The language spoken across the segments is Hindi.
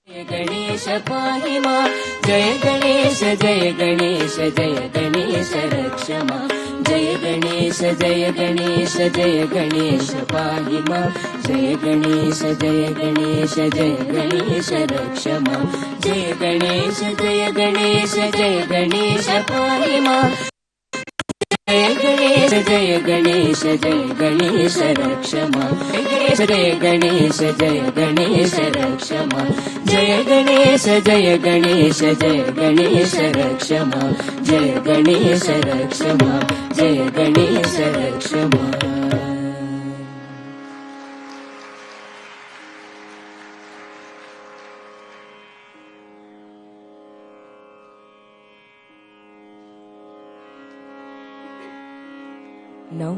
जय गणेश पाहि मां, जय गणेश जय गणेश जय गणेश रक्ष मां, जय गणेश जय गणेश जय गणेश पाहि मां, जय गणेश जय गणेश जय गणेश रक्ष मां, जय गणेश जय गणेश जय गणेश पाहि मां, जय गणेश जय गणेश जय गणेश रक्ष मां, जय गणेश जय गणेश रक्ष मां, जय गणेश जय गणेश जय गणेश रक्ष मां, जय गणेश रक्ष मां, जय गणेश रक्ष मां। Now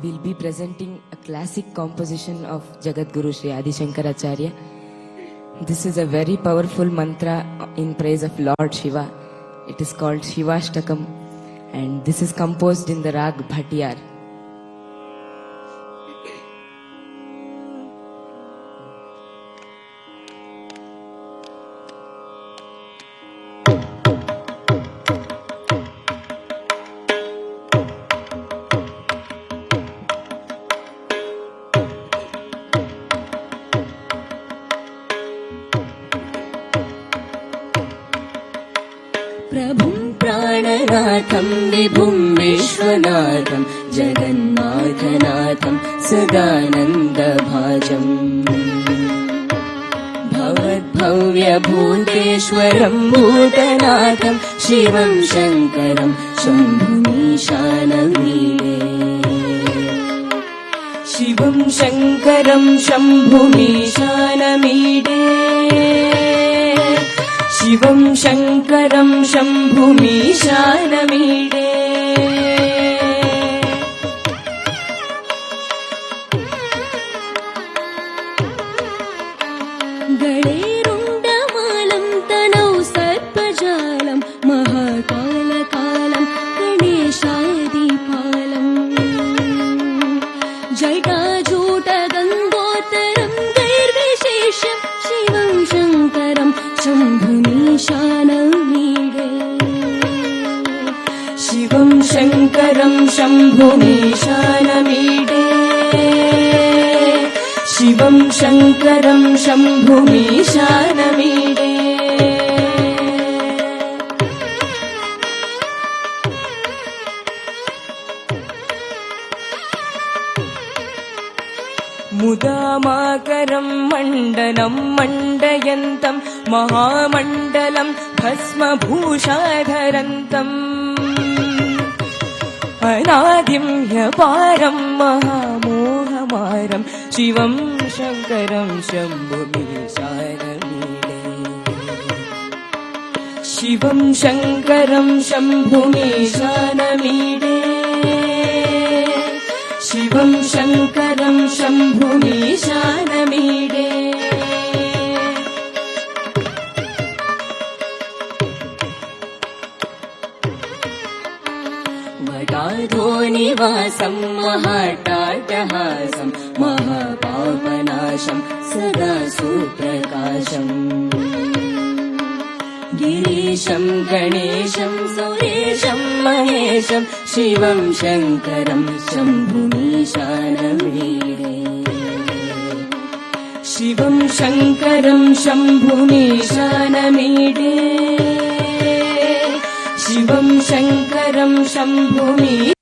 we'll be presenting a classic composition of Jagadguru Sri Adi Shankaracharya. This is a very powerful mantra in praise of Lord Shiva. It is called Shivashtakam, and this is composed in the rag Bhattiyar. प्रभुं प्राणनाथं विभुं विश्वनाथं जगन्नाथनाथं सदानन्दभाजम् भवद्भव्यभूतेश्वरं भूतनाथं शिवं शङ्करं शम्भुमीशानमीडे, शिवं शङ्करं शम्भुमीशानमीडे, शिवं शङ्करं शम्भुमीशानमीडे। गणेरुण्डमालं तनौ सर्पजालं महाकालकालं गणेशादिपालम्, जटाजूटगङ्गोत्तरं गैर्विशेष्यं शिवं शङ्करं शम्भुमीशानमीडे, शिवं शङ्करं शम्भुमीशानमीडे, शिवं शङ्करं शम्भुमीशानमीडे। मुदामाकरं मण्डनं मण्डयन्तं महामण्डलं भस्मभूषाधरन्तम्, अनादिं ह्यपारं महामोहमारं शिवं शङ्करं शम्भुमीशानमीडे, शिवं शङ्करं शम्भुमीशानमीडे, शिवं शङ्करं शम्भुमीशानमीडे। वटाधोनिवासं महाट्टाटहासं महापापनाशं सदा सुप्रकाशम्, गिरीशं गणेशं सुरेशं महेशं शिवं शङ्करं शम्भुमीशानमीडे, शिवं शङ्करं शम्भुमीशानमीडे, शिवं शङ्करं शम्भुमीशानमीडे।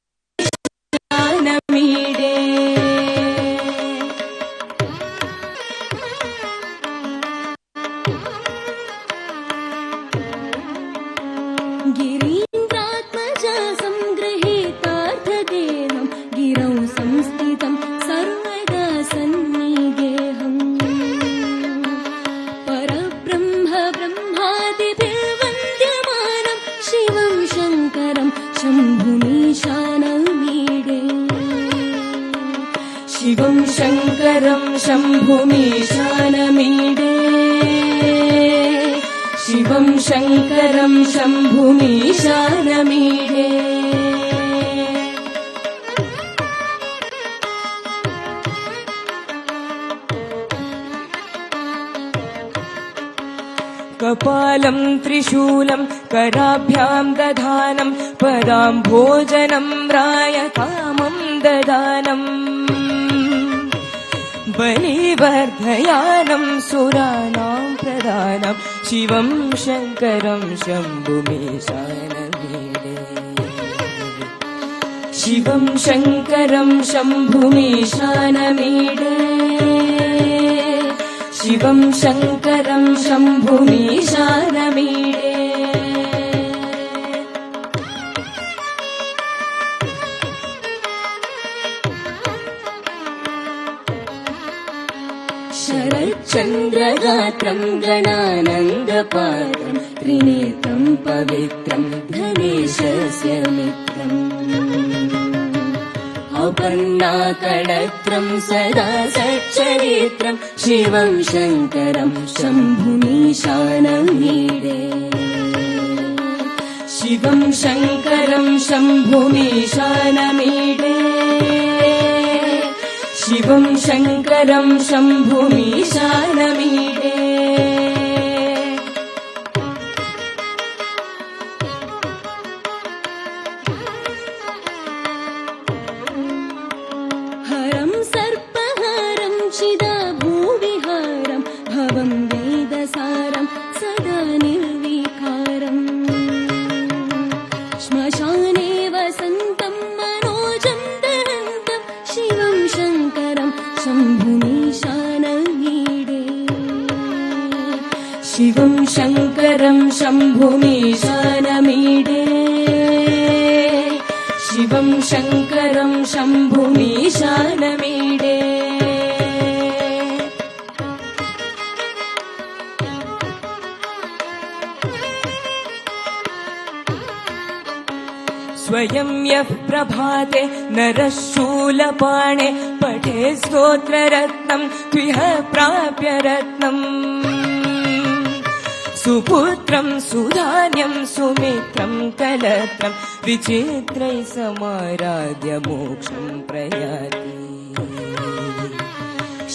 गिरीन्द्रात्मजा संगृहीतार्थदेहं गिरौ संस्थितं सर्वदा सन्निगेहम्, परब्रह्म ब्रह्मादिभिर्वन्द्यमानं शिवं शङ्करं शम्भुमीशानमीडे, शिवं शङ्करं शम्भुमीशानमीडे, शिवं शङ्करं शम्भुमीशानमीडे। कपालं त्रिशूलं कराभ्यां दधानं परां भोजनं राय कामं ददानम् बलिवर्धयानं सुराणां प्रधानं शिवं शङ्करं शम्भुमीशानमीडे शिवं शङ्करं शम्भुमीशानमीडे शिवं शङ्करं शम्भुमीशानमीडे शरच्चन्द्रगात्रं गणानन्दपात्रं त्रिनेत्रं पवित्रं गणेशस्य मित्रम् औपन्नाकडत्रं सदा सच्चरित्रं शिवं शङ्करं शम्भुमीशानमीडे शिवं शङ्करं शम्भुमीशानमीडे शिवं शङ्करं शम्भुमीशानमीडे हरं सर्पहारं चिदाभूविहारं भवं वेदसारं सदा निर्विकारम् श्मशाने वसन्तं मनोजं दहन्तं शिवं शङ्करं शम्भुमीशानमीडे शिवं शङ्करं शम्भुमीशानमीडे शिवं शङ्करं शम्भुमीशानमीडे स्वयं यः प्रभाते नरः शूलपाणे पठे स्तोत्ररत्नं त्विह प्राप्य रत्नम् सुपुत्रं सुधान्यं सुमित्रं कलत्रं विचित्रैः समाराध्य मोक्षं प्रयाति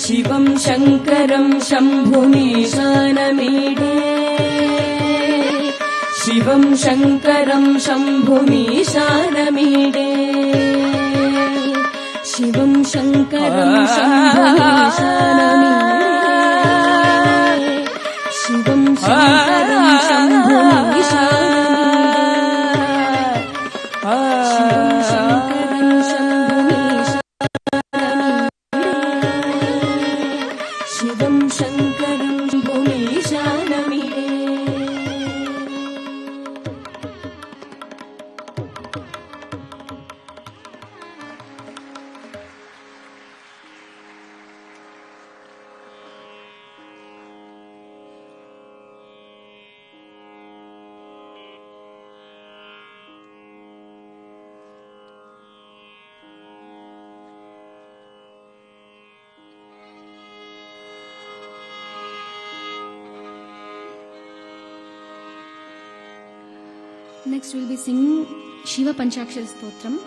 शिवं शङ्करं शम्भुमीशानमीडे शिवं शङ्करं शम्भुमीशानमीडे शिवं शङ्करं शम्भुमीशानमीडे शिवं शङ्करं शम्भुमीशानमीडे शिवं शङ्करं शम्भुमीशानमीडे Next we'll be singing Shiva Panchakshara Stotram,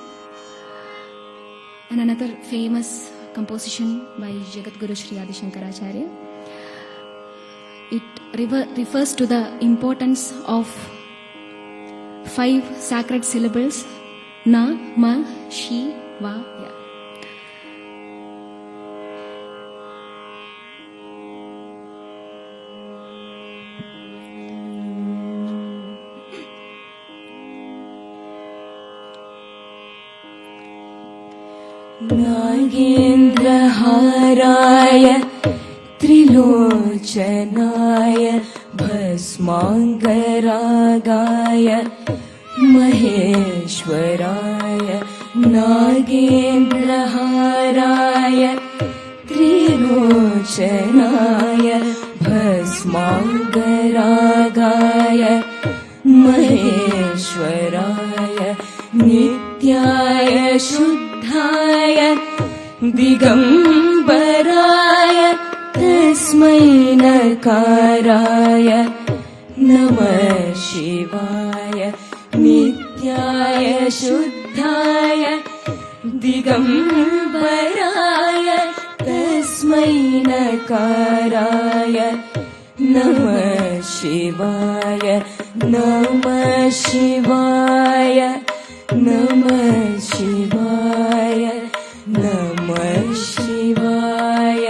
and another famous composition by Jagadguru Sri Adi Shankaracharya. It refers to the importance of 5 sacred syllables Na, Ma, Shi, Va, Ya. नागेन्द्रहाराय त्रिलोचनाय भस्माङ्गरागाय महेश्वराय नागेन्द्रहाराय त्रिलोचनाय भस्माङ्गरागाय महेश्वराय नित्याय शुद्धाय दिगम्बराय तस्मै नकाराय नमः शिवाय नित्याय शुद्धाय दिगम्बराय तस्मै नकाराय नमः शिवाय नमः शिवाय नमः शिवाय नमः शिवाय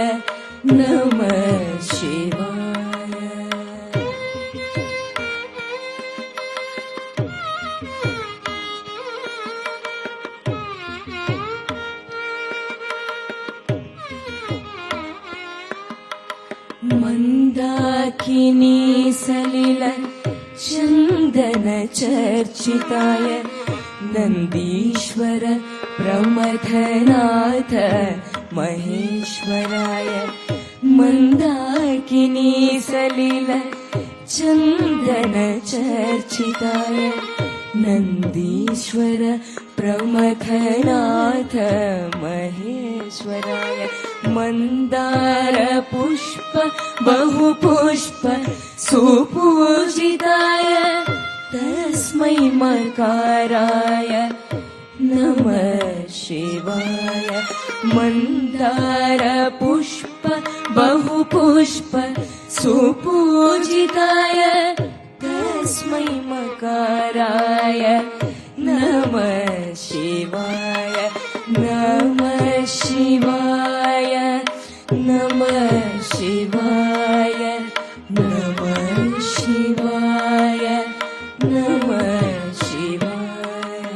नमः शिवाय। मन्दाकिनी सलिल चन्दन चर्चिताय नन्दीश्वर प्रमथनाथ महेश्वराय मन्दाकिनी सलिल चन्दन चर्चिताय नन्दीश्वर प्रमथनाथ महेश्वराय मन्दार पुष्प बहुपुष्प सुपूजिताय तस्मै मकाराय नमः शिवाय मन्दार पुष्प बहुपुष्प सुपूजिताय तस्मै मकाराय नमः शिवाय नमः शिवाय नमः शिवाय नमः शिवाय नमः शिवाय।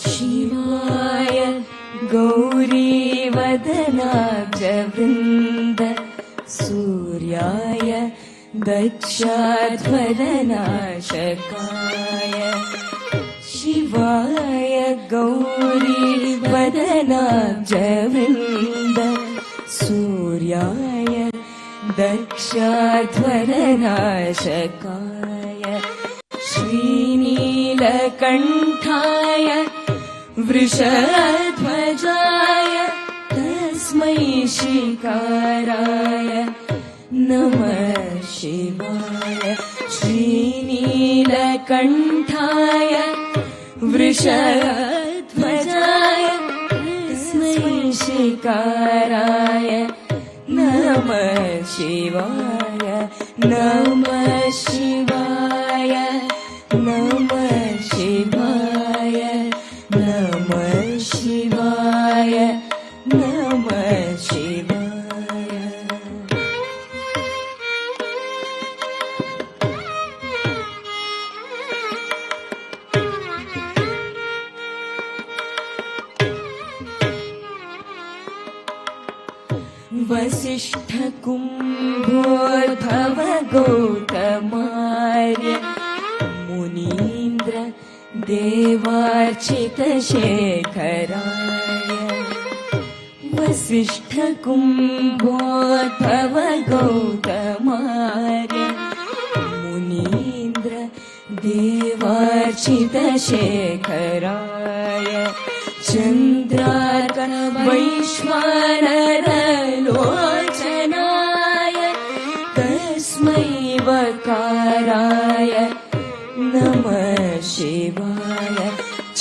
शिवाय गौरीवदनाब्जवृन्द सूर्याय दक्षाध्वरनाशकाय शिवाय गौरीवदनाब्जवृन्द सूर्याय दक्षाध्वरनाशकाय श्रीनीलकण्ठाय वृषध्वजाय तस्मै श्रीकाराय नमः शिवाय श्रीनीलकण्ठाय वृषध्वजाय तस्मै श्रीकाराय नमः शिवाय नमः शिवाय नमः शिवाय नमः शिवाय नमः शिवाय। वसिष्ठ कुम्भोद्भव गौतमार्य मुनीन्द्र देवार्चित शेखराय वसिष्ठ कुम्भोद्भव गौतमार्य मुनीन्द्र देवार्चित शेखराय चन्द्रार्क वैश्वानरलोचनाय तस्मै वकाराय नमः शिवाय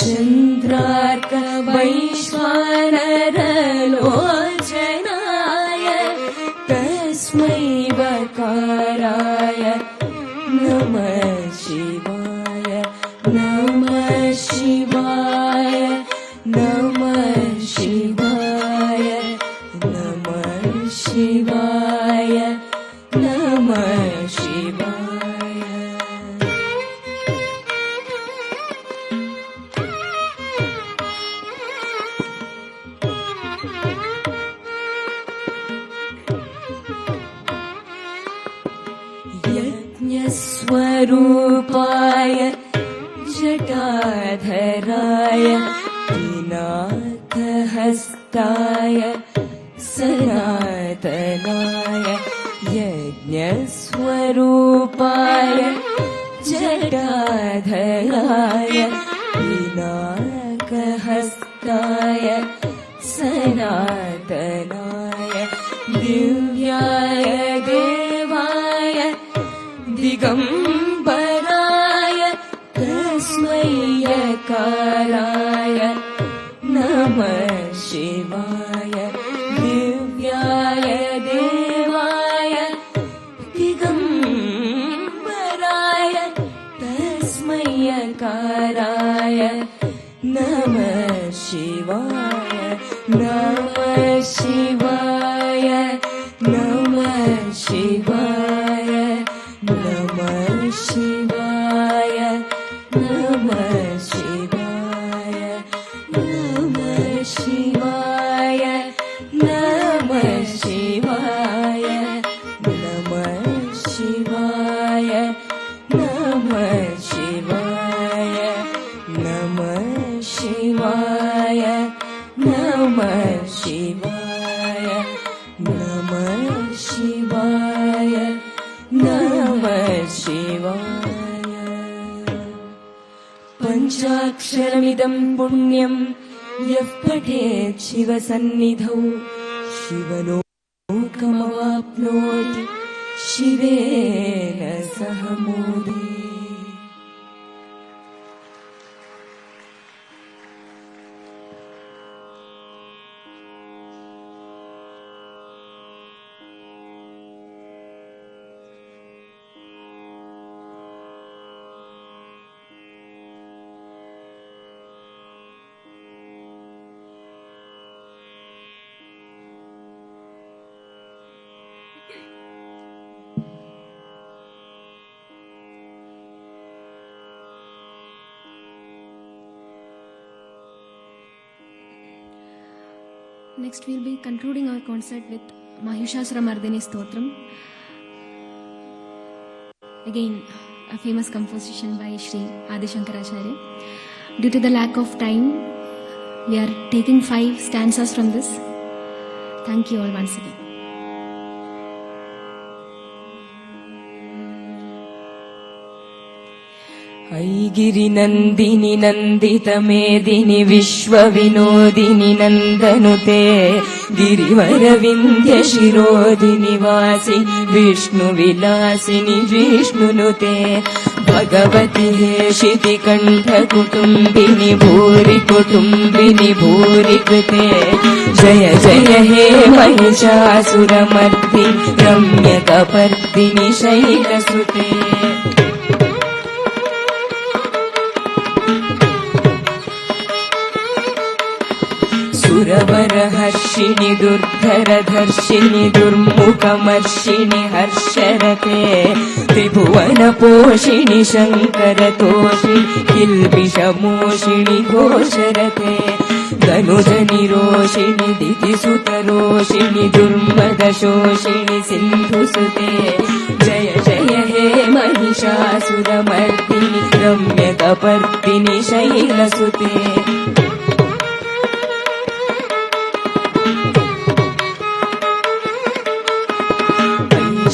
चन्द्रार्क वैश्वानरलोचनाय तस्मै वकाराय नमः शिवाय नमः शिवाय नमः शिवाय नमः शिवाय नमः शिवाय। यज्ञस्वरूपाय जटाधराय पिनाकहस्ताय सनातनाय यज्ञस्वरूपाय जटाधराय पिनाकहस्ताय सनातनाय दिव्याय देवाय दिगम्बराय तस्मैयकाराय नमः शिवाय दिव्याय देवाय दिगम्बराय तस्मैयकाराय नमः शिवाय नमः शिवाय नमः शिवाय नमः शिवाय नमः शिवाय नमः शिवाय नमः शिवाय नमः शिवाय नमः शिवाय नमः शिवाय नमः शिवाय नमः शिवाय नमः शिवाय पञ्चाक्षरमिदं पुण्यं यः पठेत् शिवसन्निधौ शिवलोकमवाप्नोति शिवेन सह मोदे। Next, we'll be concluding our concert with Mahishasuramardini Stotram. Again, a famous composition by Sri Adi Shankaracharya. Due to the lack of time, we are taking 5 stanzas from this. Thank you all once again. ऐगिरि नन्दिनि नन्दितमेदिनि विश्वविनोदिनि नन्दनुते गिरिवरविन्ध्य शिरोदिनि वासिनि विष्णुविलासिनि विष्णुनुते भगवति हेशिति कण्ठकुटुम्बिनि भूरि कुटुम्बिनि भूरि कृते जय जय हे महिषासुरमर्दिनि रम्यकपर्दिनि शैलसुते सुरवरहर्षिणि दुर्धरधर्षिणि दुर्मुखमर्षिणि हर्षरते त्रिभुवनपोषिणि शङ्करतोषिणि किल्बिषमोषिणि घोषरते धनुजनिरोषिणि दितिसुतरोषिणि दुर्मदशोषिणि सिन्धुसुते जय जय हे महिषासुरमर्दिनि रम्यकपर्दिनि शैलसुते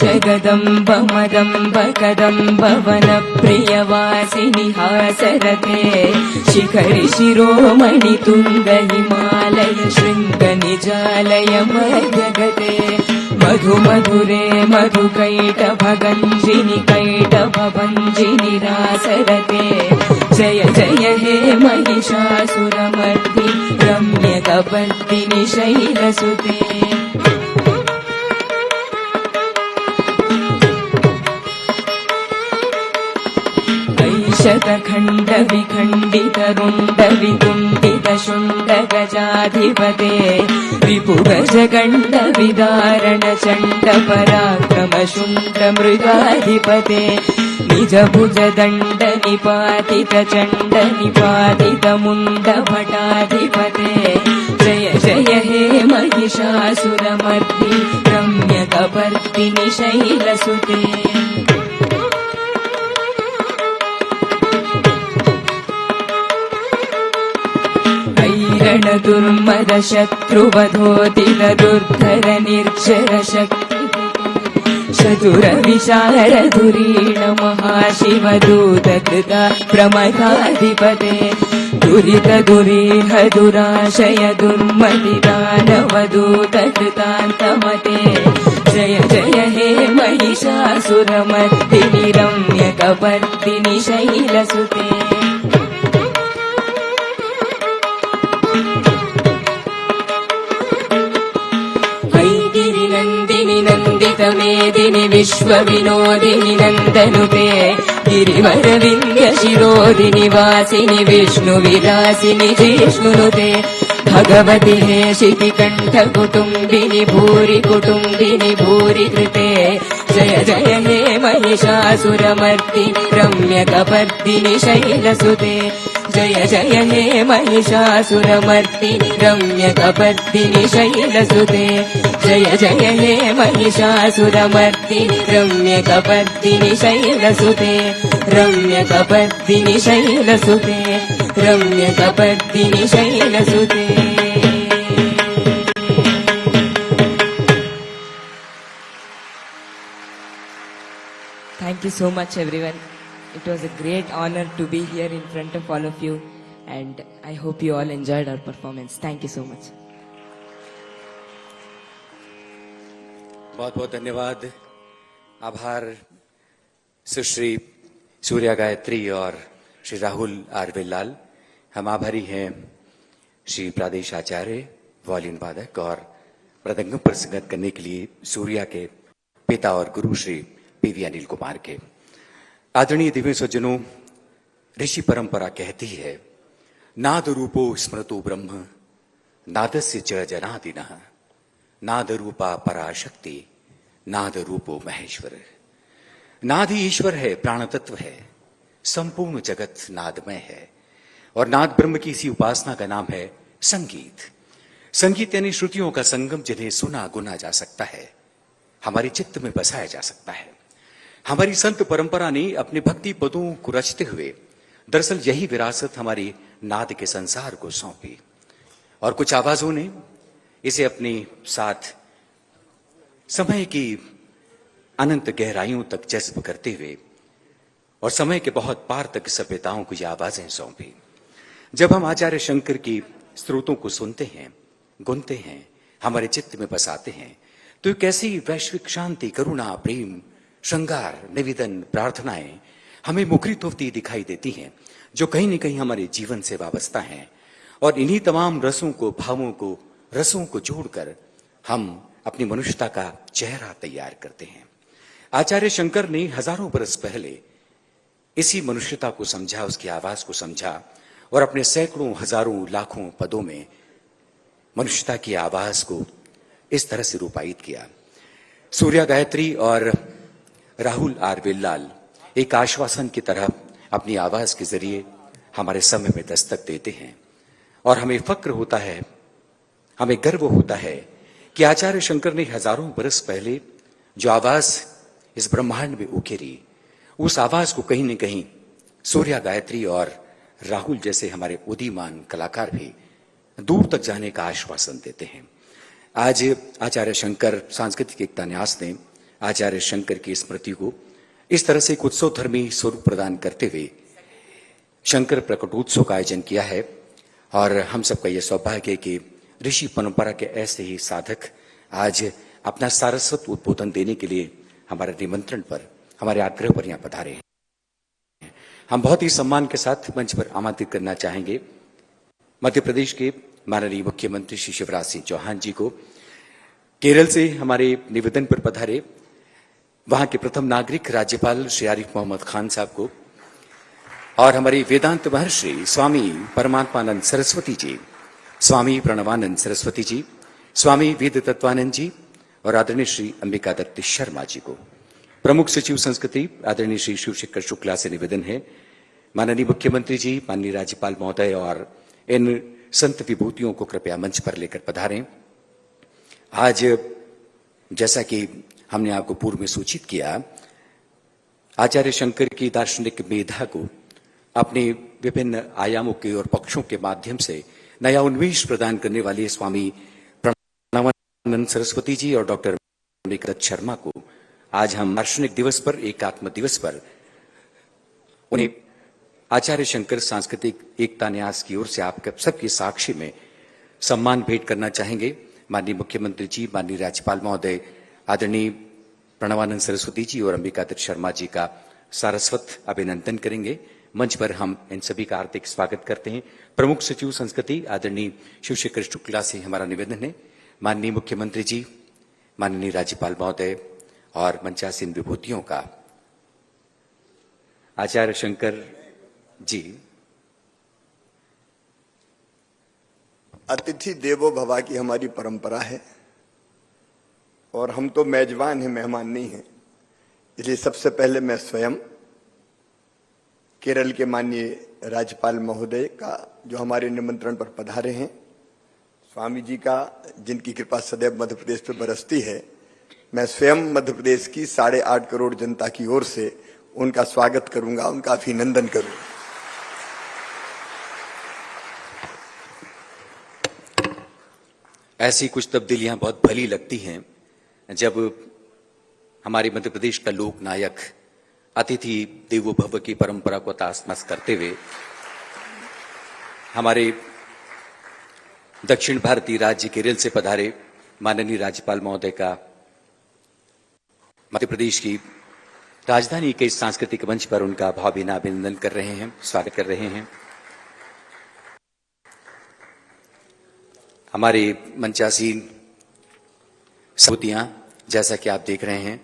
जगदम्ब मदम्ब कदम्ब वनप्रियवासिनि हासरते शिखरि शिरोमणि तुङ्ग हिमालय शृङ्गनिजालय मध्यगते मधु मधुरे मधुकैटभगञ्जिनि कैटभभञ्जिनि रासरते जय जय हे महिषासुरमर्दिनि रम्यकपर्दिनि शैलसुते शतखण्ड विखण्डित रुण्ड विकुण्डित शुण्ड गजाधिपते रिपुगजगण्ड विदारण चण्ड पराक्रम शुण्ड मृगाधिपते निज भुज दण्ड निपातित चण्ड निपातित मुण्ड भटाधिपते जय जय हे महिषासुरमर्दिनि रम्यकपर्दिनि शैलसुते दुर्मद शत्रुवधोदित दुर्धर निर्जर शक्ति चतुर विचार धुरीण महाशिवदूत कृता प्रमथाधिपते दुरित दुरीह दुराशय दुर्मति दानवदूत कृतान्तमते जय जय हे महिषासुरमर्दिनि रम्यकपर्दिनि शैलसुते मेदिनि विश्वविनोदिनि नन्दनुते गिरिवरविन्द्य शिरोदिनि वासिनि विष्णुविलासिनि जिष्णुनुते भगवति हेशिति कण्ठ कुटुम्बिनि भूरि कुटुम्बिनि भूरि कृते जय जय हे महिषासुरमर्दिनि रम्यकपर्दिनि शैलसुते जय जय हे महिषासुरमर्दिनि रम्यकपर्दिनि शैलसुते जय जय हे Mahishasuramardini रम्यकपर्दिनि शैलसुते रम्यकपर्दिनि शैलसुते रम्यकपर्दिनि शैलसुते. Thank you so much, everyone. It was a great honor to be here in front of all of you, and I hope you all enjoyed our performance. Thank you so much. बहुत बहुत धन्यवाद. आभार सुश्री सूर्या गायत्री और श्री राहुल आर वेल्लाल. हम आभारी हैं श्री प्रादेश आचार्य वायलिन वादक और मृदंगम पर संगत करने के लिए सूर्या के पिता और गुरु श्री पीवी अनिल कुमार के. आदरणीय दिव्य सज्जनों, ऋषि परंपरा कहती है नाद रूपो स्मृतो ब्रह्म नादस्य च जनादिनः नाद रूपा पराशक्ति नाद रूपो महेश्वर. नाद ही ईश्वर है, प्राण तत्व है, संपूर्ण जगत नादमय है और नाद ब्रह्म की इसी उपासना का नाम है संगीत. संगीत यानी श्रुतियों का संगम जिन्हें सुना गुना जा सकता है, हमारे चित्त में बसाया जा सकता है. हमारी संत परंपरा ने अपने भक्ति पदों को रचते हुए दरअसल यही विरासत हमारी नाद के संसार को सौंपी और कुछ आवाजों ने इसे अपने साथ समय की अनंत गहराइयों तक जज्ब करते हुए और समय के बहुत पार तक सभ्यताओं को ये आवाजें सौंपी. जब हम आचार्य शंकर की स्रोतों को सुनते हैं, गुनते हैं, हमारे चित्त में बसाते हैं, तो एक ऐसी वैश्विक शांति, करुणा, प्रेम, श्रृंगार, निवेदन, प्रार्थनाएं हमें मुखरित होती दिखाई देती हैं जो कहीं न कहीं हमारे जीवन से वाबस्ता हैं. और इन्हीं तमाम रसों को, भावों को, रसों को जोड़कर हम अपनी मनुष्यता का चेहरा तैयार करते हैं. आचार्य शंकर ने हजारों बरस पहले इसी मनुष्यता को समझा, उसकी आवाज को समझा और अपने सैकड़ों, हजारों, लाखों पदों में मनुष्यता की आवाज को इस तरह से रूपायित किया. सूर्या गायत्री और राहुल आर वेल्लाल एक आश्वासन की तरह अपनी आवाज के जरिए हमारे समय में दस्तक देते हैं और हमें फक्र होता है, हमें गर्व होता है कि आचार्य शंकर ने हजारों बरस पहले जो आवाज इस ब्रह्मांड में उकेरी, उस आवाज को कहीं न कहीं सूर्या गायत्री और राहुल जैसे हमारे उदीयमान कलाकार भी दूर तक जाने का आश्वासन देते हैं. आज आचार्य शंकर सांस्कृतिक एकता न्यास ने आचार्य शंकर की स्मृति को इस तरह से एक उत्सव धर्मी स्वरूप प्रदान करते हुए शंकर प्रकटोत्सव का आयोजन किया है और हम सबका यह सौभाग्य है कि ऋषि परंपरा के ऐसे ही साधक आज अपना सारस्वत उद्बोधन देने के लिए हमारे निमंत्रण पर, हमारे आग्रह पर यहाँ पधारे हैं. हम बहुत ही सम्मान के साथ मंच पर आमंत्रित करना चाहेंगे मध्य प्रदेश के माननीय मुख्यमंत्री श्री शिवराज सिंह चौहान जी को. केरल से हमारे निवेदन पर पधारे वहां के प्रथम नागरिक राज्यपाल श्री आरिफ मोहम्मद खान साहब को और हमारी वेदांत महर्षि स्वामी परमात्मानंद सरस्वती जी, स्वामी प्रणवानंद सरस्वती जी, स्वामी वेद तत्वानंद जी और आदरणीय श्री अंबिका दत्त शर्मा जी को. प्रमुख सचिव संस्कृति आदरणीय श्री शिवशेखर शुक्ला से निवेदन है माननीय मुख्यमंत्री जी, माननीय राज्यपाल महोदय और इन संत विभूतियों को कृपया मंच पर लेकर पधारें. आज जैसा कि हमने आपको पूर्व में सूचित किया, आचार्य शंकर की दार्शनिक मेधा को अपने विभिन्न आयामों के और पक्षों के माध्यम से नया उन्मेष प्रदान करने वाले स्वामी प्रणवानंद सरस्वती जी और डॉक्टर अंबिका दत्त शर्मा को आज हम दार्शनिक दिवस पर, एकात्म दिवस पर उन्हें आचार्य शंकर सांस्कृतिक एकता न्यास की ओर से आपके सबकी साक्षी में सम्मान भेंट करना चाहेंगे. माननीय मुख्यमंत्री जी, माननीय राज्यपाल महोदय, आदरणीय प्रणवानंद सरस्वती जी और अंबिका दत्त शर्मा जी का सारस्वत अभिनंदन करेंगे. मंच पर हम इन सभी का हार्दिक स्वागत करते हैं. प्रमुख सचिव संस्कृति आदरणीय शिवशेखर शुक्ला से हमारा निवेदन है माननीय मुख्यमंत्री जी, माननीय राज्यपाल महोदय और मंचासीन विभूतियों का। आचार्य शंकर जी। अतिथि देवो भव की हमारी परंपरा है और हम तो मेजबान हैं, मेहमान नहीं हैं। इसलिए सबसे पहले मैं स्वयं केरल के माननीय राज्यपाल महोदय का, जो हमारे निमंत्रण पर पधारे हैं, स्वामी जी का, जिनकी कृपा सदैव मध्य प्रदेश पर बरसती है, मैं स्वयं मध्य प्रदेश की 8.5 करोड़ जनता की ओर से उनका स्वागत करूंगा, उनका अभिनंदन करूंगा। ऐसी कुछ तब्दीलियां बहुत भली लगती हैं जब हमारे मध्य प्रदेश का लोक नायक अतिथि देवो भव की परंपरा को तासमस करते हुए हमारे दक्षिण भारतीय राज्य केरल से पधारे माननीय राज्यपाल महोदय का मध्य प्रदेश की राजधानी के सांस्कृतिक मंच पर उनका भावभीना अभिनंदन कर रहे हैं, स्वागत कर रहे हैं। हमारे मंचासीन सपूतियां, जैसा कि आप देख रहे हैं,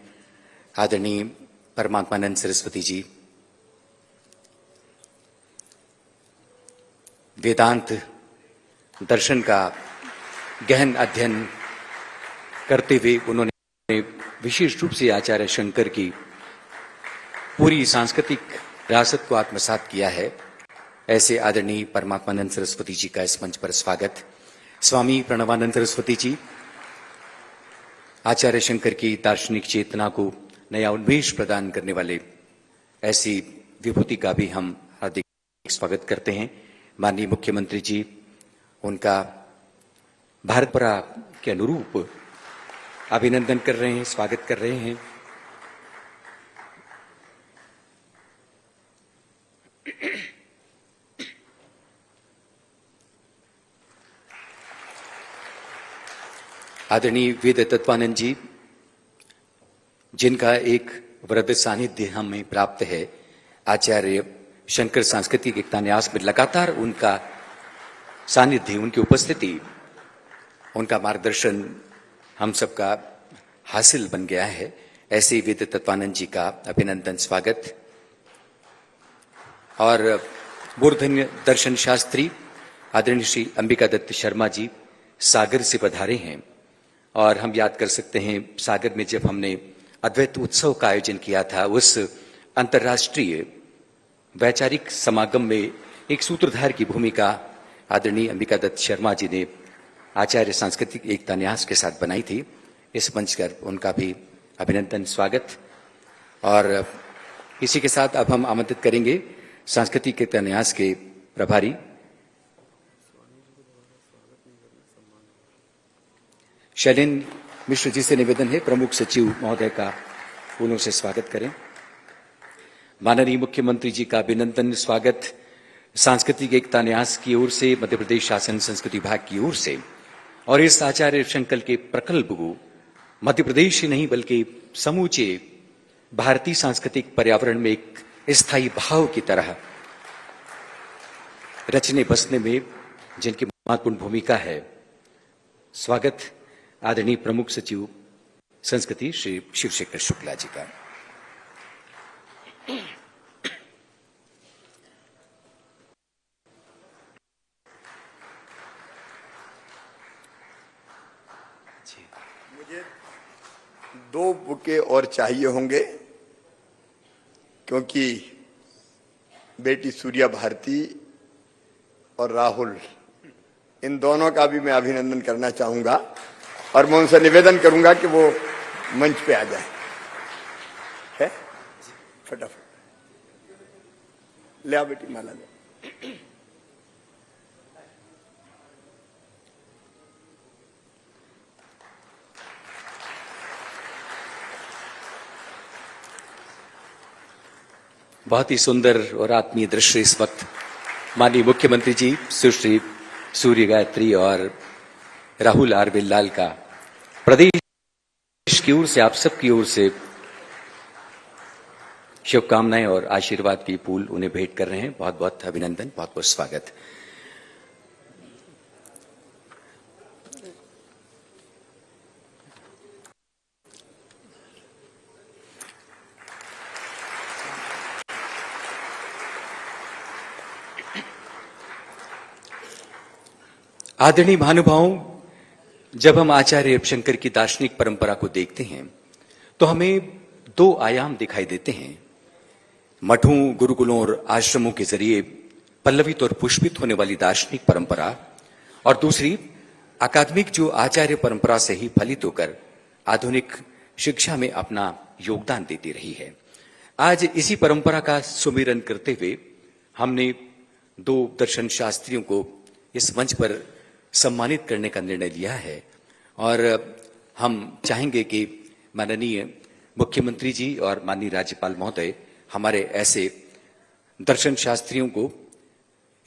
आदरणीय परमात्मानंद सरस्वती जी, वेदांत दर्शन का गहन अध्ययन करते हुए उन्होंने विशेष रूप से आचार्य शंकर की पूरी सांस्कृतिक विरासत को आत्मसात किया है। ऐसे आदरणीय परमात्मानंद सरस्वती जी का इस मंच पर स्वागत। स्वामी प्रणवानंद सरस्वती जी आचार्य शंकर की दार्शनिक चेतना को नया उन्मेष प्रदान करने वाले ऐसी विभूति का भी हम हार्दिक स्वागत करते हैं। माननीय मुख्यमंत्री जी उनका भारत परंपरा के अनुरूप अभिनंदन कर रहे हैं, स्वागत कर रहे हैं। आदरणीय वेद तत्वानंद जी, जिनका एक वृद्ध सानिध्य हमें प्राप्त है, आचार्य शंकर सांस्कृतिक एकता न्यास में लगातार उनका सानिध्य, उनकी उपस्थिति, उनका मार्गदर्शन हम सबका हासिल बन गया है। ऐसे वेद तत्वानंद जी का अभिनंदन, स्वागत। और मूर्धन्य दर्शन शास्त्री आदरणीय श्री अंबिका दत्त शर्मा जी सागर से पधारे हैं। और हम याद कर सकते हैं, सागर में जब हमने अद्वैत उत्सव का आयोजन किया था, उस अंतर्राष्ट्रीय वैचारिक समागम में एक सूत्रधार की भूमिका आदरणीय अंबिका दत्त शर्मा जी ने आचार्य सांस्कृतिक एकता न्यास के साथ बनाई थी। इस मंच पर उनका भी अभिनंदन, स्वागत। और इसी के साथ अब हम आमंत्रित करेंगे सांस्कृतिक एकता न्यास के प्रभारी शैलेंद्र मिश्र जी से निवेदन है, प्रमुख सचिव महोदय का फूलों से स्वागत करें। माननीय मुख्यमंत्री जी का अभिनंदन, स्वागत सांस्कृतिक एकता न्यास की ओर से, मध्य प्रदेश शासन संस्कृति विभाग की ओर से। और इस आचार्य शंकर के प्रकल्प को मध्य प्रदेश ही नहीं बल्कि समूचे भारतीय सांस्कृतिक पर्यावरण में एक स्थायी भाव की तरह रचने बसने में जिनकी महत्वपूर्ण भूमिका है, स्वागत आदरणीय प्रमुख सचिव संस्कृति श्री शिवशेखर शुक्ला जी का। मुझे 2 बुके और चाहिए होंगे, क्योंकि बेटी सूर्या भारती और राहुल, इन दोनों का भी मैं अभिनंदन करना चाहूंगा और मैं उनसे निवेदन करूंगा कि वो मंच पे आ जाए। है फटाफट ले आ बेटी, माला ले। बहुत ही सुंदर और आत्मीय दृश्य इस वक्त माननीय मुख्यमंत्री जी सुश्री सूर्य गायत्री और राहुल आर बिल्लाल का प्रदेश की ओर से, आप सबकी ओर से शुभकामनाएं और आशीर्वाद की फूल उन्हें भेंट कर रहे हैं। बहुत बहुत अभिनंदन, बहुत बहुत स्वागत। आदरणीय महानुभावों, जब हम आचार्य शंकर की दार्शनिक परंपरा को देखते हैं तो हमें दो आयाम दिखाई देते हैं। मठों, गुरुकुलों और आश्रमों के जरिए पल्लवित और पुष्पित होने वाली दार्शनिक परंपरा, और दूसरी अकादमिक जो आचार्य परंपरा से ही फलित होकर आधुनिक शिक्षा में अपना योगदान देती रही है। आज इसी परंपरा का सुमिरन करते हुए हमने दो दर्शन शास्त्रियों को इस मंच पर सम्मानित करने का निर्णय लिया है, और हम चाहेंगे कि माननीय मुख्यमंत्री जी और माननीय राज्यपाल महोदय हमारे ऐसे दर्शन शास्त्रियों को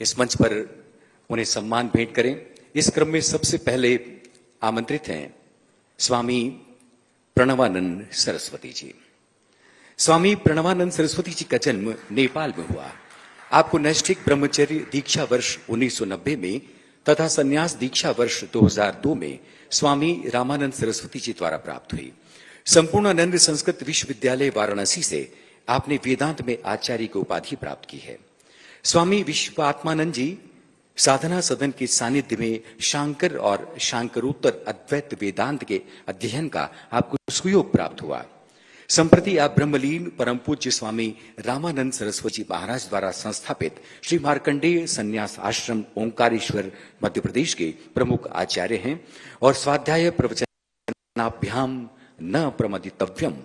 इस मंच पर उन्हें सम्मान भेंट करें। इस क्रम में सबसे पहले आमंत्रित हैं स्वामी प्रणवानंद सरस्वती जी। स्वामी प्रणवानंद सरस्वती जी का जन्म नेपाल में हुआ। आपको नैष्ठिक ब्रह्मचर्य दीक्षा वर्ष 1990 में तथा संन्यास दीक्षा वर्ष 2002 में स्वामी रामानंद सरस्वती जी द्वारा प्राप्त हुई। संपूर्णानंद संस्कृत विश्वविद्यालय वाराणसी से आपने वेदांत में आचार्य की उपाधि प्राप्त की है। स्वामी विश्वात्मानंद जी साधना सदन के सानिध्य में शांकर और शांकरोत्तर अद्वैत वेदांत के अध्ययन का आपको सुयोग प्राप्त हुआ। संप्रति आप ब्रह्मलीन परम पूज्य स्वामी रामानंद सरस्वती महाराज द्वारा संस्थापित श्री मार्कंडेय संन्यास आश्रम ओंकारेश्वर मध्य प्रदेश के प्रमुख आचार्य हैं, और स्वाध्याय प्रवचनाभ्याम न प्रमदितव्यम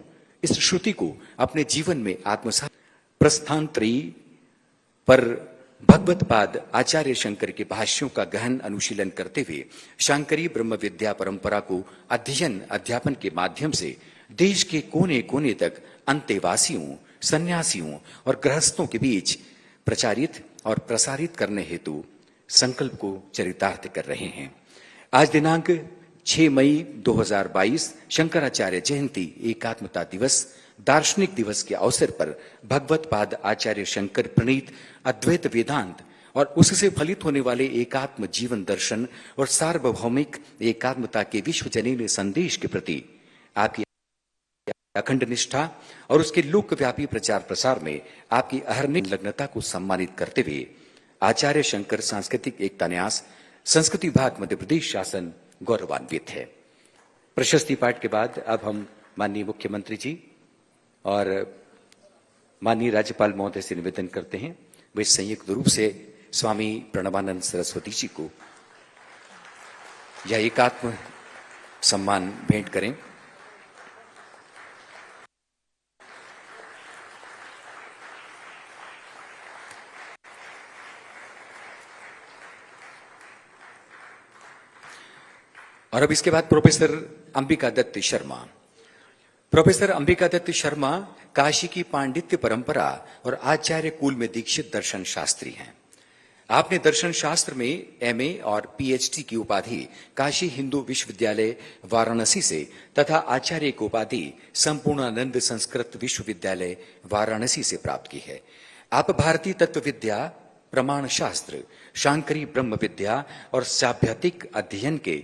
इस श्रुति को अपने जीवन में आत्मसात। प्रस्थानत्रयी पर भगवत पाद आचार्य शंकर के भाष्यों का गहन अनुशीलन करते हुए शांकरी ब्रह्म विद्या परंपरा को अध्ययन अध्यापन के माध्यम से देश के कोने कोने तक अंतेवासियों, सन्यासियों और गृहस्थों के बीच प्रचारित और प्रसारित करने हेतु संकल्प को चरितार्थ कर रहे हैं। आज दिनांक 6 मई 2022 शंकराचार्य जयंती एकात्मता दिवस दार्शनिक दिवस के अवसर पर भगवत पाद आचार्य शंकर प्रणीत अद्वैत वेदांत और उससे फलित होने वाले एकात्म जीवन दर्शन और सार्वभौमिक एकात्मता के विश्वजनीन संदेश के प्रति आपकी अखंड निष्ठा और उसके लोकव्यापी प्रचार प्रसार में आपकी अहर्निश संलग्नता को सम्मानित करते हुए आचार्य शंकर सांस्कृतिक एकता न्यास संस्कृति विभाग मध्य प्रदेश शासन गौरवान्वित है। प्रशस्ति पाठ के बाद अब हम माननीय मुख्यमंत्री जी और माननीय राज्यपाल महोदय से निवेदन करते हैं वे संयुक्त रूप से स्वामी प्रणवानंद सरस्वती जी को यह एकात्म सम्मान भेंट करें। और अब इसके बाद प्रोफेसर अंबिका दत्त शर्मा। प्रोफेसर अंबिका दत्त शर्मा काशी की पांडित्य परंपरा और आचार्य कुल में दीक्षित दर्शन शास्त्री हैं। आपने दर्शन शास्त्र में एमए और पीएचडी की उपाधि काशी हिंदू विश्वविद्यालय वाराणसी से तथा आचार्य की उपाधि संपूर्णानंद संस्कृत विश्वविद्यालय वाराणसी से प्राप्त की है। आप भारतीय तत्व विद्या, प्रमाण शास्त्र, शांकरी ब्रह्म विद्या और सैद्धांतिक अध्ययन के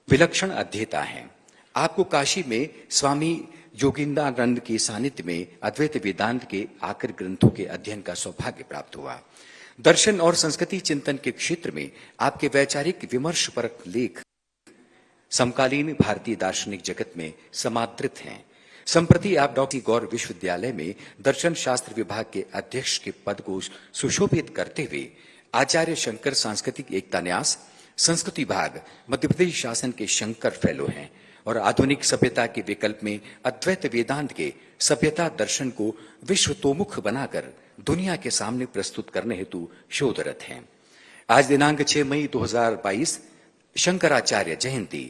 विलक्षण अध्येता हैं। आपको काशी में स्वामी योगिंद्रानंद के सानिध्य में अद्वैत वेदांत के आकर ग्रंथों के अध्ययन का सौभाग्य प्राप्त हुआ। दर्शन और संस्कृति चिंतन के क्षेत्र में आपके वैचारिक विमर्श परक लेख समकालीन भारतीय दार्शनिक जगत में समादृत हैं। संप्रति आप डॉक्टर गौर विश्वविद्यालय में दर्शन शास्त्र विभाग के अध्यक्ष के पद को सुशोभित करते हुए आचार्य शंकर सांस्कृतिक एकता न्यास संस्कृति विभाग मध्य प्रदेश शासन के शंकर फेलो हैं और आधुनिक सभ्यता के विकल्प में अद्वैत वेदांत के सभ्यता दर्शन को विश्वतोमुख बनाकर दुनिया के सामने प्रस्तुत करने हेतु शोधरत हैं। आज दिनांक 6 मई 2022 शंकराचार्य जयंती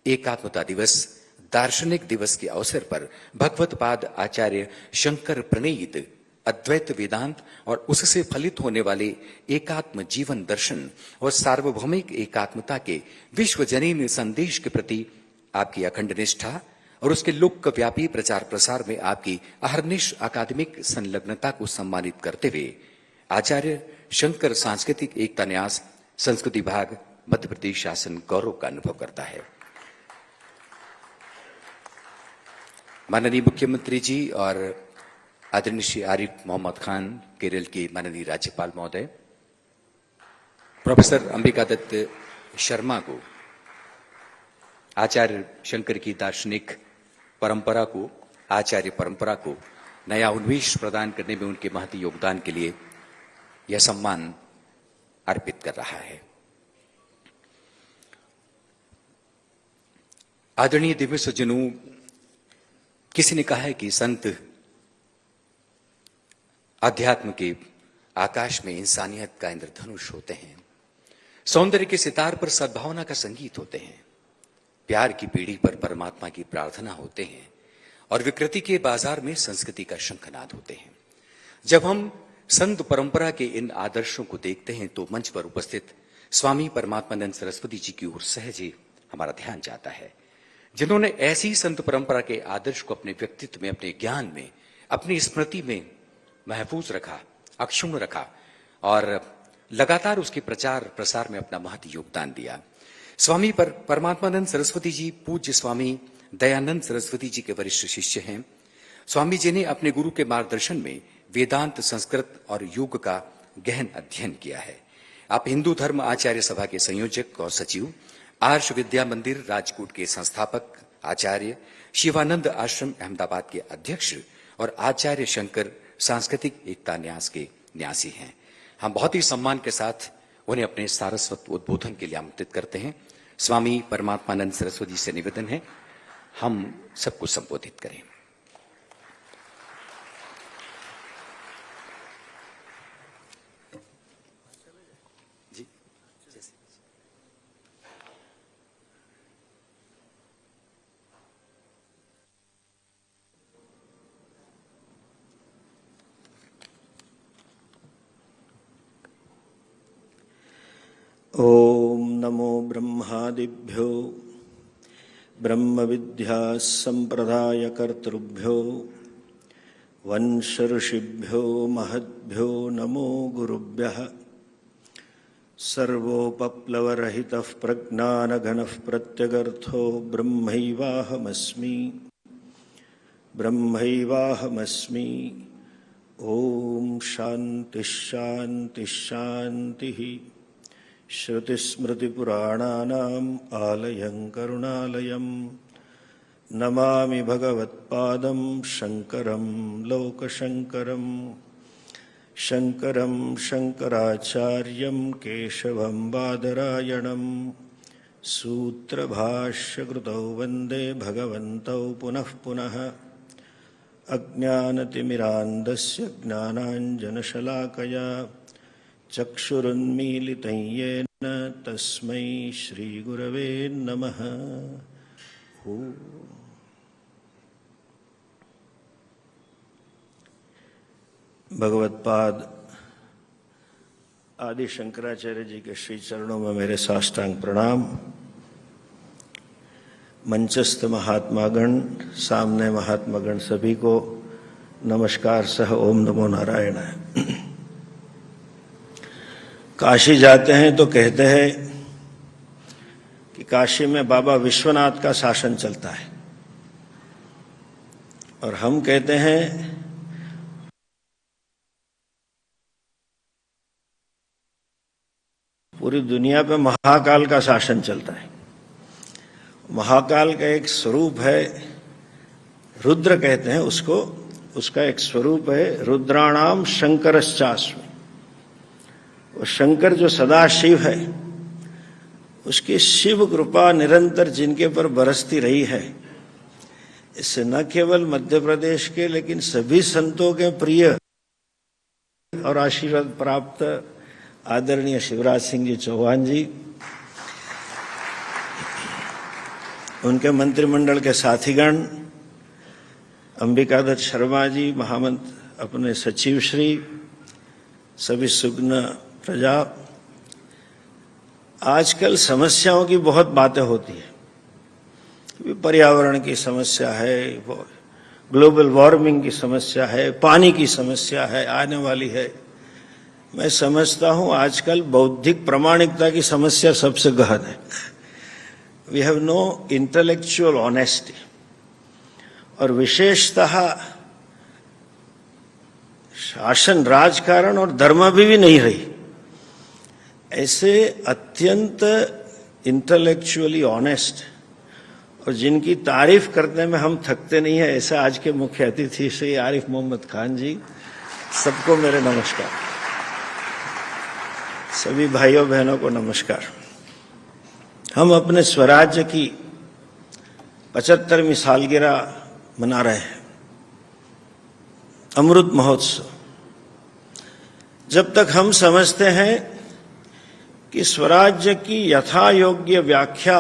एकात्मता दिवस दार्शनिक दिवस के अवसर पर भगवत पाद आचार्य शंकर प्रणीत अद्वैत वेदांत और उससे फलित होने वाले एकात्म जीवन दर्शन और सार्वभौमिक एकात्मता के विश्वजनीन संदेश के प्रति आपकी अखंड निष्ठा और उसके लोकव्यापी प्रचार प्रसार में आपकी अहर्निश अकादमिक संलग्नता को सम्मानित करते हुए आचार्य शंकर सांस्कृतिक एकता न्यास संस्कृति विभाग मध्य प्रदेश शासन गौरव का अनुभव करता है। माननीय मुख्यमंत्री जी और आदरणीय श्री आरिफ मोहम्मद खान केरल के माननीय राज्यपाल महोदय, प्रोफेसर अंबिका दत्त शर्मा को आचार्य शंकर की दार्शनिक परंपरा को, आचार्य परंपरा को नया उन्मेष प्रदान करने में उनके महती योगदान के लिए यह सम्मान अर्पित कर रहा है। आदरणीय दिव्य सज्जनों, किसी ने कहा है कि संत अध्यात्म के आकाश में इंसानियत का इंद्रधनुष होते हैं, सौंदर्य के सितार पर सद्भावना का संगीत होते हैं, प्यार की पीढ़ी पर परमात्मा की प्रार्थना होते हैं और विकृति के बाजार में संस्कृति का शंखनाद होते हैं। जब हम संत परंपरा के इन आदर्शों को देखते हैं तो मंच पर उपस्थित स्वामी परमात्मानंद सरस्वती जी की ओर सहज ही हमारा ध्यान जाता है, जिन्होंने ऐसी संत परंपरा के आदर्श को अपने व्यक्तित्व में, अपने ज्ञान में, अपनी स्मृति में महफूज रखा, अक्षुण्ण रखा और लगातार उसके प्रचार प्रसार में अपना महती योगदान दिया। स्वामी परमात्मानंद सरस्वती जी पूज्य स्वामी दयानंद सरस्वती जी के वरिष्ठ शिष्य हैं। स्वामी जी ने अपने गुरु के मार्गदर्शन में वेदांत, संस्कृत और योग का गहन अध्ययन किया है। आप हिंदू धर्म आचार्य सभा के संयोजक और सचिव, आर्ष विद्या मंदिर राजकोट के संस्थापक, आचार्य शिवानंद आश्रम अहमदाबाद के अध्यक्ष और आचार्य शंकर सांस्कृतिक एकता न्यास के न्यासी हैं। हम बहुत ही सम्मान के साथ उन्हें अपने सारस्वत उद्बोधन के लिए आमंत्रित करते हैं। स्वामी परमात्मानंद सरस्वती से निवेदन है, हम सबको संबोधित करें। ओम नमो ब्रह्मादिभ्यो ब्रह्म विद्या संप्रदाय कर्तृभ्यो वंश ऋषिभ्यो महद्भ्यो नमो गुरुभ्यः। सर्वोपप्लवरहितः प्रज्ञानघनः प्रत्यगर्थो ब्रह्मैवाहमस्मि। ओम शांति शांति शांतिः। श्रुतिस्मृतिपुराणानाम् आलयं करुणालयं नमामि भगवत्पादं शंकरं लोकशंकरं। शंकरं शंकराचार्यं केशवं बादरायणं सूत्रभाष्यकृतौ वन्दे भगवन्तौ पुनः पुनः। अज्ञानतिमिरान्धस्य ज्ञानाञ्जनशलाकया चक्षुरुन्मीलितं येन तस्मै श्रीगुरवे नमः। भगवत्पाद आदि शंकराचार्य जी के श्री चरणों में मेरे साष्टांग प्रणाम। मंचस्थ महात्मागण, सामने महात्मागण सभी को नमस्कार सह ओम नमो नारायण। काशी जाते हैं तो कहते हैं कि काशी में बाबा विश्वनाथ का शासन चलता है, और हम कहते हैं पूरी दुनिया पे महाकाल का शासन चलता है। महाकाल का एक स्वरूप है, रुद्र कहते हैं उसको, उसका एक स्वरूप है रुद्राणाम शंकरश्चास्मि। वो शंकर जो सदा शिव है, उसकी शिव कृपा निरंतर जिनके पर बरसती रही है, इससे न केवल मध्य प्रदेश के लेकिन सभी संतों के प्रिय और आशीर्वाद प्राप्त आदरणीय शिवराज सिंह जी चौहान जी, उनके मंत्रिमंडल के साथीगण, अंबिका दत्त शर्मा जी महामंत्र, अपने सचिव श्री, सभी सुगन प्रजा। आजकल समस्याओं की बहुत बातें होती है, पर्यावरण की समस्या है, ग्लोबल वार्मिंग की समस्या है, पानी की समस्या है, आने वाली है। मैं समझता हूं आजकल बौद्धिक प्रामाणिकता की समस्या सबसे गहन है। We have no intellectual honesty, और विशेषतः शासन, राजकारण और धर्म भी नहीं रही। ऐसे अत्यंत इंटेलेक्चुअली ऑनेस्ट और जिनकी तारीफ करने में हम थकते नहीं है, ऐसे आज के मुख्य अतिथि श्री आरिफ मोहम्मद खान जी, सबको मेरे नमस्कार। सभी भाइयों बहनों को नमस्कार। हम अपने स्वराज्य की 75वीं सालगिरह मना रहे हैं, अमृत महोत्सव। जब तक हम समझते हैं कि स्वराज्य की यथा योग्य व्याख्या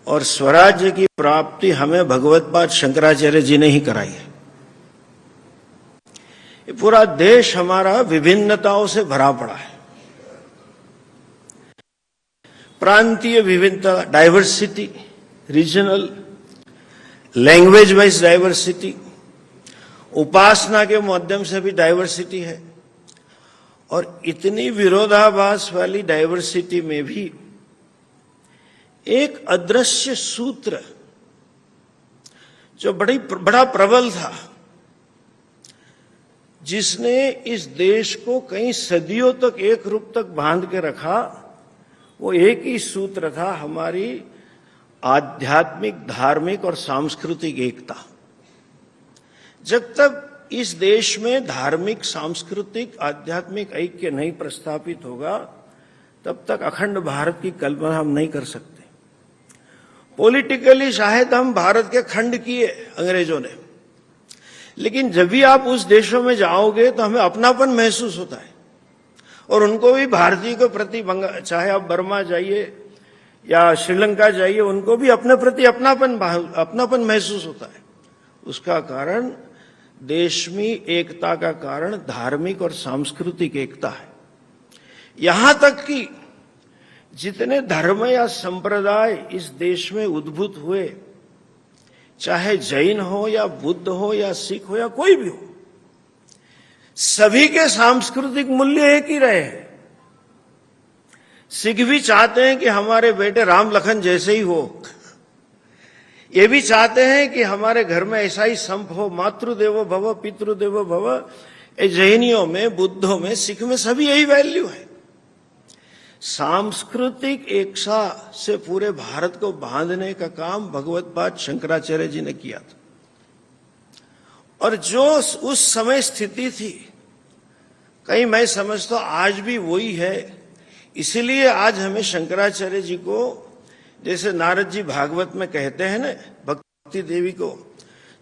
और स्वराज्य की प्राप्ति हमें भगवत्पाद शंकराचार्य जी ने ही कराई है। ये पूरा देश हमारा विभिन्नताओं से भरा पड़ा है, प्रांतीय विभिन्नता, diversity, regional, language wise diversity, उपासना के माध्यम से भी डाइवर्सिटी है, और इतनी विरोधाभास वाली डाइवर्सिटी में भी एक अदृश्य सूत्र जो बड़ा प्रबल था, जिसने इस देश को कई सदियों तक एक रूप तक बांध के रखा, वो एक ही सूत्र था, हमारी आध्यात्मिक, धार्मिक और सांस्कृतिक एकता। जब तक इस देश में धार्मिक, सांस्कृतिक, आध्यात्मिक ऐक्य नहीं प्रस्थापित होगा, तब तक अखंड भारत की कल्पना हम नहीं कर सकते। पॉलिटिकली शायद हम भारत के खंड किए अंग्रेजों ने, लेकिन जब भी आप उस देशों में जाओगे तो हमें अपनापन महसूस होता है, और उनको भी भारतीय के प्रति, चाहे आप बर्मा जाइए या श्रीलंका जाइए, उनको भी अपने प्रति अपनापन महसूस होता है। उसका कारण देश में एकता का कारण धार्मिक और सांस्कृतिक एकता है। यहां तक कि जितने धर्म या संप्रदाय इस देश में उद्भूत हुए, चाहे जैन हो या बुद्ध हो या सिख हो या कोई भी हो, सभी के सांस्कृतिक मूल्य एक ही रहे हैं। सिख भी चाहते हैं कि हमारे बेटे राम लखन जैसे ही हो, ये भी चाहते हैं कि हमारे घर में ऐसा ही संप हो, मातृदेवो भव पितृदेवो भव। जैनियों में, बुद्धों में, सिख में सभी यही वैल्यू है। सांस्कृतिक एकता से पूरे भारत को बांधने का काम भगवत्पाद शंकराचार्य जी ने किया था, और जो उस समय स्थिति थी, कहीं मैं समझता हूं आज भी वही है। इसलिए आज हमें शंकराचार्य जी को, जैसे नारद जी भागवत में कहते हैं ना भक्ति देवी को,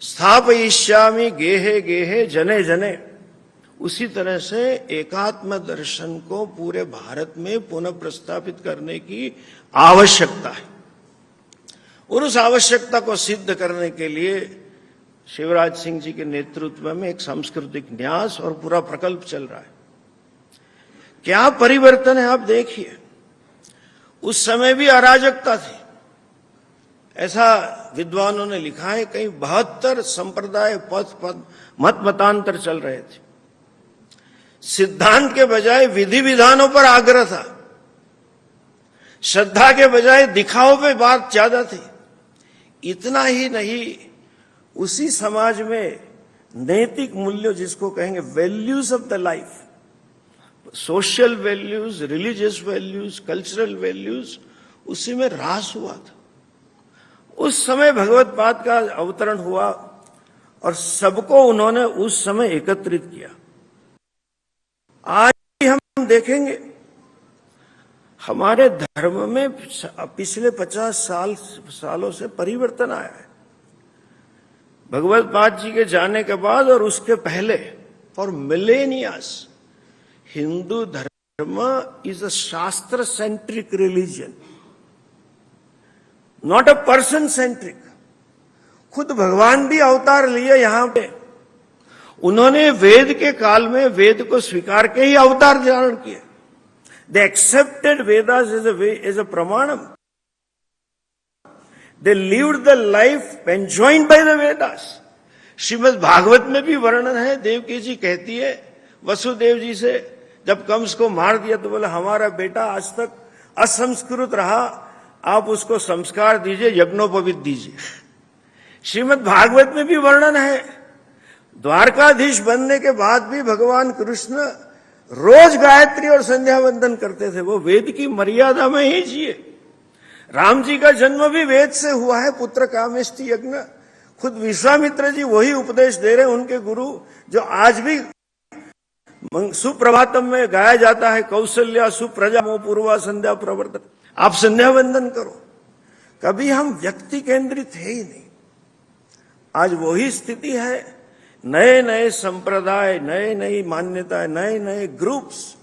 स्थापयिष्यामि गेहे गेहे जने जने, उसी तरह से एकात्म दर्शन को पूरे भारत में पुनः प्रस्थापित करने की आवश्यकता है। और उस आवश्यकता को सिद्ध करने के लिए शिवराज सिंह जी के नेतृत्व में एक सांस्कृतिक न्यास और पूरा प्रकल्प चल रहा है। क्या परिवर्तन है आप देखिए। उस समय भी अराजकता थी, ऐसा विद्वानों ने लिखा है। कई 72 संप्रदाय, मत मतांतर चल रहे थे। सिद्धांत के बजाय विधि विधानों पर आग्रह था, श्रद्धा के बजाय दिखाओ पे बात ज्यादा थी। इतना ही नहीं, उसी समाज में नैतिक मूल्य, जिसको कहेंगे values of the life, social values, religious values, cultural values, उसी में ह्रास हुआ था। उस समय भगवत्पाद का अवतरण हुआ और सबको उन्होंने उस समय एकत्रित किया। आज हम देखेंगे हमारे धर्म में पिछले 50 सालों से परिवर्तन आया है। भगवत्पाद जी के जाने के बाद और उसके पहले, फॉर मिलेनियर्स, हिंदू धर्म इज अ शास्त्र centric religion, not a person centric. खुद भगवान भी अवतार लिए यहां पे। उन्होंने वेद के काल में वेद को स्वीकार के ही अवतार धारण किए। They accepted Vedas as a pramanam. They lived the life enjoined by the Vedas. Shrimad Bhagavat में भी वर्णन है। देवकी जी कहती है वसुदेव जी से, जब कंस को मार दिया तो बोले हमारा बेटा आज तक असंस्कृत रहा, आप उसको संस्कार दीजिए, यज्ञोपवीत दीजिए। श्रीमद् भागवत में भी वर्णन है। द्वारकाधीश बनने के बाद भी भगवान कृष्ण रोज गायत्री और संध्या वंदन करते थे, वो वेद की मर्यादा में ही जिए। राम जी का जन्म भी वेद से हुआ है, पुत्र कामेष्टि यज्ञ। खुद विश्वामित्र जी वही उपदेश दे रहे हैं, उनके गुरु, जो आज भी सुप्रभातम में गाया जाता है, कौशल्या सुप्रजा मो पूर्वा संध्या प्रवर्तन। आप संध्या वंदन करो। कभी हम व्यक्ति केंद्रित है ही नहीं। आज वही स्थिति है। नए नए संप्रदाय, नए नई मान्यताएं, नए नए ग्रुप्स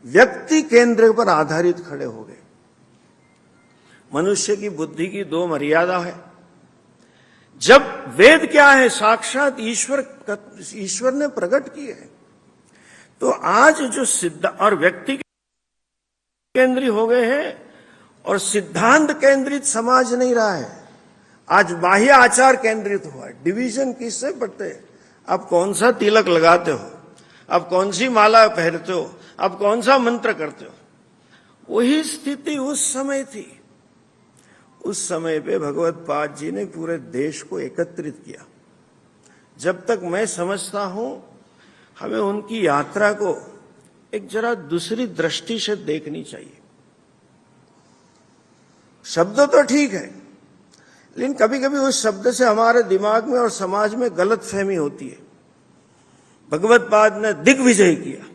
व्यक्ति केंद्र पर आधारित खड़े हो गए। मनुष्य की बुद्धि की दो मर्यादा है। जब वेद क्या है, साक्षात ईश्वर ने प्रकट किए हैं, तो आज जो सिद्ध और व्यक्ति केंद्रित हो गए हैं और सिद्धांत केंद्रित समाज नहीं रहा है। आज बाह्य आचार केंद्रित हुआ है। डिवीजन किससे पड़ते हैं? आप कौन सा तिलक लगाते हो, आप कौन सी माला पहनते हो, आप कौन सा मंत्र करते हो। वही स्थिति उस समय थी। उस समय पे भगवत पाद जी ने पूरे देश को एकत्रित किया। जब तक मैं समझता हूं, हमें उनकी यात्रा को एक जरा दूसरी दृष्टि से देखनी चाहिए। शब्द तो ठीक है, लेकिन कभी कभी उस शब्द से हमारे दिमाग में और समाज में गलत फहमी होती है। भगवत पाद ने दिग्विजय किया।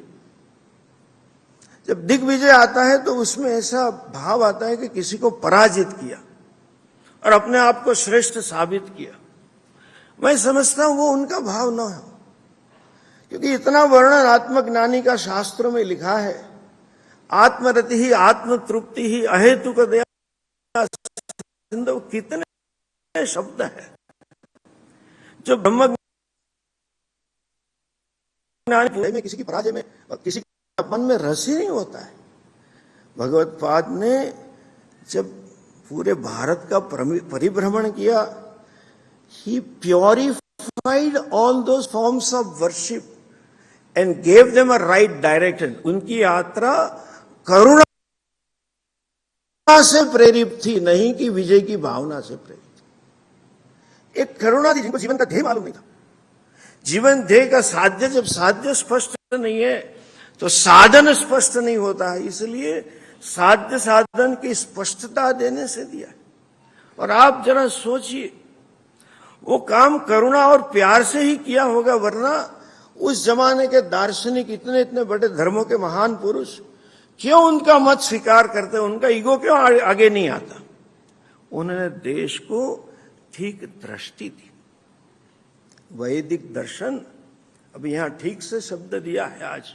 जब दिग्विजय आता है तो उसमें ऐसा भाव आता है कि किसी को पराजित किया और अपने आप को श्रेष्ठ साबित किया। मैं समझता हूं वो उनका भाव न हो, क्योंकि इतना वर्णन आत्मज्ञानी का शास्त्रों में लिखा है। आत्मरति ही आत्मतृप्ति ही अहेतुक दया, कितने शब्द है जो ब्रह्म ज्ञान में किसी की पराजय में और किसी के अपमान में रस ही नहीं होता है। भगवत पाद ने जब पूरे भारत का परिभ्रमण किया, he purified all those forms of worship and gave them a right direction. उनकी यात्रा करुणा से प्रेरित थी, नहीं कि विजय की भावना से प्रेरित। एक करुणा थी जिनको जीवन का ध्येय मालूम नहीं था। जीवन ध्येय का साध्य, जब साध्य स्पष्ट नहीं है तो साधन स्पष्ट नहीं होता है। इसलिए साध्य साधन की स्पष्टता देने से दिया। और आप जरा सोचिए, वो काम करुणा और प्यार से ही किया होगा, वरना उस जमाने के दार्शनिक, इतने इतने बड़े धर्मों के महान पुरुष क्यों उनका मत स्वीकार करते, उनका ईगो क्यों आगे नहीं आता। उन्होंने देश को ठीक दृष्टि दी। वैदिक दर्शन, अब यहां ठीक से शब्द दिया है, आज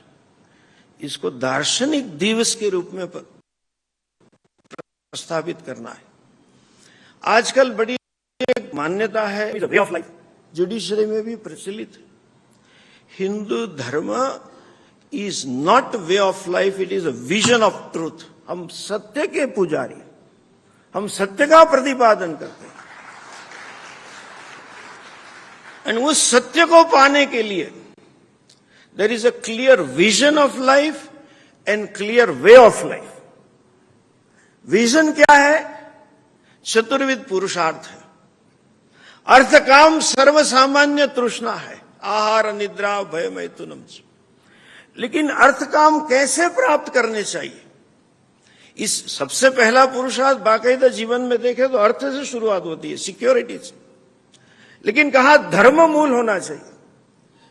इसको दार्शनिक दिवस के रूप में प्रस्तावित करना है। आजकल बड़ी एक मान्यता है, वे ऑफ लाइफ, जुडिशरी में भी प्रचलित है। हिंदू धर्म is not way of life, it is a vision of truth. हम सत्य के पुजारी, हम सत्य का प्रतिपादन करते हैं। एंड उस सत्य को पाने के लिए there is a clear vision of life and clear way of life. Vision क्या है? चतुर्विध पुरुषार्थ है। अर्थ काम सर्वसामान्य तृष्णा है, आहार निद्रा भय मैथुनम। लेकिन अर्थ काम कैसे प्राप्त करने चाहिए? इस सबसे पहला पुरुषार्थ बाकायदा जीवन में देखें तो अर्थ से शुरुआत होती है, सिक्योरिटी से। लेकिन कहा धर्म मूल होना चाहिए।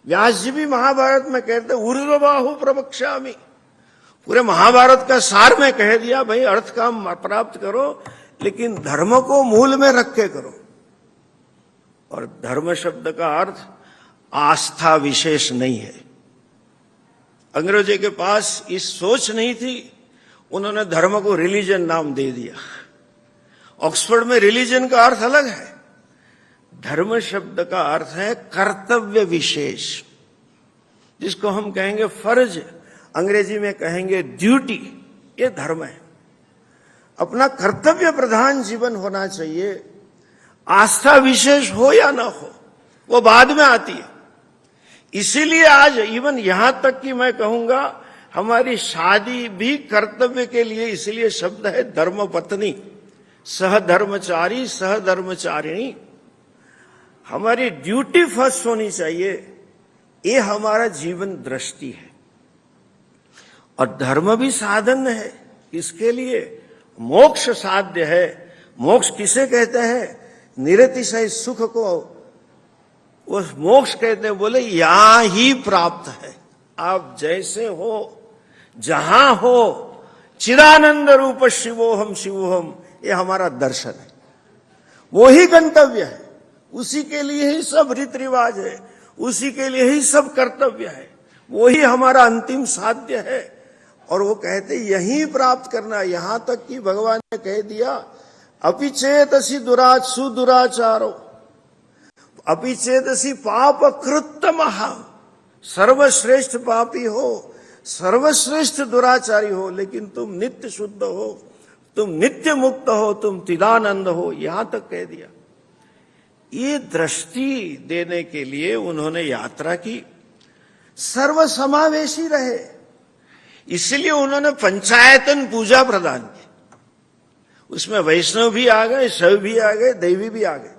व्यास जी भी महाभारत में कहते ऊर्ध्वबाहु प्रवक्ष्यामि। पूरे महाभारत का सार में कह दिया, भाई अर्थ काम प्राप्त करो, लेकिन धर्म को मूल में रख के करो। और धर्म शब्द का अर्थ आस्था विशेष नहीं है। अंग्रेजों के पास इस सोच नहीं थी, उन्होंने धर्म को रिलीजन नाम दे दिया। ऑक्सफोर्ड में रिलीजन का अर्थ अलग है। धर्म शब्द का अर्थ है कर्तव्य विशेष, जिसको हम कहेंगे फर्ज, अंग्रेजी में कहेंगे ड्यूटी। ये धर्म है। अपना कर्तव्य प्रधान जीवन होना चाहिए। आस्था विशेष हो या ना हो, वो बाद में आती है। इसीलिए आज इवन यहां तक कि मैं कहूंगा हमारी शादी भी कर्तव्य के लिए, इसलिए शब्द है धर्मपत्नी, सहधर्मचारी, सहधर्मचारिणी। हमारी ड्यूटी फर्स्ट होनी चाहिए। ये हमारा जीवन दृष्टि है। और धर्म भी साधन है। इसके लिए मोक्ष साध्य है। मोक्ष किसे कहते हैं? निरतिशय सुख को वो मोक्ष कहते हैं। बोले यहां ही प्राप्त है। आप जैसे हो, जहां हो, चिदानंद रूप शिवोहम शिवोहम, ये हमारा दर्शन है। वो ही गंतव्य है। उसी के लिए ही सब रीति रिवाज है, उसी के लिए ही सब कर्तव्य है। वो ही हमारा अंतिम साध्य है। और वो कहते यही प्राप्त करना। यहां तक कि भगवान ने कह दिया अपिचेतसी सुदुराचारो अपिचेतसी पाप कृतमः, सर्वश्रेष्ठ पापी हो, सर्वश्रेष्ठ दुराचारी हो, लेकिन तुम नित्य शुद्ध हो, तुम नित्य मुक्त हो, तुम चिदानंद हो, यहां तक कह दिया। ये दृष्टि देने के लिए उन्होंने यात्रा की, सर्वसमावेशी रहे। इसलिए उन्होंने पंचायतन पूजा प्रदान की। उसमें वैष्णव भी आ गए, शैव भी आ गए, दैवी भी आ गए।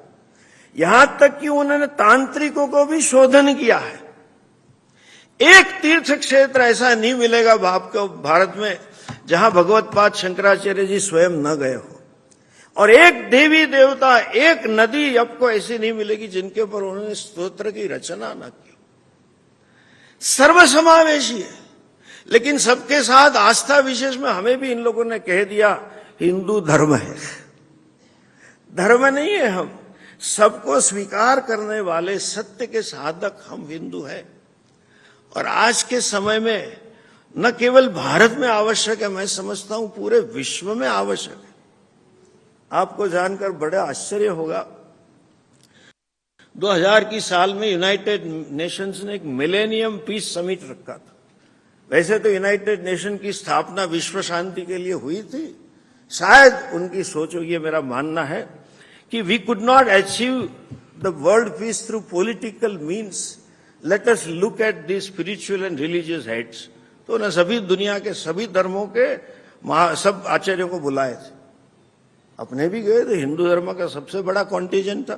यहां तक कि उन्होंने तांत्रिकों को भी शोधन किया है। एक तीर्थ क्षेत्र ऐसा नहीं मिलेगा आपको भारत में जहां भगवत्पाद शंकराचार्य जी स्वयं न गए हो, और एक देवी देवता, एक नदी आपको ऐसी नहीं मिलेगी जिनके ऊपर उन्होंने स्तोत्र की रचना न की। सर्वसमावेशी है। लेकिन सबके साथ आस्था विशेष में हमें भी इन लोगों ने कह दिया हिंदू धर्म है। धर्म नहीं है, हम सबको स्वीकार करने वाले सत्य के साधक हम हिंदू हैं। और आज के समय में न केवल भारत में आवश्यक है, मैं समझता हूं पूरे विश्व में आवश्यक है। आपको जानकर बड़ा आश्चर्य होगा, 2000 की साल में यूनाइटेड नेशंस ने एक मिलेनियम पीस समिट रखा था। वैसे तो यूनाइटेड नेशन की स्थापना विश्व शांति के लिए हुई थी। शायद उनकी सोच, ये मेरा मानना है कि we could not achieve the world peace through political means, let us look at the spiritual and religious heads. तो उन्हें सभी दुनिया के सभी धर्मों के सब आचार्यों को बुलाए थे। अपने भी गए थे। हिंदू धर्म का सबसे बड़ा कॉन्टिजेंट था।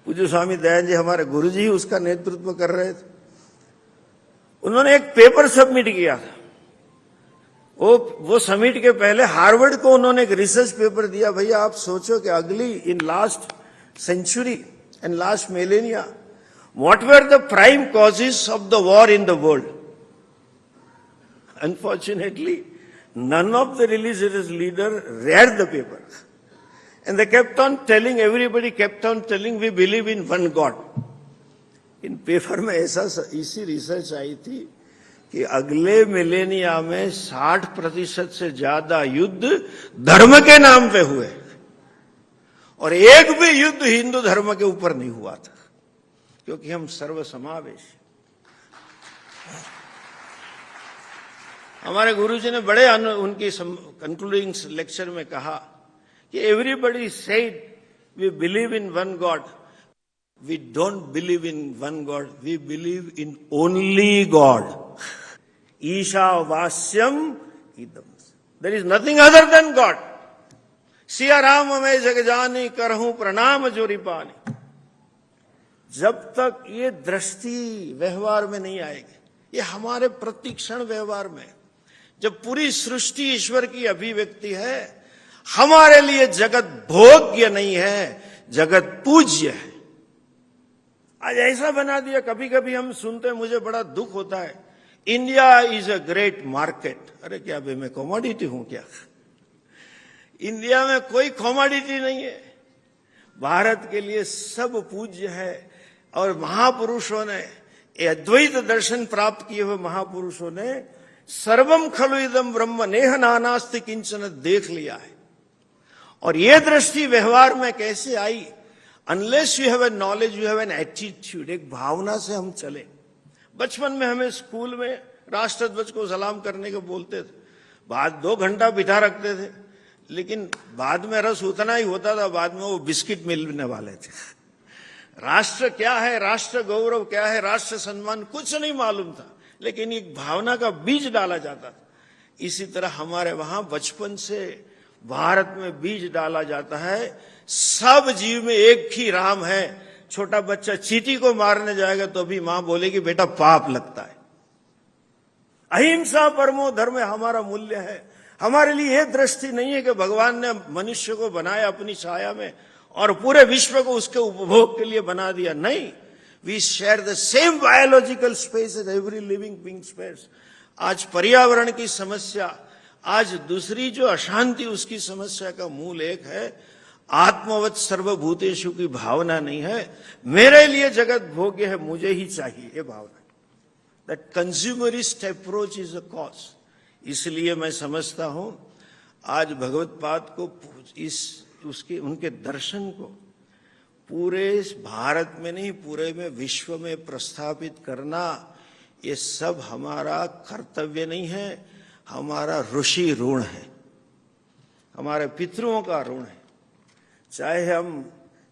पूज्य स्वामी दयानंद जी हमारे गुरुजी ही उसका नेतृत्व कर रहे थे। उन्होंने एक पेपर सबमिट किया था। वो समिट के पहले हार्वर्ड को उन्होंने एक रिसर्च पेपर दिया। भैया आप सोचो कि अगली in last century and last millennia what were the prime causes of the war in the world. Unfortunately none of the religious leaders read the paper, and they kept on telling, everybody kept on telling, we believe in one God. In paper में ऐसा इसी रिसर्च आई थी कि अगले मिलेनिया में 60% से ज्यादा युद्ध धर्म के नाम पे हुए, और एक भी युद्ध हिंदू धर्म के ऊपर नहीं हुआ था, क्योंकि हम सर्वसमावेश। हमारे गुरुजी ने बड़े उनकी कंक्लूडिंग लेक्चर में कहा कि everybody said we believe in one God, we don't believe in one God, we believe in only God. ईशावास्यम इदम, there is nothing other than God. Siya Ram मैं जग जानी, करहूं प्रणाम जोरी पानी। जब तक ये दृष्टि व्यवहार में नहीं आएगी, ये हमारे प्रतिक्षण व्यवहार में, जब पूरी सृष्टि ईश्वर की अभिव्यक्ति है, हमारे लिए जगत भोग्य नहीं है, जगत पूज्य है। आज ऐसा बना दिया, कभी कभी हम सुनते हैं, मुझे बड़ा दुख होता है, India is a great market. अरे क्या भाई मैं कमोडिटी हूं क्या? इंडिया में कोई कमोडिटी नहीं है। भारत के लिए सब पूज्य है। और महापुरुषों ने, अद्वैत दर्शन प्राप्त किए हुए महापुरुषों ने सर्वम खलु इदम ब्रह्म नेह नानास्ति किंचन देख लिया है। और यह दृष्टि व्यवहार में कैसे आई? Unless you have a knowledge, you have an attitude, एक भावना से हम चले। बचपन में हमें स्कूल में राष्ट्रध्वज को सलाम करने को बोलते थे, बाद 2 घंटा बिठा रखते थे, लेकिन बाद में रस उतना ही होता था, बाद में वो बिस्किट मिलने वाले थे। राष्ट्र क्या है, राष्ट्र गौरव क्या है, राष्ट्र सम्मान कुछ नहीं मालूम था, लेकिन एक भावना का बीज डाला जाता था। इसी तरह हमारे वहां बचपन से भारत में बीज डाला जाता है। सब जीव में एक ही राम है। छोटा बच्चा चींटी को मारने जाएगा तो भी मां बोलेगी बेटा पाप लगता है। अहिंसा परमो धर्म हमारा मूल्य है। हमारे लिए यह दृष्टि नहीं है कि भगवान ने मनुष्य को बनाया अपनी छाया में और पूरे विश्व को उसके उपभोग के लिए बना दिया। नहीं, we share the same biological space as every living being space. आज पर्यावरण की समस्या, आज दूसरी जो अशांति, उसकी समस्या का मूल एक है आत्मवत् सर्वभूतेषु की भावना नहीं है। मेरे लिए जगत भोग्य है, मुझे ही चाहिए, ये भावना। That consumerist approach is a cause. इसलिए मैं समझता हूं आज भगवत पाद को उनके दर्शन को पूरे भारत में नहीं, पूरे में विश्व में प्रस्थापित करना, ये सब हमारा कर्तव्य नहीं है, हमारा ऋषि ऋण है, हमारे पितरों का ऋण है। चाहे हम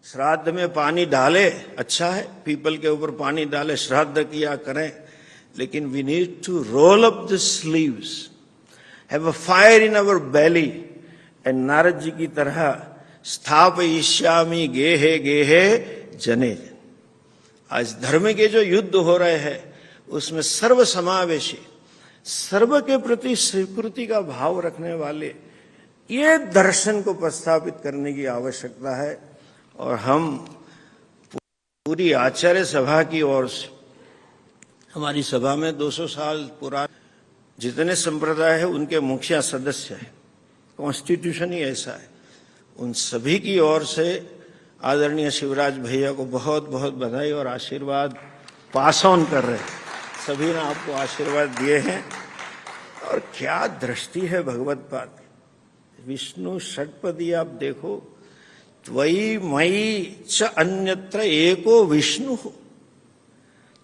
श्राद्ध में पानी डाले, अच्छा है, पीपल के ऊपर पानी डाले, श्राद्ध किया करें, लेकिन we need to roll up the sleeves, have a fire in our belly, and Narad ji की तरह स्थापयिष्यामि गेहे गेहे जने। आज धर्म के जो युद्ध हो रहे हैं उसमें सर्व समावेशी, सर्व के प्रति स्वीकृति का भाव रखने वाले ये दर्शन को प्रस्थापित करने की आवश्यकता है। और हम पूरी आचार्य सभा की ओर से, हमारी सभा में 200 साल पुराने जितने संप्रदाय है उनके मुखिया सदस्य है, कॉन्स्टिट्यूशन ही ऐसा है, उन सभी की ओर से आदरणीय शिवराज भैया को बहुत बहुत बधाई और आशीर्वाद पास ऑन कर रहे हैं। सभी ने आपको आशीर्वाद दिए हैं। और क्या दृष्टि है भगवत पाद, विष्णु षटपदी आप देखो, त्वयि मयि च अन्यत्र एको विष्णु।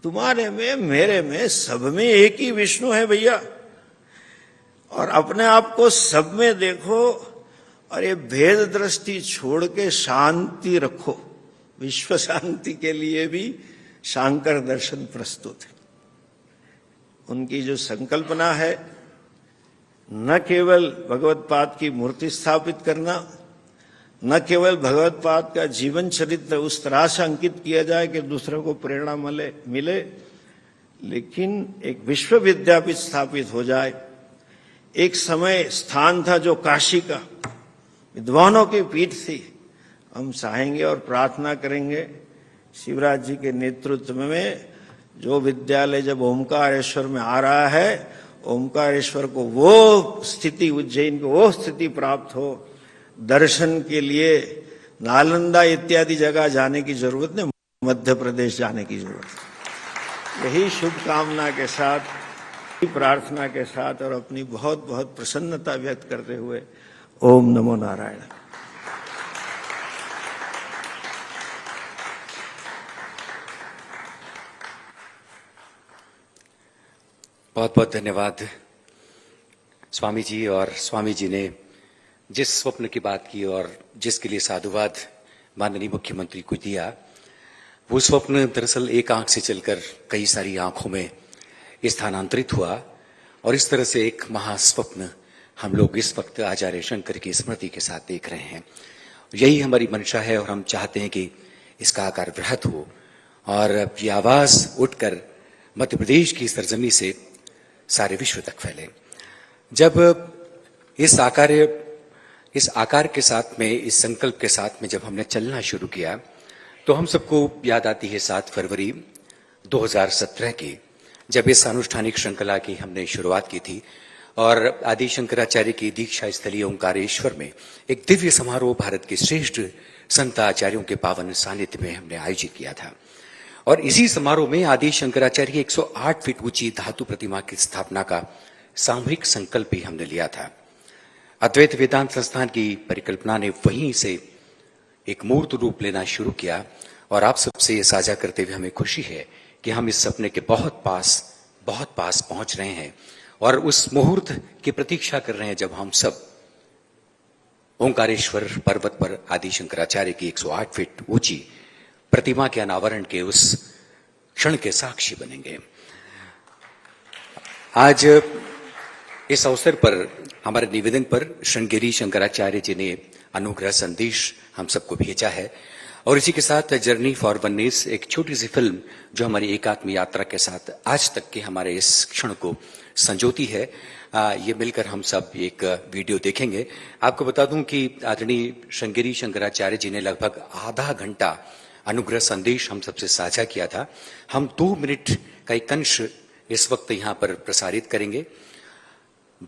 तुम्हारे में, मेरे में, सब में एक ही विष्णु है भैया। और अपने आप को सब में देखो और ये भेद दृष्टि छोड़ के शांति रखो। विश्व शांति के लिए भी शांकर दर्शन प्रस्तुत है। उनकी जो संकल्पना है, न केवल भगवत पाद की मूर्ति स्थापित करना, न केवल भगवत पाद का जीवन चरित्र उस तरह से अंकित किया जाए कि दूसरों को प्रेरणा मिले, लेकिन एक विश्व विद्यापीठ स्थापित हो जाए। एक समय स्थान था जो काशी का, विद्वानों की पीठ थी। हम चाहेंगे और प्रार्थना करेंगे शिवराज जी के नेतृत्व में जो विद्यालय जब ओमकारेश्वर में आ रहा है, ओमकारेश्वर को वो स्थिति, उज्जैन को वो स्थिति प्राप्त हो, दर्शन के लिए नालंदा इत्यादि जगह जाने की जरूरत नहीं, मध्य प्रदेश जाने की जरूरत है। यही शुभकामना के साथ, प्रार्थना के साथ और अपनी बहुत बहुत प्रसन्नता व्यक्त करते हुए ओम नमो नारायण। बहुत बहुत धन्यवाद स्वामी जी। और स्वामी जी ने जिस स्वप्न की बात की और जिसके लिए साधुवाद माननीय मुख्यमंत्री को दिया, वो स्वप्न दरअसल एक आंख से चलकर कई सारी आंखों में स्थानांतरित हुआ और इस तरह से एक महास्वप्न हम लोग इस वक्त आचार्य शंकर की स्मृति के साथ देख रहे हैं। यही हमारी मंशा है और हम चाहते हैं कि इसका आकार बृहत हो और ये आवाज उठकर मध्य प्रदेश की सरजमी से सारे विश्व तक फैले। जब इस आकार के साथ में, इस संकल्प के साथ में जब हमने चलना शुरू किया तो हम सबको याद आती है 7 फरवरी 2017 की, जब इस अनुष्ठानिक श्रृंखला की हमने शुरुआत की थी और आदि शंकराचार्य की दीक्षा स्थली ओंकारेश्वर में एक दिव्य समारोह भारत के श्रेष्ठ संत आचार्यों के पावन सानिध्य में हमने आयोजित किया था। और इसी समारोह में आदि शंकराचार्य की 108 फीट ऊंची धातु प्रतिमा की स्थापना का सामूहिक संकल्प भी हमने लिया था। अद्वैत वेदांत संस्थान की परिकल्पना ने वहीं से एक मूर्त रूप लेना शुरू किया और आप सबसे ये साझा करते हुए हमें खुशी है कि हम इस सपने के बहुत पास पहुंच रहे हैं और उस मुहूर्त की प्रतीक्षा कर रहे हैं जब हम सब ओंकारेश्वर पर्वत पर आदि शंकराचार्य की 108 फीट ऊंची प्रतिमा के अनावरण के उस क्षण के साक्षी बनेंगे। आज इस अवसर पर हमारे निवेदन पर श्रृंगेरी शंकराचार्य जी ने अनुग्रह संदेश हम सबको भेजा है और इसी के साथ जर्नी फॉर वननेस, एक छोटी सी फिल्म जो हमारी एकात्म यात्रा के साथ आज तक के हमारे इस क्षण को संजोती है। ये मिलकर हम सब एक वीडियो देखेंगे। आपको बता दूं कि आदरणीय श्रृंगेरी शंकराचार्य जी ने लगभग आधा घंटा अनुग्रह संदेश हम सबसे साझा किया था। हम 2 मिनट का एक अंश इस वक्त यहाँ पर प्रसारित करेंगे।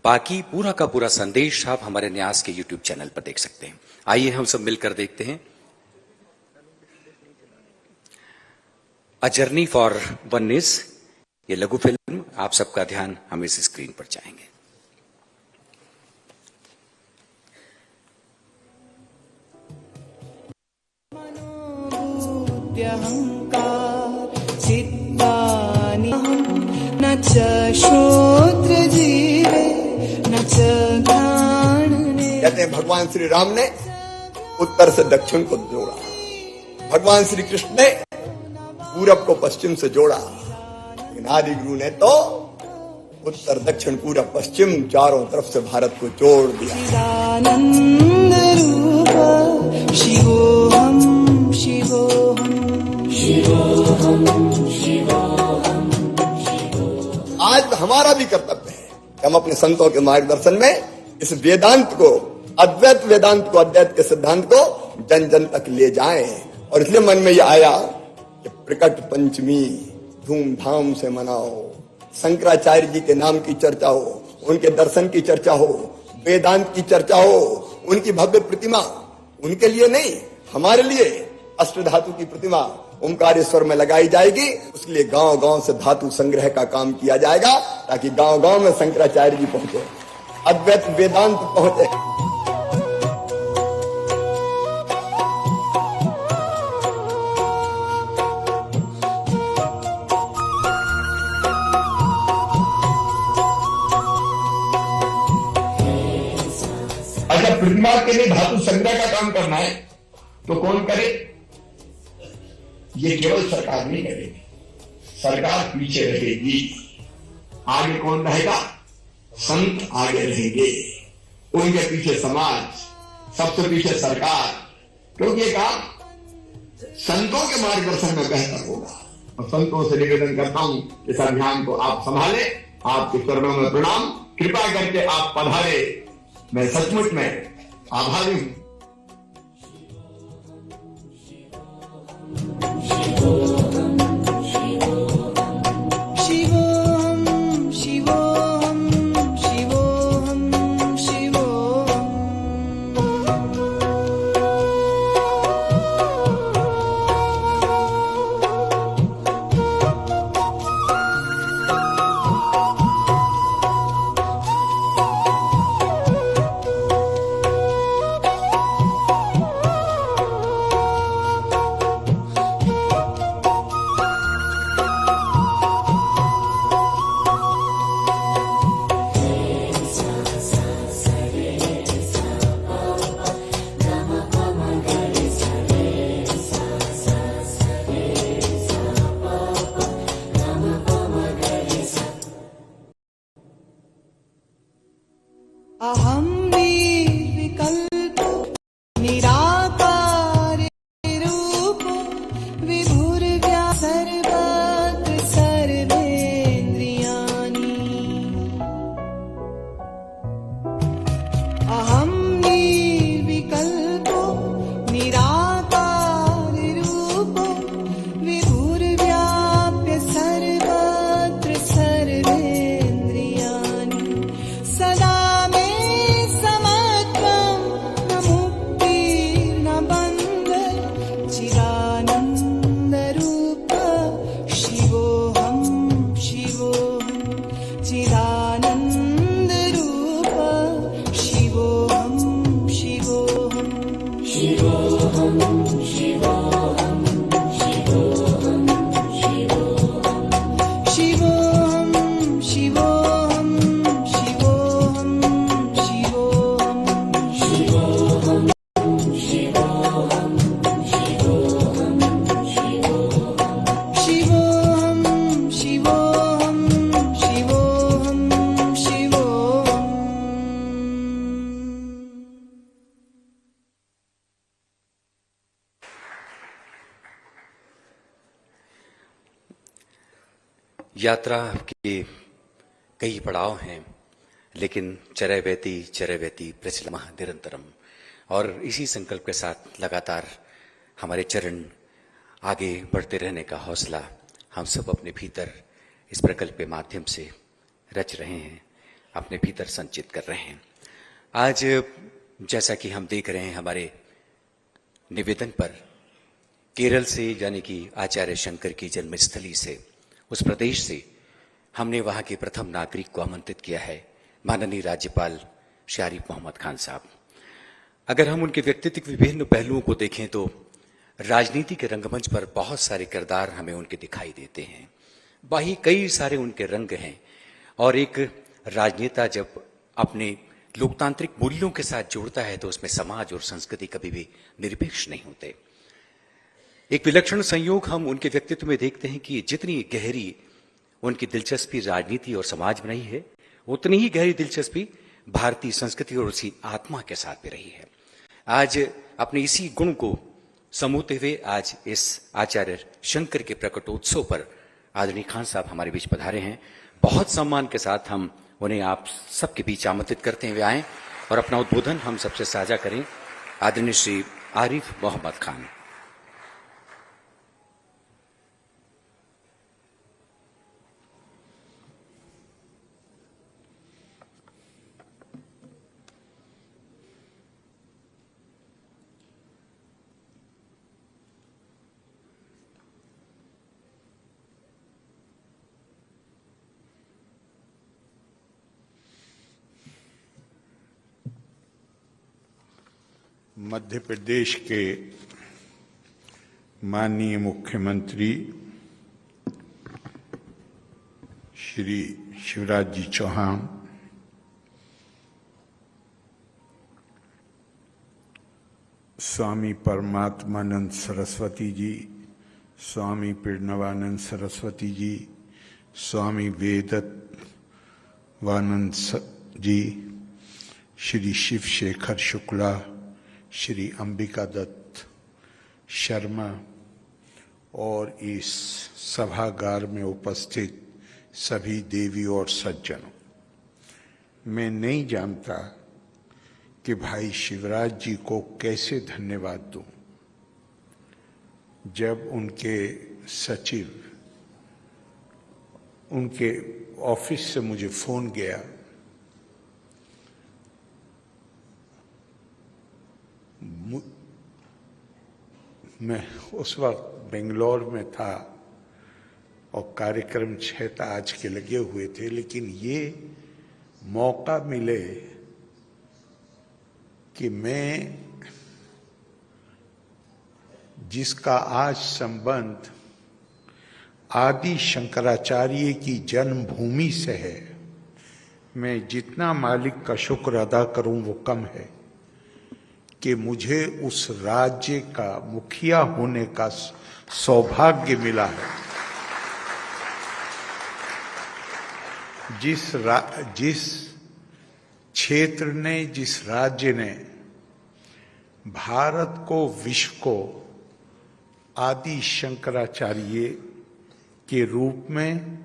बाकी पूरा का पूरा संदेश आप हमारे न्यास के YouTube चैनल पर देख सकते हैं। आइए हम सब मिलकर देखते हैं अ जर्नी फॉर वननेस, ये लघु फिल्म। आप सबका ध्यान हम इस स्क्रीन पर चाहेंगे। अहंकार चित्तानि न च श्रोत्र जीवे न च घ्राणने। कहते हैं भगवान श्री राम ने उत्तर से दक्षिण को जोड़ा, भगवान श्री कृष्ण ने पूरब को पश्चिम से जोड़ा, लेकिन आदि गुरु ने तो उत्तर दक्षिण पूरब पश्चिम चारों तरफ से भारत को जोड़ दिया। चिदानंद रूप शिवोहम शिवोहम आज हमारा भी कर्तव्य है कि हम अपने संतों के मार्गदर्शन में इस वेदांत को, अद्वैत वेदांत को, अद्वैत के सिद्धांत को जन जन तक ले जाएं। और इसलिए मन में यह आया कि प्रकट पंचमी धूमधाम से मनाओ, शंकराचार्य जी के नाम की चर्चा हो, उनके दर्शन की चर्चा हो, वेदांत की चर्चा हो, उनकी भव्य प्रतिमा, उनके लिए नहीं हमारे लिए अष्टधातु की प्रतिमा ओमकारेश्वर में लगाई जाएगी। उसके लिए गांव गांव से धातु संग्रह का काम किया जाएगा, ताकि गांव गांव में शंकराचार्य जी पहुंचे, अद्वैत वेदांत पहुंचे। अगर प्रतिमा के लिए धातु संग्रह का काम करना है तो कौन करे? ये केवल सरकार नहीं करेगी, सरकार पीछे रहेगी। आगे कौन रहेगा? संत आगे रहेंगे, उनके पीछे समाज, सबसे पीछे सरकार, क्योंकि ये काम संतों के मार्गदर्शन में बेहतर होगा। और संतों से निवेदन करता हूं इस अभियान को आप संभाले। आपके चरणों में प्रणाम, कृपा करके आप पधारे। मैं सचमुच में आभारी हूं। अहम विकल्पो निराकार रूपो विभुर्व्या सर्वत्र सर्वेन्द्रियाणि। अहम निर्विकल्पो निराकार रूपो विभुर्व्याप्य सर्वत्र सर्वेन्द्रियाणि। सदा शिवोहम यात्रा के कई पड़ाव हैं, लेकिन चरैवेति प्रचलमः निरंतरम। और इसी संकल्प के साथ लगातार हमारे चरण आगे बढ़ते रहने का हौसला हम सब अपने भीतर इस प्रकल्प के माध्यम से रच रहे हैं, अपने भीतर संचित कर रहे हैं। आज जैसा कि हम देख रहे हैं, हमारे निवेदन पर केरल से, यानी कि आचार्य शंकर की जन्मस्थली से, उस प्रदेश से हमने वहां के प्रथम नागरिक को आमंत्रित किया है, माननीय राज्यपाल श्री आरिफ मोहम्मद खान साहब। अगर हम उनके व्यक्तित्व के विभिन्न पहलुओं को देखें तो राजनीति के रंगमंच पर बहुत सारे किरदार हमें उनके दिखाई देते हैं, वही कई सारे उनके रंग हैं। और एक राजनेता जब अपने लोकतांत्रिक मूल्यों के साथ जुड़ता है तो उसमें समाज और संस्कृति कभी भी निरपेक्ष नहीं होते। एक विलक्षण संयोग हम उनके व्यक्तित्व में देखते हैं कि जितनी गहरी उनकी दिलचस्पी राजनीति और समाज में रही है, उतनी ही गहरी दिलचस्पी भारतीय संस्कृति और उसी आत्मा के साथ भी रही है। आज अपने इसी गुण को समूहते हुए आज इस आचार्य शंकर के प्रकटोत्सव पर आदरणीय खान साहब हमारे बीच पधारे हैं। बहुत सम्मान के साथ हम उन्हें आप सबके बीच आमंत्रित करते हुए आए और अपना उद्बोधन हम सबसे साझा करें। आदरणीय श्री आरिफ मोहम्मद खान। मध्य प्रदेश के माननीय मुख्यमंत्री श्री शिवराज जी चौहान, स्वामी परमात्मानंद सरस्वती जी, स्वामी प्रणवानंद सरस्वती जी, स्वामी वेदवानंद जी, श्री शिव शेखर शुक्ला, श्री अंबिका दत्त शर्मा और इस सभागार में उपस्थित सभी देवी और सज्जनों, मैं नहीं जानता कि भाई शिवराज जी को कैसे धन्यवाद दूं। जब उनके सचिव उनके ऑफिस से मुझे फोन गया, मैं उस वक्त बेंगलोर में था और कार्यक्रम 6 आज के लगे हुए थे, लेकिन ये मौका मिले कि मैं जिसका आज संबंध आदि शंकराचार्य की जन्मभूमि से है, मैं जितना मालिक का शुक्र अदा करूं वो कम है कि मुझे उस राज्य का मुखिया होने का सौभाग्य मिला है। जिस क्षेत्र ने, जिस राज्य ने भारत को, विश्व को आदि शंकराचार्य के रूप में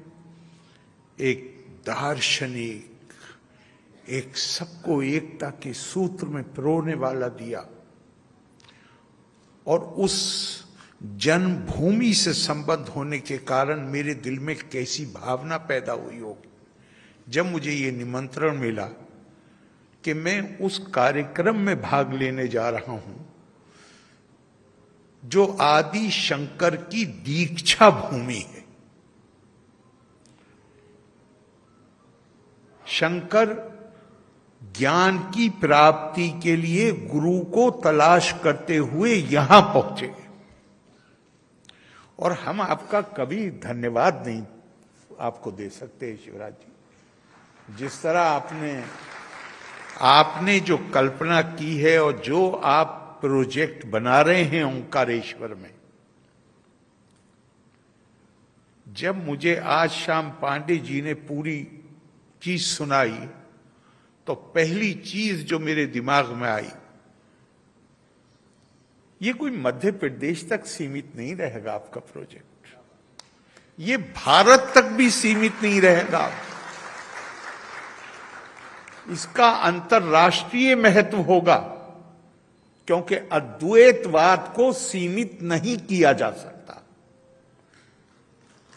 एक दार्शनिक, एक सबको एकता के सूत्र में पिरोने वाला दिया, और उस जन्मभूमि से संबद्ध होने के कारण मेरे दिल में कैसी भावना पैदा हुई होगी जब मुझे ये निमंत्रण मिला कि मैं उस कार्यक्रम में भाग लेने जा रहा हूं जो आदि शंकर की दीक्षा भूमि है। शंकर ज्ञान की प्राप्ति के लिए गुरु को तलाश करते हुए यहां पहुंचे, और हम आपका कभी धन्यवाद नहीं आपको दे सकते शिवराज जी। जिस तरह आपने जो कल्पना की है और जो आप प्रोजेक्ट बना रहे हैं ओंकारेश्वर में, जब मुझे आज शाम पांडे जी ने पूरी चीज सुनाई तो पहली चीज जो मेरे दिमाग में आई, ये कोई मध्य प्रदेश तक सीमित नहीं रहेगा आपका प्रोजेक्ट, ये भारत तक भी सीमित नहीं रहेगा। इसका अंतर्राष्ट्रीय महत्व होगा, क्योंकि अद्वैतवाद को सीमित नहीं किया जा सकता,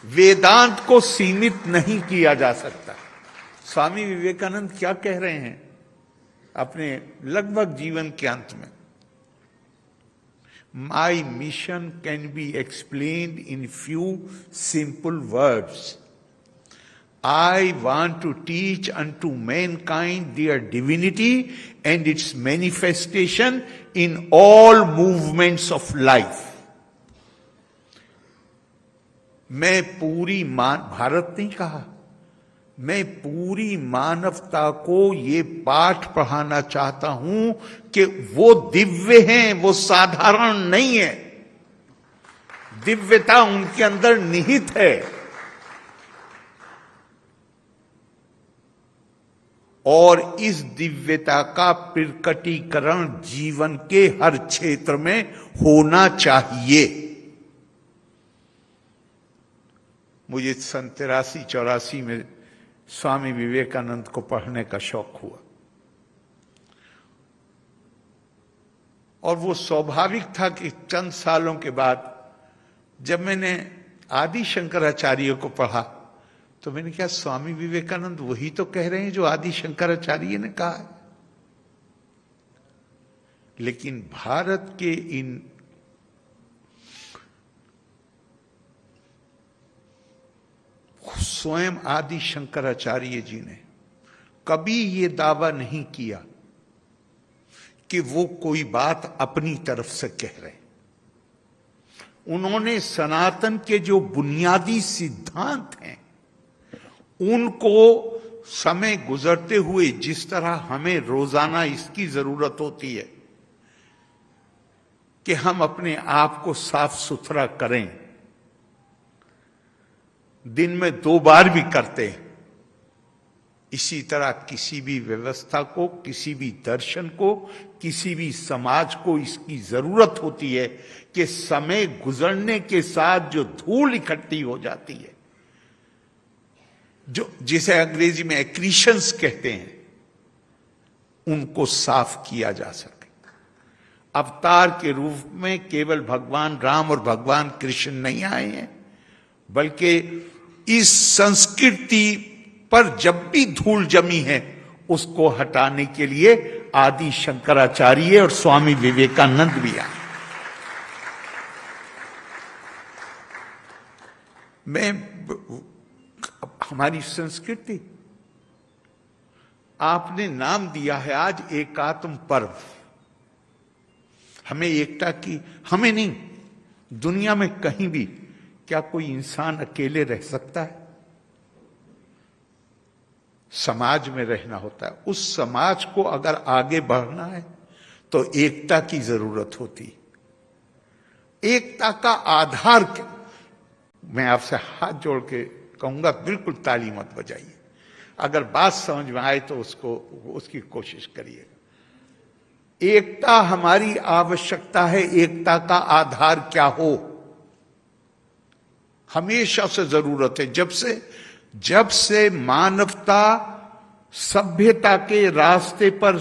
वेदांत को सीमित नहीं किया जा सकता। स्वामी विवेकानंद क्या कह रहे हैं अपने लगभग जीवन के अंत में? My mission can be explained in few simple words. I want to teach unto mankind their divinity and its manifestation in all movements of life. मैं पूरी भारत नहीं कहा, मैं पूरी मानवता को ये पाठ पढ़ाना चाहता हूं कि वो दिव्य हैं, वो साधारण नहीं है। दिव्यता उनके अंदर निहित है और इस दिव्यता का प्रकटीकरण जीवन के हर क्षेत्र में होना चाहिए। मुझे 83-84 में स्वामी विवेकानंद को पढ़ने का शौक हुआ और वो स्वाभाविक था कि चंद सालों के बाद जब मैंने आदि शंकराचार्य को पढ़ा तो मैंने कहा, स्वामी विवेकानंद वही तो कह रहे हैं जो आदि शंकराचार्य ने कहा है। लेकिन भारत के इन स्वयं आदि शंकराचार्य जी ने कभी ये दावा नहीं किया कि वो कोई बात अपनी तरफ से कह रहे। उन्होंने सनातन के जो बुनियादी सिद्धांत हैं उनको समय गुजरते हुए, जिस तरह हमें रोजाना इसकी जरूरत होती है कि हम अपने आप को साफ सुथरा करें, दिन में 2 बार भी करते हैं, इसी तरह किसी भी व्यवस्था को, किसी भी दर्शन को, किसी भी समाज को इसकी जरूरत होती है कि समय गुजरने के साथ जो धूल इकट्ठी हो जाती है, जो जिसे अंग्रेजी में एक्रीशंस कहते हैं, उनको साफ किया जा सके। अवतार के रूप में केवल भगवान राम और भगवान कृष्ण नहीं आए हैं, बल्कि इस संस्कृति पर जब भी धूल जमी है उसको हटाने के लिए आदि शंकराचार्य और स्वामी विवेकानंद भी आए। मैं हमारी संस्कृति, आपने नाम दिया है आज एकात्म पर्व। हमें एकता की, हमें नहीं, दुनिया में कहीं भी क्या कोई इंसान अकेले रह सकता है? समाज में रहना होता है। उस समाज को अगर आगे बढ़ना है तो एकता की जरूरत होती। एकता का आधार क्या? मैं आपसे हाथ जोड़ के कहूंगा, बिल्कुल ताली मत बजाइए। अगर बात समझ में आए तो उसकी कोशिश करिएगा। एकता हमारी आवश्यकता है। एकता का आधार क्या हो, हमेशा से जरूरत है। जब से मानवता सभ्यता के रास्ते पर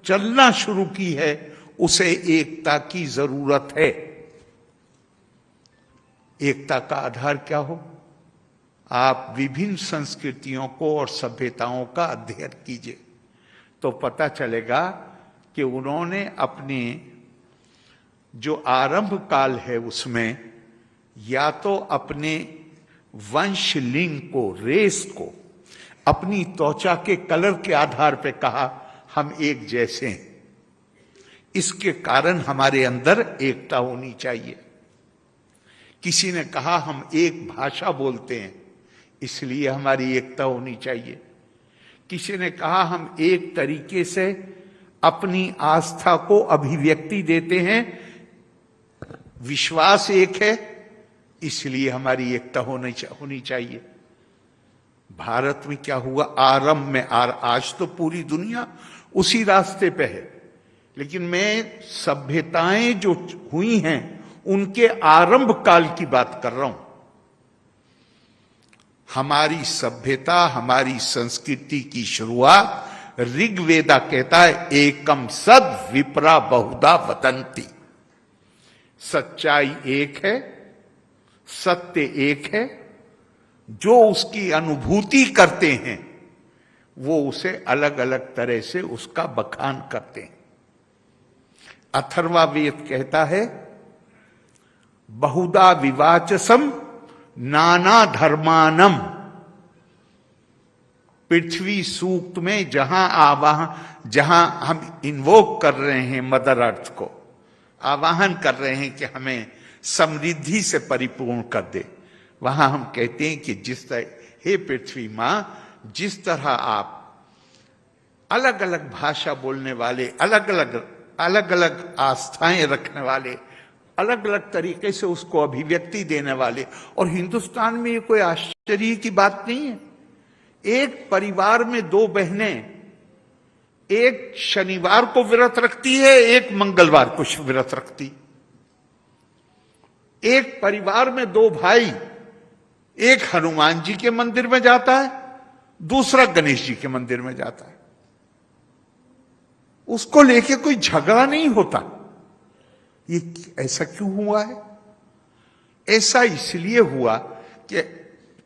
चलना शुरू की है, उसे एकता की जरूरत है। एकता का आधार क्या हो? आप विभिन्न संस्कृतियों को और सभ्यताओं का अध्ययन कीजिए तो पता चलेगा कि उन्होंने अपने जो आरंभ काल है उसमें या तो अपने वंश, लिंग को, रेस को, अपनी त्वचा के कलर के आधार पर कहा हम एक जैसे हैं। इसके कारण हमारे अंदर एकता होनी चाहिए। किसी ने कहा हम एक भाषा बोलते हैं, इसलिए हमारी एकता होनी चाहिए। किसी ने कहा हम एक तरीके से अपनी आस्था को अभिव्यक्ति देते हैं, विश्वास एक है, इसलिए हमारी एकता होनी चाहिए। भारत में क्या हुआ? आरंभ में आज तो पूरी दुनिया उसी रास्ते पे है, लेकिन मैं सभ्यताएं जो हुई हैं उनके आरंभ काल की बात कर रहा हूं। हमारी सभ्यता, हमारी संस्कृति की शुरुआत ऋग्वेदा कहता है, एकम सद विप्रा बहुधा वदंती। सच्चाई एक है, सत्य एक है। जो उसकी अनुभूति करते हैं वो उसे अलग अलग तरह से उसका बखान करते हैं। अथर्वा वेद कहता है, बहुधा विवाचसम नाना धर्मानम। पृथ्वी सूक्त में जहां हम इन्वोक कर रहे हैं मदर अर्थ को, आवाहन कर रहे हैं कि हमें समृद्धि से परिपूर्ण कर दे, वहां हम कहते हैं कि जिस तरह, हे पृथ्वी मां, जिस तरह आप अलग अलग भाषा बोलने वाले, अलग अलग आस्थाएं रखने वाले, अलग अलग तरीके से उसको अभिव्यक्ति देने वाले, और हिंदुस्तान में ये कोई आश्चर्य की बात नहीं है। एक परिवार में दो बहनें, एक शनिवार को व्रत रखती है, एक मंगलवार को व्रत रखती। एक परिवार में दो भाई, एक हनुमान जी के मंदिर में जाता है, दूसरा गणेश जी के मंदिर में जाता है। उसको लेके कोई झगड़ा नहीं होता। ये ऐसा क्यों हुआ है? ऐसा इसलिए हुआ कि,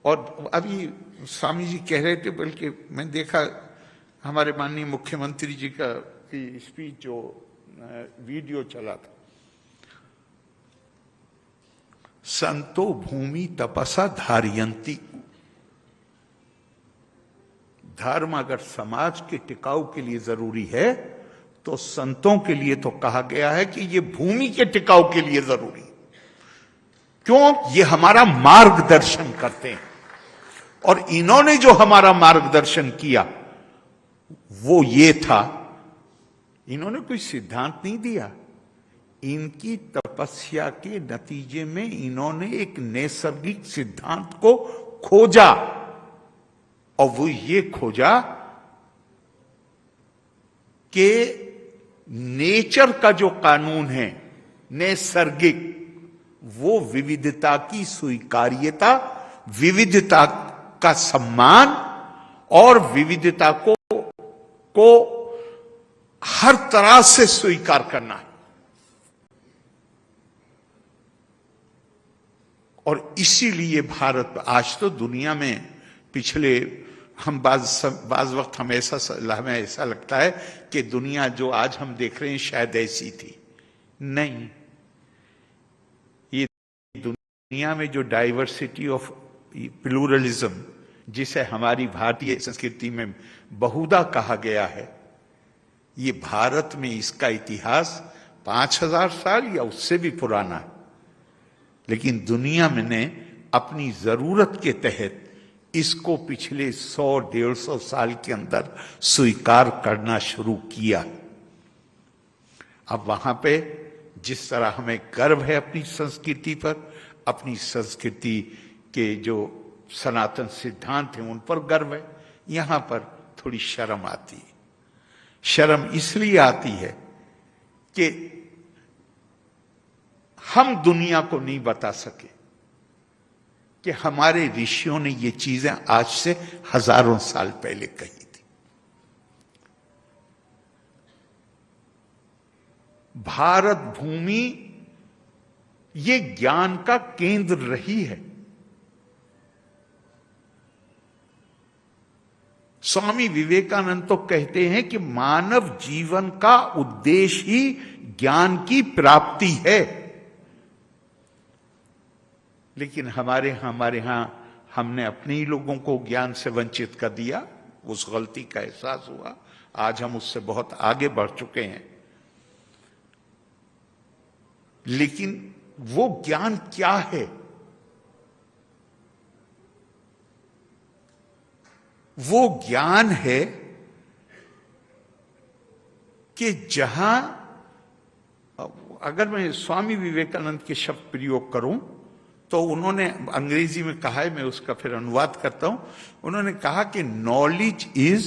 और अभी स्वामी जी कह रहे थे, बल्कि मैं देखा हमारे माननीय मुख्यमंत्री जी का स्पीच जो वीडियो चला था, संतो भूमि तपसा धारयंती। धर्म अगर समाज के टिकाऊ के लिए जरूरी है तो संतों के लिए तो कहा गया है कि ये भूमि के टिकाऊ के लिए जरूरी। क्यों? ये हमारा मार्गदर्शन करते हैं, और इन्होंने जो हमारा मार्गदर्शन किया वो ये था, इन्होंने कोई सिद्धांत नहीं दिया, इनकी तपस्या के नतीजे में इन्होंने एक नैसर्गिक सिद्धांत को खोजा, और वो ये खोजा कि नेचर का जो कानून है नैसर्गिक, वो विविधता की स्वीकार्यता, विविधता का सम्मान और विविधता को हर तरह से स्वीकार करना है। और इसीलिए भारत आज तो दुनिया में, पिछले हम बाज वक्त हमें ऐसा लगता है कि दुनिया जो आज हम देख रहे हैं शायद ऐसी थी। नहीं, ये दुनिया में जो डाइवर्सिटी ऑफ प्लूरलिज्म, जिसे हमारी भारतीय संस्कृति में बहुधा कहा गया है, ये भारत में इसका इतिहास 5000 साल या उससे भी पुराना है। लेकिन दुनिया में ने अपनी जरूरत के तहत इसको पिछले 100-150 साल के अंदर स्वीकार करना शुरू किया। अब वहां पे जिस तरह हमें गर्व है अपनी संस्कृति पर, अपनी संस्कृति के जो सनातन सिद्धांत हैं उन पर गर्व है, यहां पर थोड़ी शर्म आती है। शर्म इसलिए आती है कि हम दुनिया को नहीं बता सके कि हमारे ऋषियों ने ये चीजें आज से हजारों साल पहले कही थी। भारत भूमि ये ज्ञान का केंद्र रही है। स्वामी विवेकानंद तो कहते हैं कि मानव जीवन का उद्देश्य ही ज्ञान की प्राप्ति है। लेकिन हमारे यहां हमने अपने ही लोगों को ज्ञान से वंचित कर दिया, उस गलती का एहसास हुआ। आज हम उससे बहुत आगे बढ़ चुके हैं। लेकिन वो ज्ञान क्या है? वो ज्ञान है कि जहां, अगर मैं स्वामी विवेकानंद के शब्द प्रयोग करूं तो उन्होंने अंग्रेजी में कहा है, मैं उसका फिर अनुवाद करता हूं। उन्होंने कहा कि knowledge is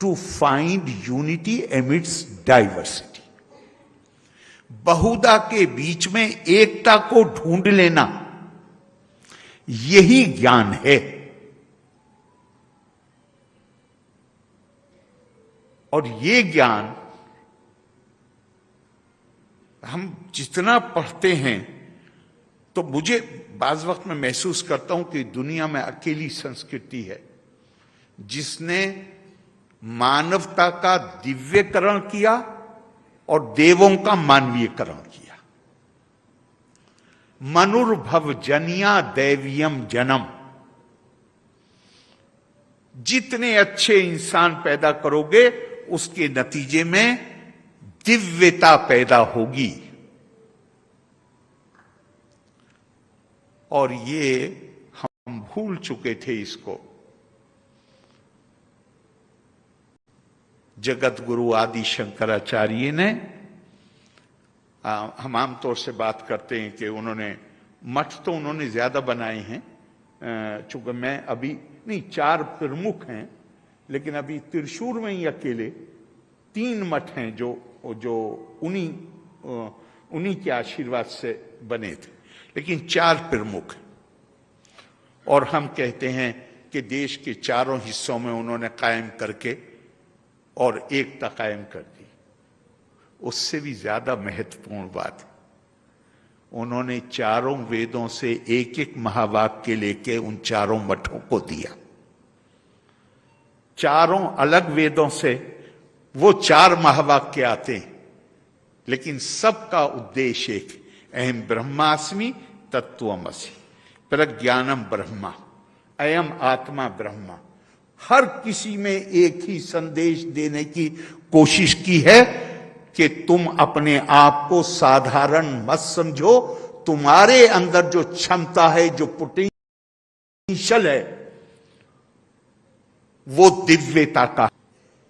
to find unity amidst diversity. बहुधा के बीच में एकता को ढूंढ लेना, यही ज्ञान है। और ये ज्ञान हम जितना पढ़ते हैं तो मुझे बाज वक्त में महसूस करता हूं कि दुनिया में अकेली संस्कृति है जिसने मानवता का दिव्यकरण किया और देवों का मानवीयकरण किया। मनुर्भव जनिया दैवीयम जन्म। जितने अच्छे इंसान पैदा करोगे उसके नतीजे में दिव्यता पैदा होगी। और ये हम भूल चुके थे इसको। जगत गुरु आदि शंकराचार्य ने, हम आमतौर से बात करते हैं कि उन्होंने मठ तो उन्होंने ज्यादा बनाए हैं, चूंकि मैं अभी नहीं, 4 प्रमुख हैं, लेकिन अभी त्रिशूर में ही अकेले 3 मठ हैं जो उन्हीं के आशीर्वाद से बने थे, लेकिन 4 प्रमुख। और हम कहते हैं कि देश के चारों हिस्सों में उन्होंने कायम करके और एकता कायम कर दी। उससे भी ज्यादा महत्वपूर्ण बात, उन्होंने चारों वेदों से एक एक महावाक्य लेके उन चारों मठों को दिया। चारों अलग वेदों से वो 4 महावाक्य आते हैं, लेकिन सबका उद्देश्य एक, अहम ब्रह्मास्मि तत्त्वमसि, प्रज्ञानम ब्रह्मा, अयम आत्मा ब्रह्मा। हर किसी में एक ही संदेश देने की कोशिश की है कि तुम अपने आप को साधारण मत समझो, तुम्हारे अंदर जो क्षमता है, जो पोटेंशियल है, वो दिव्यता का,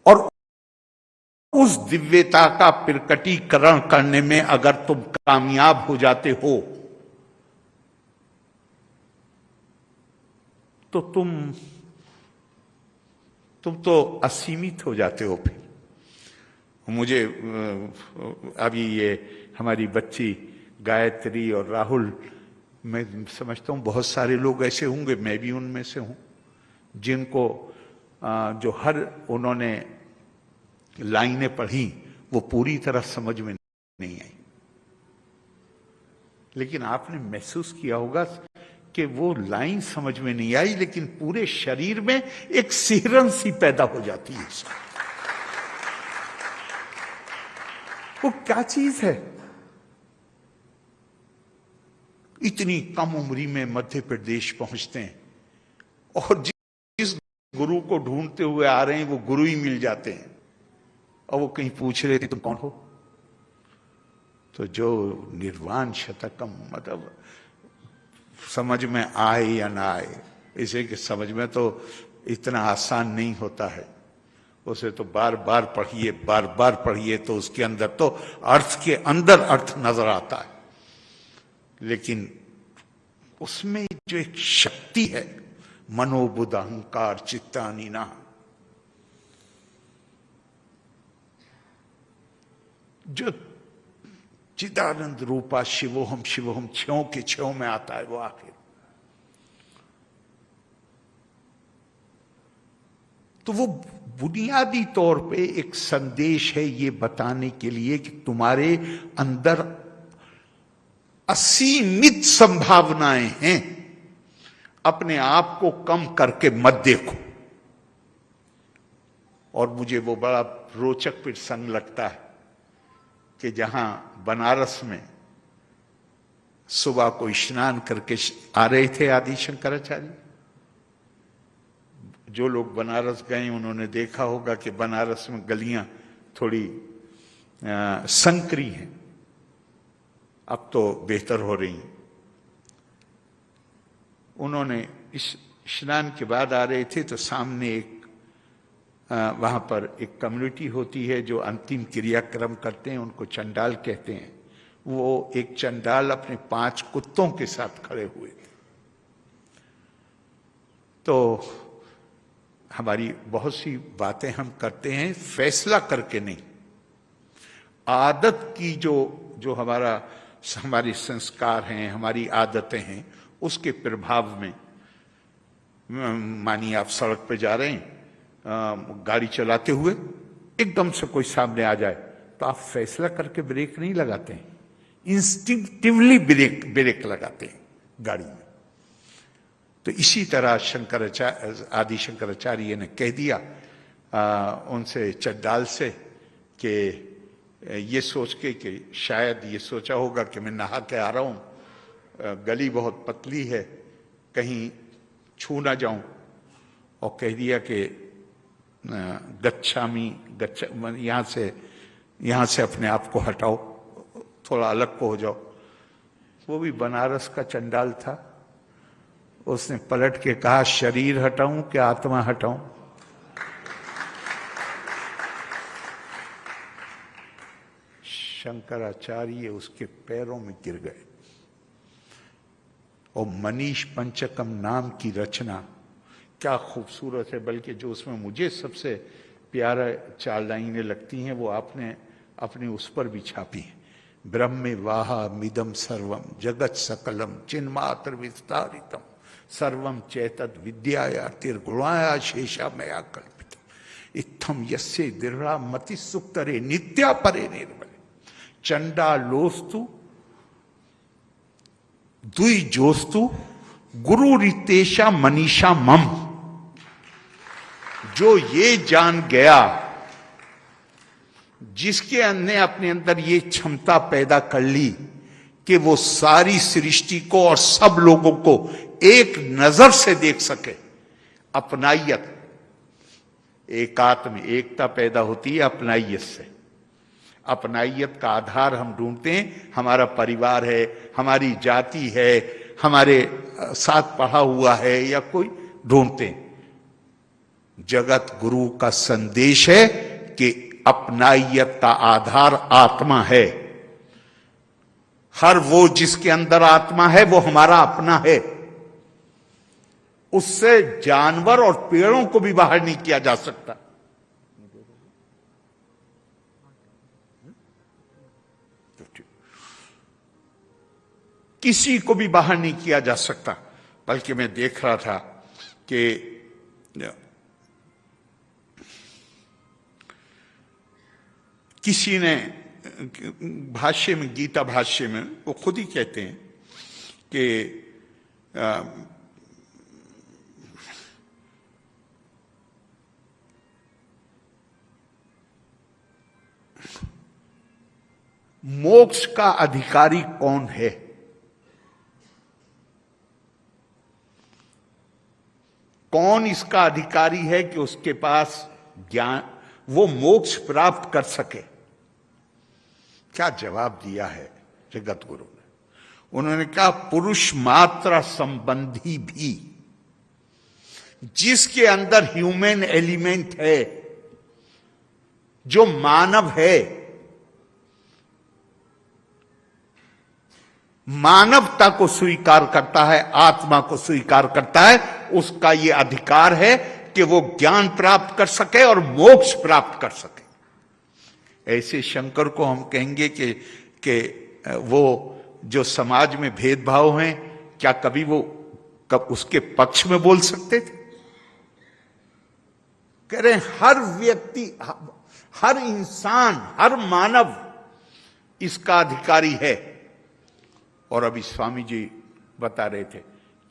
और उस दिव्यता का प्रकटीकरण करने में अगर तुम कामयाब हो जाते हो तो तुम तो असीमित हो जाते हो। फिर मुझे अभी ये हमारी बच्ची गायत्री और राहुल, मैं समझता हूं बहुत सारे लोग ऐसे होंगे, मैं भी उनमें से हूं, जिनको जो हर उन्होंने लाइनें पढ़ी वो पूरी तरह समझ में नहीं आई, लेकिन आपने महसूस किया होगा कि वो लाइन समझ में नहीं आई, लेकिन पूरे शरीर में एक सिहरन सी पैदा हो जाती है। वो क्या चीज है? इतनी कम उम्री में मध्य प्रदेश पहुंचते हैं और जिस गुरु को ढूंढते हुए आ रहे हैं वो गुरु ही मिल जाते हैं, और वो कहीं पूछ रहे थे तुम कौन हो, तो जो निर्वाण शतकम, मतलब समझ में आए या ना आए, इसे कि समझ में तो इतना आसान नहीं होता है, उसे तो बार बार पढ़िए तो उसके अंदर तो अर्थ के अंदर अर्थ नजर आता है। लेकिन उसमें जो एक शक्ति है, मनोबुद्ध अहंकार चित्तानीना, जो चिदानंद रूपा शिवोहम शिवोहम छयों के छयों में आता है वो आखिर, तो वो बुनियादी तौर पे एक संदेश है ये बताने के लिए कि तुम्हारे अंदर असीमित संभावनाएं हैं, अपने आप को कम करके मत देखो। और मुझे वो बड़ा रोचक प्रसंग लगता है कि जहां बनारस में सुबह को स्नान करके आ रहे थे आदि शंकराचार्य। जो लोग बनारस गए उन्होंने देखा होगा कि बनारस में गलियां थोड़ी संकरी हैं, अब तो बेहतर हो रही हैं। उन्होंने इस स्नान के बाद आ रहे थे तो सामने एक वहां पर एक कम्युनिटी होती है जो अंतिम क्रियाक्रम करते हैं, उनको चंडाल कहते हैं। वो एक चंडाल अपने 5 कुत्तों के साथ खड़े हुए थे। तो हमारी बहुत सी बातें हम करते हैं फैसला करके नहीं, आदत की जो हमारे संस्कार हैं, हमारी आदतें हैं, उसके प्रभाव में। मानिए आप सड़क पे जा रहे हैं, गाड़ी चलाते हुए एकदम से कोई सामने आ जाए तो आप फैसला करके ब्रेक नहीं लगाते हैं, इंस्टिंक्टिवली ब्रेक लगाते हैं गाड़ी में। तो इसी तरह आदि शंकराचार्य ने कह दिया उनसे चंडाल से कि ये सोच के कि शायद ये सोचा होगा कि मैं नहा के आ रहा हूं, गली बहुत पतली है, कहीं छू ना जाऊं, और कह दिया कि यहां से अपने आप को हटाओ, थोड़ा अलग को हो जाओ। वो भी बनारस का चंडाल था, उसने पलट के कहा शरीर हटाऊं कि आत्मा हटाऊं? शंकराचार्य उसके पैरों में गिर गए। और मनीष पंचकम नाम की रचना क्या खूबसूरत है, बल्कि जो उसमें मुझे सबसे प्यारा 4 लाइनें लगती हैं वो आपने अपने उस पर भी छापी है। ब्रह्मे वाहा मिदम सर्वम जगत सकलम चिन्मात्र विस्तारितम सर्वम चैतद विद्याया तिर्गुणाया शेषा मया कल्पितम इत्थम यस्ये दृढ़ा मति सुक्तरे नित्या परे निर्मले चंडालोस्तु द्विजोस्तु गुरु रितेशा मनीषा मम। जो ये जान गया, जिसके ने अपने अंदर ये क्षमता पैदा कर ली कि वो सारी सृष्टि को और सब लोगों को एक नजर से देख सके, अपनाइयत, एकात्म एकता पैदा होती है अपनाइयत से। अपनाइयत का आधार हम ढूंढते हैं, हमारा परिवार है, हमारी जाति है, हमारे साथ पढ़ा हुआ है या कोई ढूंढते हैं। जगत गुरु का संदेश है कि अपनाइयत का आधार आत्मा है। हर वो जिसके अंदर आत्मा है वो हमारा अपना है। उससे जानवर और पेड़ों को भी बाहर नहीं किया जा सकता। किसी को भी बाहर नहीं किया जा सकता। बल्कि मैं देख रहा था कि किसी ने भाष्य में, गीता भाष्य में वो खुद ही कहते हैं कि मोक्ष का अधिकारी कौन है? कौन इसका अधिकारी है कि उसके पास ज्ञान, वो मोक्ष प्राप्त कर सके? क्या जवाब दिया है जगत गुरु ने? उन्होंने कहा पुरुष मात्रा संबंधी भी जिसके अंदर ह्यूमन एलिमेंट है, जो मानव है, मानवता को स्वीकार करता है, आत्मा को स्वीकार करता है, उसका यह अधिकार है कि वो ज्ञान प्राप्त कर सके और मोक्ष प्राप्त कर सके। ऐसे शंकर को हम कहेंगे कि वो जो समाज में भेदभाव हैं, क्या कभी वो उसके पक्ष में बोल सकते थे? कह रहे हर व्यक्ति, हर इंसान, हर मानव इसका अधिकारी है। और अभी स्वामी जी बता रहे थे,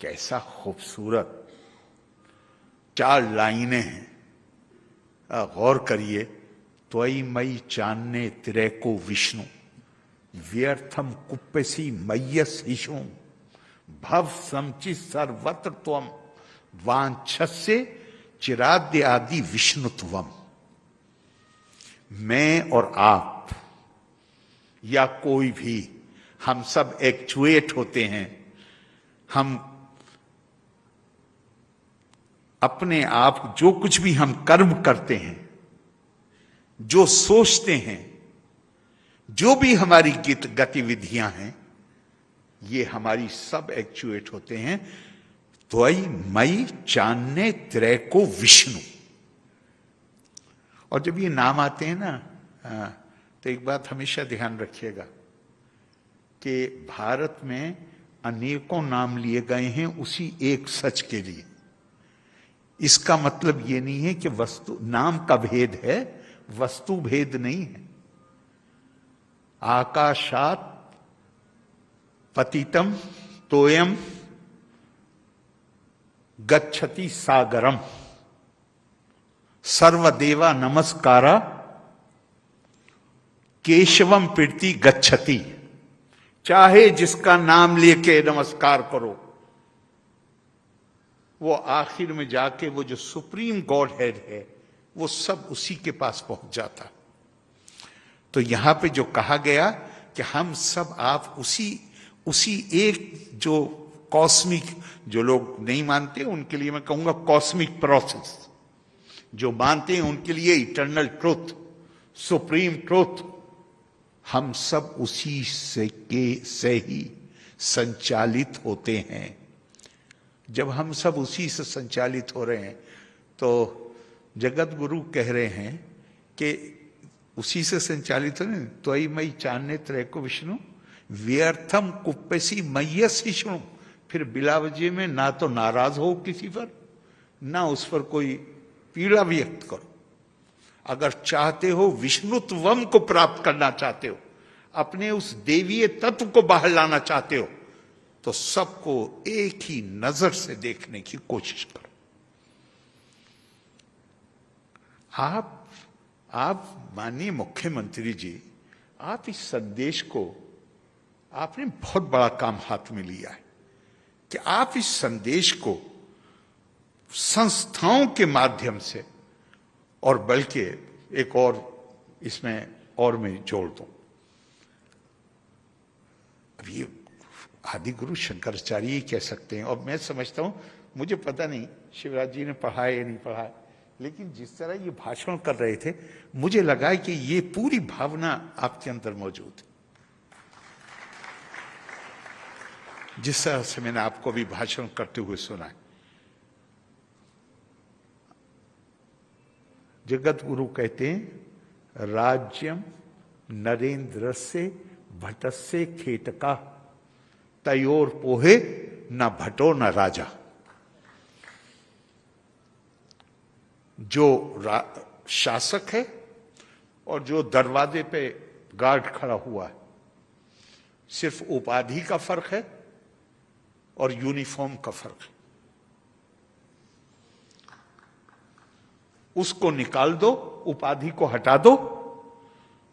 कैसा खूबसूरत 4 लाइनें हैं, गौर करिए। त्वयि मयि चान्ने तिरैको विष्णु व्यर्थम कुप्पसी मय्यस हिषु भव समचि सर्वत्र त्वम वांछस्य चिराद्य आदि विष्णुत्वम। मैं और आप या कोई भी, हम सब एक्चुएट होते हैं। हम अपने आप, जो कुछ भी हम कर्म करते हैं, जो सोचते हैं, जो भी हमारी गतिविधियां हैं, ये हमारी सब एक्चुएट होते हैं त्वयि मयि चान्ने त्रैको विष्णु। और जब ये नाम आते हैं ना, तो एक बात हमेशा ध्यान रखिएगा कि भारत में अनेकों नाम लिए गए हैं उसी एक सच के लिए। इसका मतलब ये नहीं है कि वस्तु नाम का भेद है, वस्तु भेद नहीं है। आकाशात पतितम तोयम गच्छति सागरम सर्वदेवा नमस्कारा केशवम प्रीति गच्छति। चाहे जिसका नाम लेके नमस्कार करो, वो आखिर में जाके वो जो सुप्रीम गॉड हेड है वो सब उसी के पास पहुंच जाता। तो यहां पे जो कहा गया कि हम सब आप उसी एक जो कॉस्मिक, जो लोग नहीं मानते उनके लिए मैं कहूंगा कॉस्मिक प्रोसेस, जो मानते हैं उनके लिए इटर्नल ट्रुथ, सुप्रीम ट्रुथ, हम सब उसी से ही संचालित होते हैं। जब हम सब उसी से संचालित हो रहे हैं तो जगत गुरु कह रहे हैं कि उसी से संचालित हो रहे हैं। तो आई मई चान्ने त्रय को विष्णु व्यर्थम कुप्पसी मय्यस विष्णु। फिर बिलावजे में ना तो नाराज हो किसी पर, ना उस पर कोई पीड़ा व्यक्त करो। अगर चाहते हो विष्णुत्वम को प्राप्त करना चाहते हो, अपने उस देवीय तत्व को बाहर लाना चाहते हो, तो सबको एक ही नजर से देखने की कोशिश करो। आप माननीय मुख्यमंत्री जी, आप इस संदेश को, आपने बहुत बड़ा काम हाथ में लिया है कि आप इस संदेश को संस्थाओं के माध्यम से, और बल्कि एक और इसमें और मैं जोड़ दूं, अब ये आदि गुरु शंकराचार्य ही कह सकते हैं। और मैं समझता हूं, मुझे पता नहीं शिवराज जी ने पढ़ा है या नहीं पढ़ा है, लेकिन जिस तरह ये भाषण कर रहे थे मुझे लगा कि ये पूरी भावना आपके अंदर मौजूद है। जिस तरह से मैंने आपको भी भाषण करते हुए सुना है, जगत गुरु कहते हैं राज्यम नरेंद्र से भटस्य खेटका तयोर पोहे न भटो न राजा। जो शासक है और जो दरवाजे पे गार्ड खड़ा हुआ है, सिर्फ उपाधि का फर्क है और यूनिफॉर्म का फर्क है। उसको निकाल दो, उपाधि को हटा दो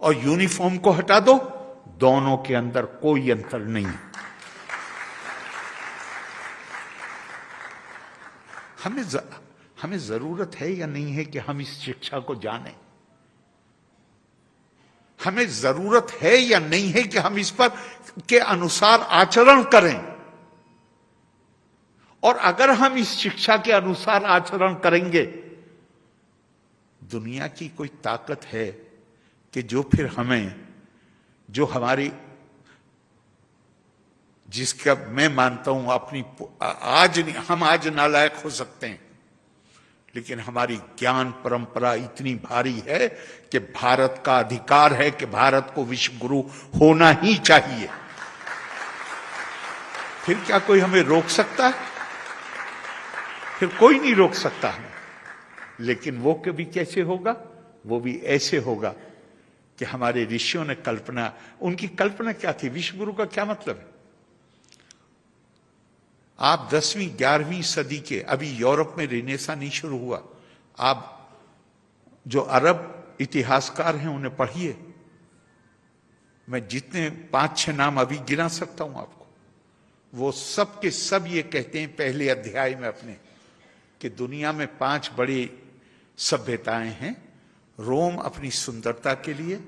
और यूनिफॉर्म को हटा दो, दोनों के अंदर कोई अंतर नहीं है। हमें जरूरत है या नहीं है कि हम इस शिक्षा को जानें? हमें जरूरत है या नहीं है कि हम इस पर के अनुसार आचरण करें? और अगर हम इस शिक्षा के अनुसार आचरण करेंगे, दुनिया की कोई ताकत है कि जो फिर हमें, जो हमारी, जिसका मैं मानता हूं अपनी हम आज नालायक हो सकते हैं, लेकिन हमारी ज्ञान परंपरा इतनी भारी है कि भारत का अधिकार है कि भारत को विश्व गुरु होना ही चाहिए। फिर क्या कोई हमें रोक सकता है? फिर कोई नहीं रोक सकता हमें। लेकिन वो कभी कैसे होगा? वो भी ऐसे होगा कि हमारे ऋषियों ने कल्पना, उनकी कल्पना क्या थी? विश्व गुरु का क्या मतलब है? आप 10वीं 11वीं सदी के, अभी यूरोप में रिनेसा नहीं शुरू हुआ, आप जो अरब इतिहासकार हैं उन्हें पढ़िए। मैं जितने 5-6 नाम अभी गिना सकता हूं आपको, वो सब के सब ये कहते हैं पहले अध्याय में अपने कि दुनिया में 5 बड़ी सभ्यताएं हैं। रोम अपनी सुंदरता के लिए,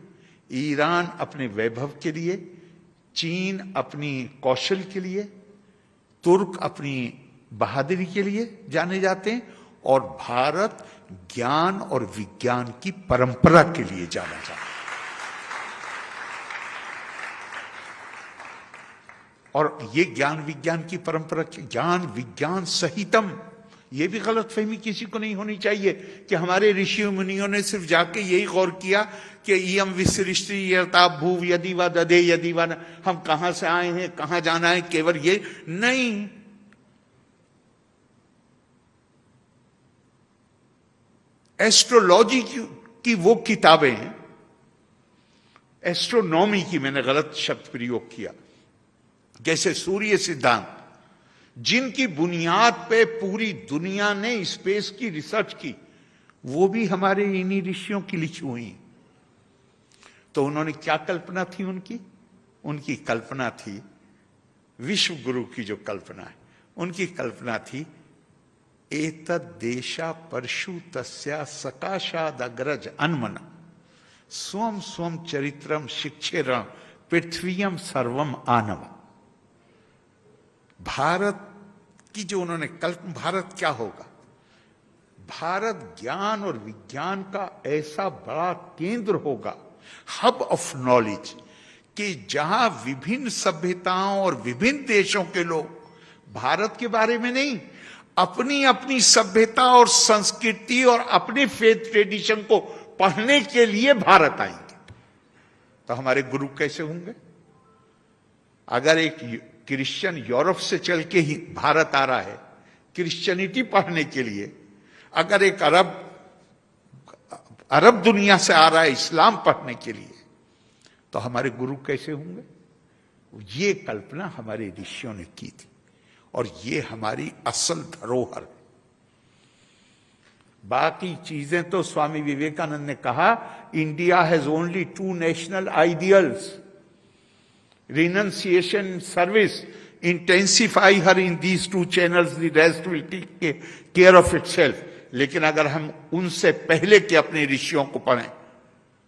ईरान अपने वैभव के लिए, चीन अपनी कौशल के लिए, तुर्क अपनी बहादुरी के लिए जाने जाते हैं, और भारत ज्ञान और विज्ञान की परंपरा के लिए जाना जाता है। और ये ज्ञान विज्ञान की परंपरा, ज्ञान विज्ञान सहितम, ये भी गलतफहमी किसी को नहीं होनी चाहिए कि हमारे ऋषि मुनियों ने सिर्फ जाके यही गौर किया कि इयम विसृष्टि यता भूव यदि व दधे यदि व, हम कहां से आए हैं, कहां जाना है, केवल ये नहीं। एस्ट्रोलॉजी की वो किताबें, एस्ट्रोनॉमी की, मैंने गलत शब्द प्रयोग किया, जैसे सूर्य सिद्धांत, जिनकी बुनियाद पे पूरी दुनिया ने स्पेस की रिसर्च की, वो भी हमारे इन्हीं ऋषियों की लिखी हुई हैं। तो उन्होंने क्या कल्पना थी उनकी कल्पना थी, विश्व गुरु की जो कल्पना है, उनकी कल्पना थी, एतद् देशा परशु तस्या सकाशाद अग्रज अन्मन स्वम स्वम चरित्रम शिक्षेरण पृथ्वीयम सर्वम आनव। भारत की जो उन्होंने कल्पना, भारत क्या होगा, भारत ज्ञान और विज्ञान का ऐसा बड़ा केंद्र होगा, हब ऑफ नॉलेज, कि जहां विभिन्न सभ्यताओं और विभिन्न देशों के लोग भारत के बारे में नहीं, अपनी अपनी सभ्यता और संस्कृति और अपने फेथ ट्रेडिशन को पढ़ने के लिए भारत आएंगे। तो हमारे गुरु कैसे होंगे? अगर एक क्रिश्चियन यूरोप से चल के ही भारत आ रहा है क्रिश्चियनिटी पढ़ने के लिए, अगर एक अरब दुनिया से आ रहा है इस्लाम पढ़ने के लिए, तो हमारे गुरु कैसे होंगे? ये कल्पना हमारे ऋषियों ने की थी और ये हमारी असल धरोहर है। बाकी चीजें तो स्वामी विवेकानंद ने कहा, India has only 2 national ideals, renunciation, service, intensify her in these 2 channels, the rest will take care of itself. लेकिन अगर हम उनसे पहले के अपने ऋषियों को पढ़ें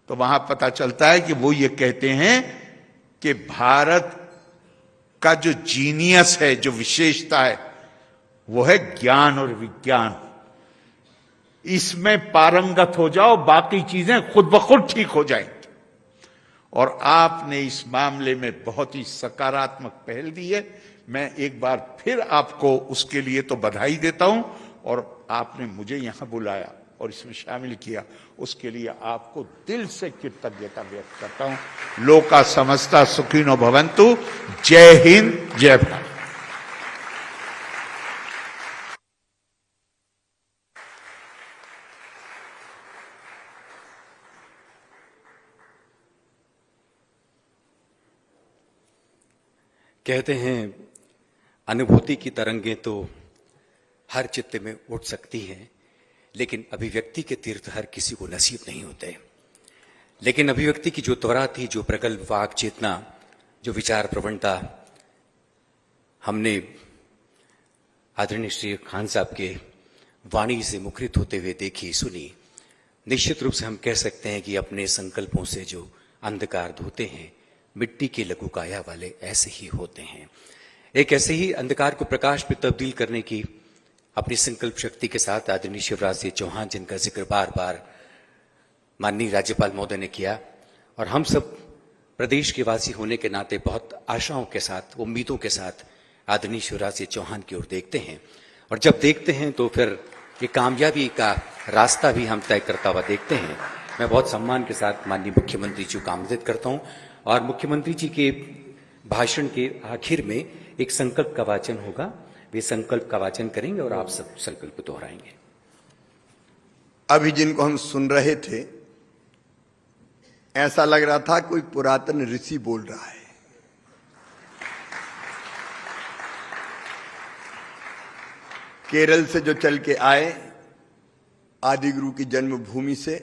तो वहां पता चलता है कि वो ये कहते हैं कि भारत का जो जीनियस है, जो विशेषता है, वो है ज्ञान और विज्ञान। इसमें पारंगत हो जाओ, बाकी चीजें खुद ब खुद ठीक हो जाएंगी। और आपने इस मामले में बहुत ही सकारात्मक पहल दी है। मैं एक बार फिर आपको उसके लिए तो बधाई देता हूं, और आपने मुझे यहां बुलाया और इसमें शामिल किया, उसके लिए आपको दिल से कृतज्ञता व्यक्त करता हूं। लोका समस्ता सुखिनो भवन्तु। जय हिंद, जय भारत। कहते हैं अनुभूति की तरंगें तो हर चित्त में उठ सकती हैं, लेकिन अभिव्यक्ति के तीर्थ हर किसी को नसीब नहीं होते। लेकिन अभिव्यक्ति की जो त्वरा थी, जो प्रगल्भ वाक चेतना, जो विचार प्रवणता हमने आदरणीय श्री खान साहब के वाणी से मुखरित होते हुए देखी, सुनी, निश्चित रूप से हम कह सकते हैं कि अपने संकल्पों से जो अंधकार धोते हैं, मिट्टी के लघु काया वाले ऐसे ही होते हैं। एक ऐसे ही अंधकार को प्रकाश में तब्दील करने की अपनी संकल्प शक्ति के साथ आदरणीय शिवराज सिंह चौहान, जिनका जिक्र बार बार माननीय राज्यपाल महोदय ने किया, और हम सब प्रदेश के वासी होने के नाते बहुत आशाओं के साथ, उम्मीदों के साथ आदरणीय शिवराज सिंह चौहान की ओर देखते हैं। और जब देखते हैं तो फिर ये कामयाबी का रास्ता भी हम तय करता हुआ देखते हैं। मैं बहुत सम्मान के साथ माननीय मुख्यमंत्री जी को आमंत्रित करता हूं, और मुख्यमंत्री जी के भाषण के आखिर में एक संकल्प का वाचन होगा। वे संकल्प का वाचन करेंगे और आप सब संकल्प दोहराएंगे। अभी जिनको हम सुन रहे थे, ऐसा लग रहा था कोई पुरातन ऋषि बोल रहा है। केरल से जो चल के आए, आदि गुरु की जन्मभूमि से,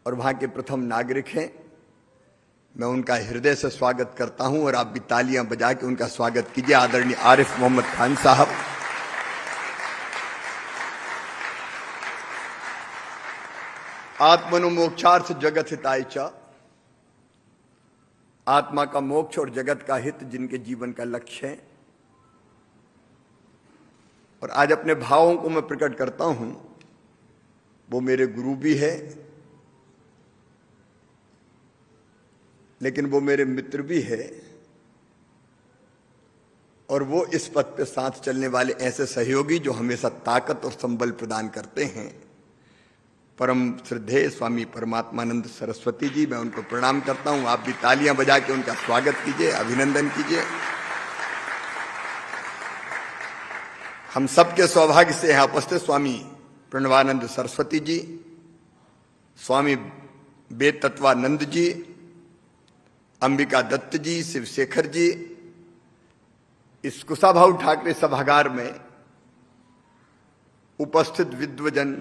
और वहां के प्रथम नागरिक हैं। मैं उनका हृदय से स्वागत करता हूं, और आप भी तालियां बजा के उनका स्वागत कीजिए। आदरणीय आरिफ मोहम्मद खान साहब। आत्मनो मोक्षार्थ जगत हिताय च, आत्मा का मोक्ष और जगत का हित जिनके जीवन का लक्ष्य है। और आज अपने भावों को मैं प्रकट करता हूं। वो मेरे गुरु भी है, लेकिन वो मेरे मित्र भी है, और वो इस पथ पे साथ चलने वाले ऐसे सहयोगी जो हमेशा ताकत और संबल प्रदान करते हैं। परम श्रद्धेय स्वामी परमात्मानंद सरस्वती जी, मैं उनको प्रणाम करता हूं। आप भी तालियां बजा के उनका स्वागत कीजिए, अभिनंदन कीजिए। हम सबके सौभाग्य से यहां उपस्थित स्वामी प्रणवानंद सरस्वती जी, स्वामी वेद तत्वानंद जी, अंबिका दत्त जी, शिवशेखर जी, इस कुशाभाऊ ठाकरे सभागार में उपस्थित विद्वजन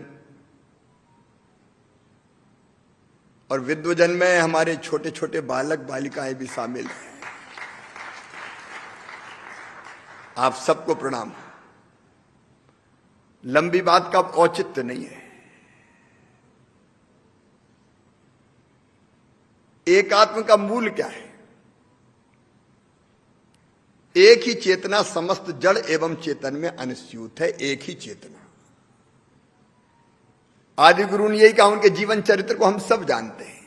और विद्वजन में हमारे छोटे छोटे बालक बालिकाएं भी शामिल हैं। आप सबको प्रणाम। लंबी बात का औचित्य नहीं है। एकात्म का मूल क्या है? एक ही चेतना समस्त जड़ एवं चेतन में अनुस्यूत है। एक ही चेतना। आदि गुरु ने यही कहा, उनके जीवन चरित्र को हम सब जानते हैं,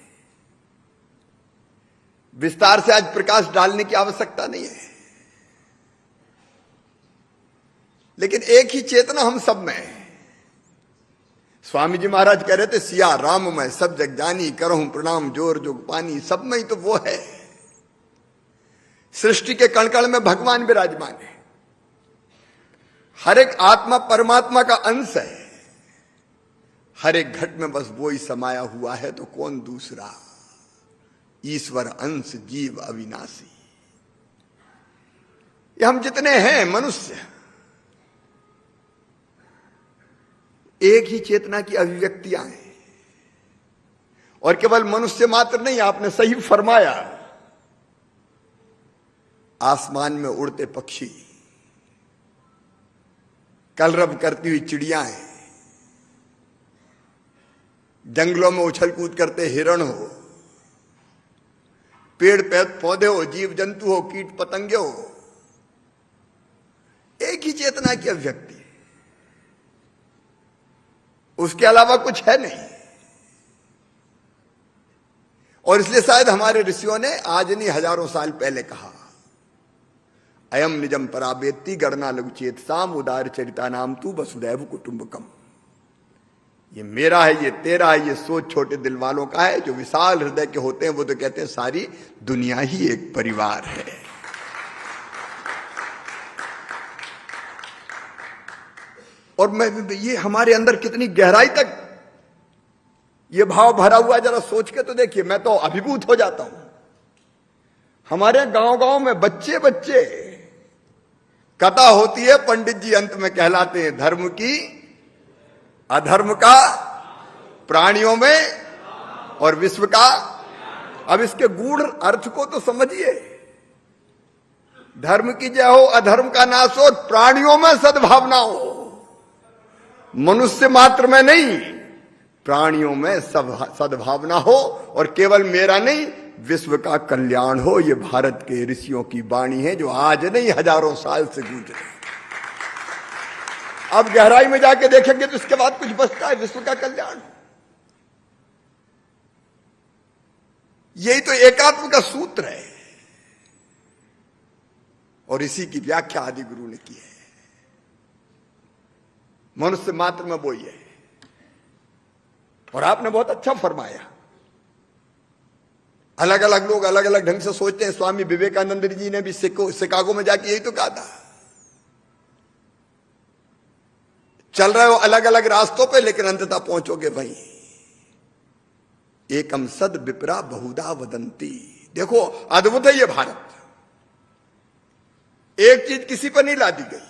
विस्तार से आज प्रकाश डालने की आवश्यकता नहीं है, लेकिन एक ही चेतना हम सब में है। स्वामी जी महाराज कह रहे थे, सिया राम मैं सब जग जानी, करहूं प्रणाम जोर जोग पानी। सब में ही तो वो है। सृष्टि के कण कण में भगवान विराजमान है। हर एक आत्मा परमात्मा का अंश है। हर एक घट में बस वो ही समाया हुआ है, तो कौन दूसरा? ईश्वर अंश जीव अविनाशी। ये हम जितने हैं मनुष्य, एक ही चेतना की अभिव्यक्तियां हैं। और केवल मनुष्य मात्र नहीं, आपने सही फरमाया, आसमान में उड़ते पक्षी, कलरव करती हुई चिड़िया हैं, जंगलों में उछल कूद करते हिरण हो, पेड़ पौधे हो, जीव जंतु हो, कीट पतंगे हो, एक ही चेतना की अभिव्यक्ति। उसके अलावा कुछ है नहीं। और इसलिए शायद हमारे ऋषियों ने आज नहीं हजारों साल पहले कहा, अयम निजम परावेत्ति गणना लघु चेतसाम उदार चरिता नाम तू वसुदैव कुटुंबकम। ये मेरा है, ये तेरा है, ये सोच छोटे दिल वालों का है। जो विशाल हृदय के होते हैं वो तो कहते हैं सारी दुनिया ही एक परिवार है। और मैं ये हमारे अंदर कितनी गहराई तक ये भाव भरा हुआ, जरा सोच के तो देखिए। मैं तो अभिभूत हो जाता हूं। हमारे गांव गांव में बच्चे बच्चे कथा होती है, पंडित जी अंत में कहलाते हैं, धर्म की अधर्म का, प्राणियों में और विश्व का। अब इसके गूढ़ अर्थ को तो समझिए। धर्म की जय हो, अधर्म का नाश हो, प्राणियों में सद्भावना हो। मनुष्य मात्र में नहीं, प्राणियों में सद्भावना हो। और केवल मेरा नहीं, विश्व का कल्याण हो। ये भारत के ऋषियों की वाणी है, जो आज नहीं हजारों साल से गुजरे। अब गहराई में जाके देखेंगे तो इसके बाद कुछ बचता है, विश्व का कल्याण। यही तो एकात्म का सूत्र है। और इसी की व्याख्या आदि गुरु ने की है। मनुष्य मात्र में वो ही है। और आपने बहुत अच्छा फरमाया। अलग अलग लोग अलग अलग ढंग से सोचते हैं। स्वामी विवेकानंद जी ने भी शिकागो में जाके यही तो कहा था, चल रहे हो अलग अलग रास्तों पे, लेकिन अंततः पहुंचोगे वहीं। एकम सद विप्रा बहुधा वदंती। देखो अद्भुत है ये भारत। एक चीज किसी पर नहीं लादी गई।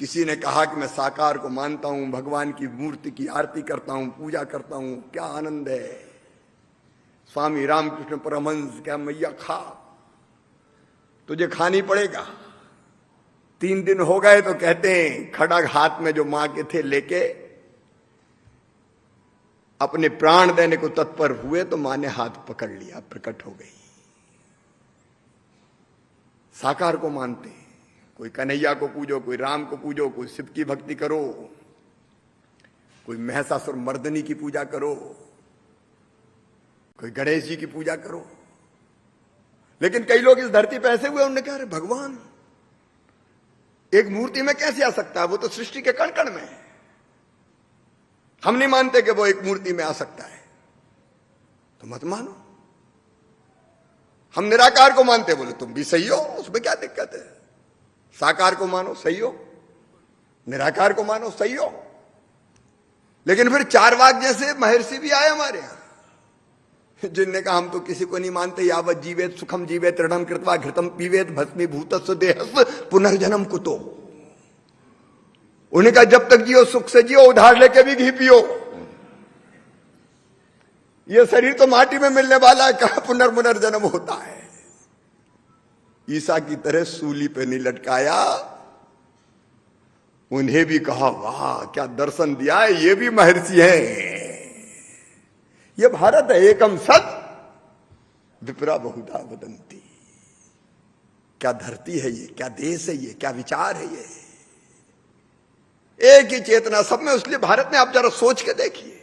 किसी ने कहा कि मैं साकार को मानता हूं, भगवान की मूर्ति की आरती करता हूं, पूजा करता हूं, क्या आनंद है। स्वामी रामकृष्ण परमहंस क्या, मैया खा, तुझे खानी पड़ेगा। 3 दिन हो गए तो कहते हैं खड़ग हाथ में जो मां के थे लेके अपने प्राण देने को तत्पर हुए, तो मां ने हाथ पकड़ लिया, प्रकट हो गई। साकार को मानते हैं। कोई कन्हैया को पूजो, कोई राम को पूजो, कोई शिव की भक्ति करो, कोई महिषासुर मर्दनी की पूजा करो, कोई गणेश जी की पूजा करो। लेकिन कई लोग इस धरती पे ऐसे हुए, उन्होंने कहा अरे भगवान एक मूर्ति में कैसे आ सकता है, वो तो सृष्टि के कण कण में है। हम नहीं मानते कि वो एक मूर्ति में आ सकता है, तो मत मानो। हम निराकार को मानते, बोले तुम भी सही हो, उसमें क्या दिक्कत है। साकार को मानो, सही हो। निराकार को मानो, सही हो। लेकिन फिर चारवाक जैसे महर्षि भी आए हमारे यहां, जिनने कहा हम तो किसी को नहीं मानते, यावत जीवेत सुखम जीवेत ऋणम कृत्वा घृतम पीवेत भस्मीभूतस्व देहस्व पुनर्जन्म कुतो। उन्हें कहा जब तक जियो सुख से जियो, उधार लेके भी घी पियो, ये शरीर तो माटी में मिलने वाला है, कहां पुनर्जन्म होता है। ईसा की तरह सूली पे नहीं लटकाया, उन्हें भी कहा वाह क्या दर्शन दिया है, ये भी महर्षि हैं। ये भारत है, एकम सत विप्रा बहुधा वदंती। क्या धरती है ये, क्या देश है ये, क्या विचार है ये, एक ही चेतना सब में। इसलिए भारत में आप जरा सोच के देखिए,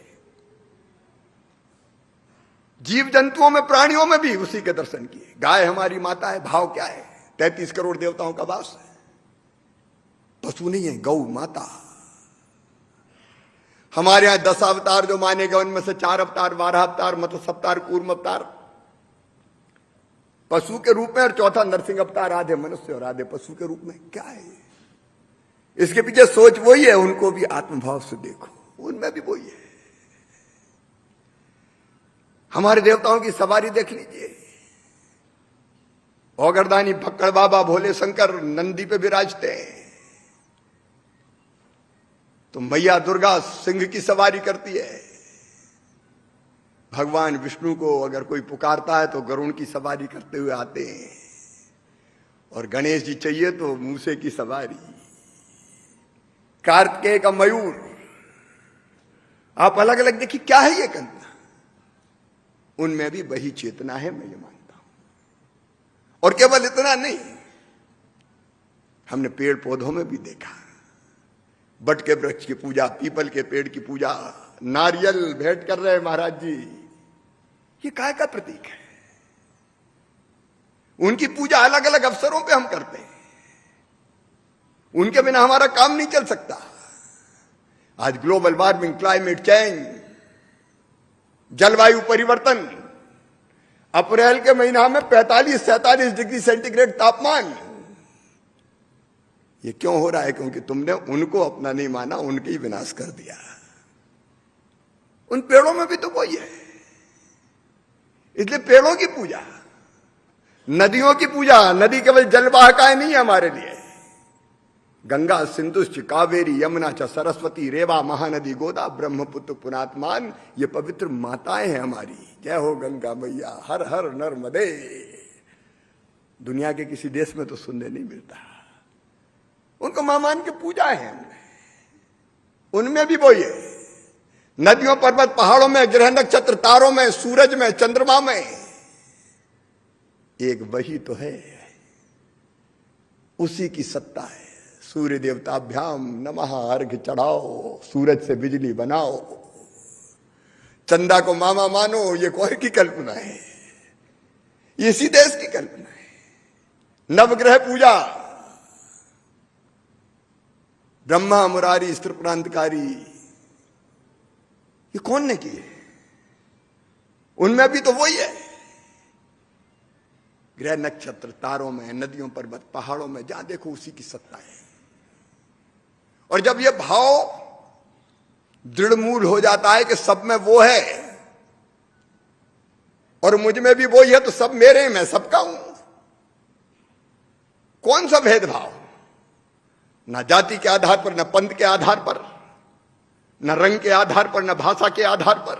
जीव जंतुओं में प्राणियों में भी उसी के दर्शन किए। गाय हमारी माता है, भाव क्या है, 33 करोड़ देवताओं का वास है। पशु नहीं है, गौ माता। हमारे यहां 10 अवतार जो माने गए, उनमें से 4 अवतार 12 अवतार मत्स्य अवतार कूर्म अवतार पशु के रूप में, और चौथा नरसिंह अवतार, आधे मनुष्य और आधे पशु के रूप में। क्या है इसके पीछे सोच वही है। उनको भी आत्मभाव से देखो, उनमें भी वही है। हमारे देवताओं की सवारी देख लीजिए, औगरदानी भक्कड़ बाबा भोले शंकर नंदी पे विराजते हैं, तो मैया दुर्गा सिंह की सवारी करती है। भगवान विष्णु को अगर कोई पुकारता है तो गरुड़ की सवारी करते हुए आते हैं, और गणेश जी चाहिए तो मूसे की सवारी, कार्तिकेय का मयूर। आप अलग अलग देखिए क्या है ये कल्पना, उनमें भी वही चेतना है, मैं ये मानता हूं। और केवल इतना नहीं, हमने पेड़ पौधों में भी देखा, बट के वृक्ष की पूजा, पीपल के पेड़ की पूजा, नारियल भेंट कर रहे हैं महाराज जी, ये काय का प्रतीक है। उनकी पूजा अलग अलग अवसरों पे हम करते हैं, उनके बिना हमारा काम नहीं चल सकता। आज ग्लोबल वार्मिंग, क्लाइमेट चेंज, जलवायु परिवर्तन, अप्रैल के महीना में 45-47 डिग्री सेंटीग्रेड तापमान, ये क्यों हो रहा है? क्योंकि तुमने उनको अपना नहीं माना, उनके ही विनाश कर दिया। उन पेड़ों में भी तो वही है। इसलिए पेड़ों की पूजा, नदियों की पूजा, नदी केवल जलवाहकाएं नहीं है हमारे लिए। गंगा सिंधुश्च कावेरी यमुना च सरस्वती रेवा महानदी गोदा ब्रह्मपुत्र पुनात्मान, ये पवित्र माताएं हैं हमारी। जय हो गंगा मैया, हर हर नर्मदे। दुनिया के किसी देश में तो सुनने नहीं मिलता। उनको मां मान के पूजा है हमने, उनमें भी वही है। नदियों पर्वत पहाड़ों में, ग्रह नक्षत्र तारों में, सूरज में, चंद्रमा में, एक वही तो है, उसी की सत्ता है। सूर्य देवताभ्याम नमः, अर्घ चढ़ाओ, सूरज से बिजली बनाओ, चंदा को मामा मानो, ये कौन की कल्पना है? इसी देश की कल्पना है। नवग्रह पूजा, ब्रह्मा मुरारी स्त्री प्रांतकारी, ये कौन ने किए? उनमें भी तो वही है। ग्रह नक्षत्र तारों में, नदियों पर्वत पहाड़ों में, जहां देखो उसी की सत्ता है। और जब यह भाव दृढ़मूल हो जाता है कि सब में वो है और मुझ में भी वही है, तो सब मेरे, मैं सबका हूं। कौन सा भेदभाव? न जाति के आधार पर, न पंथ के आधार पर, न रंग के आधार पर, न भाषा के आधार पर,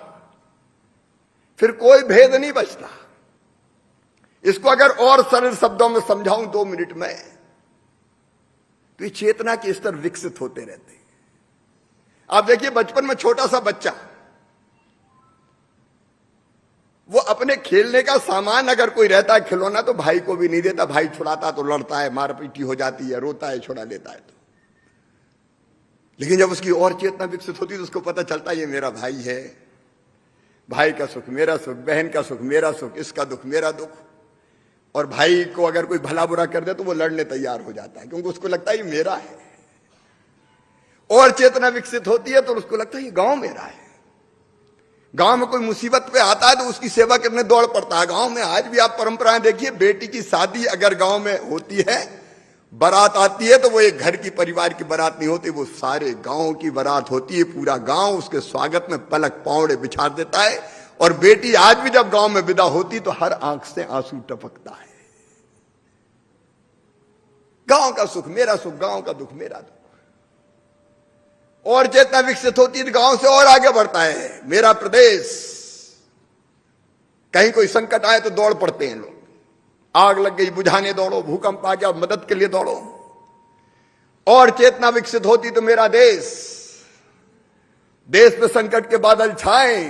फिर कोई भेद नहीं बचता। इसको अगर और सरल शब्दों में समझाऊं 2 मिनट में, तो ये चेतना के स्तर विकसित होते रहते हैं। आप देखिए बचपन में छोटा सा बच्चा, वो अपने खेलने का सामान अगर कोई रहता है, खिलौना, तो भाई को भी नहीं देता। भाई छुड़ाता तो लड़ता है, मारपीटी हो जाती है, रोता है, छुड़ा लेता है। तो लेकिन जब उसकी और चेतना विकसित होती है तो उसको पता चलता है ये मेरा भाई है, भाई का सुख मेरा सुख, बहन का सुख मेरा सुख, इसका दुख मेरा दुख। और भाई को अगर कोई भला बुरा कर दे तो वो लड़ने तैयार हो जाता है, क्योंकि उसको लगता है ये मेरा है। और चेतना विकसित होती है तो उसको लगता है ये गांव मेरा है। गांव में कोई मुसीबत पे आता है तो उसकी सेवा करने दौड़ पड़ता है। गांव में आज भी आप परंपराएं देखिए, बेटी की शादी अगर गांव में होती है बारात आती है तो वो एक घर की परिवार की बारात नहीं होती, वो सारे गांव की बारात होती है। पूरा गांव उसके स्वागत में पलक पौड़े बिछा देता है। और बेटी आज भी जब गांव में विदा होती तो हर आंख से आंसू टपकता है। गांव का सुख मेरा सुख, गांव का दुख मेरा दुख। और चेतना विकसित होती है तो गांव से और आगे बढ़ता है मेरा प्रदेश। कहीं कोई संकट आए तो दौड़ पड़ते हैं लोग, आग लग गई बुझाने दौड़ो, भूकंप आ गया मदद के लिए दौड़ो। और चेतना विकसित होती तो मेरा देश, देश पे संकट के बादल छाए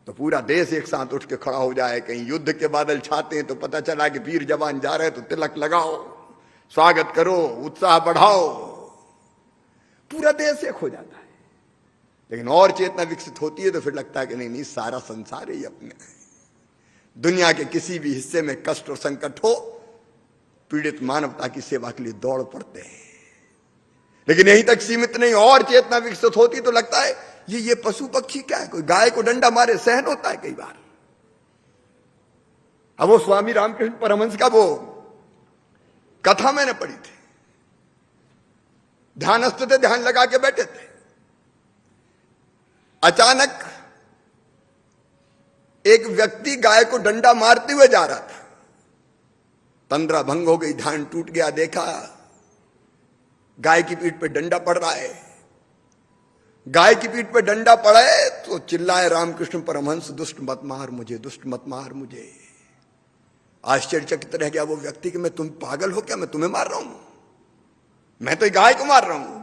तो पूरा देश एक साथ उठ के खड़ा हो जाए। कहीं युद्ध के बादल छाते हैं तो पता चला कि वीर जवान जा रहे हैं तो तिलक लगाओ, स्वागत करो, उत्साह बढ़ाओ, पूरा देश एक हो जाता है। लेकिन और चेतना विकसित होती है तो फिर लगता है कि नहीं नहीं, सारा संसार ही अपने है। दुनिया के किसी भी हिस्से में कष्ट और संकट हो, पीड़ित मानवता की सेवा के लिए दौड़ पड़ते हैं। लेकिन यहीं तक सीमित नहीं, और चेतना विकसित होती तो लगता है ये पशु पक्षी क्या है, कोई गाय को डंडा मारे सहन होता है कई बार। अब वो स्वामी रामकृष्ण परमहंस का वो कथा मैंने पढ़ी थी। ध्यानस्थ थे, ध्यान लगा के बैठे थे, अचानक एक व्यक्ति गाय को डंडा मारते हुए जा रहा था। तंद्रा भंग हो गई, ध्यान टूट गया, देखा गाय की पीठ पे डंडा पड़ रहा है। गाय की पीठ पे डंडा पड़ा है तो चिल्लाए रामकृष्ण परमहंस, दुष्ट मत मार मुझे, दुष्ट मत मार मुझे। आश्चर्यचकित रह गया वो व्यक्ति कि मैं, तुम पागल हो क्या, मैं तुम्हें मार रहा हूं, मैं तो गाय को मार रहा हूं।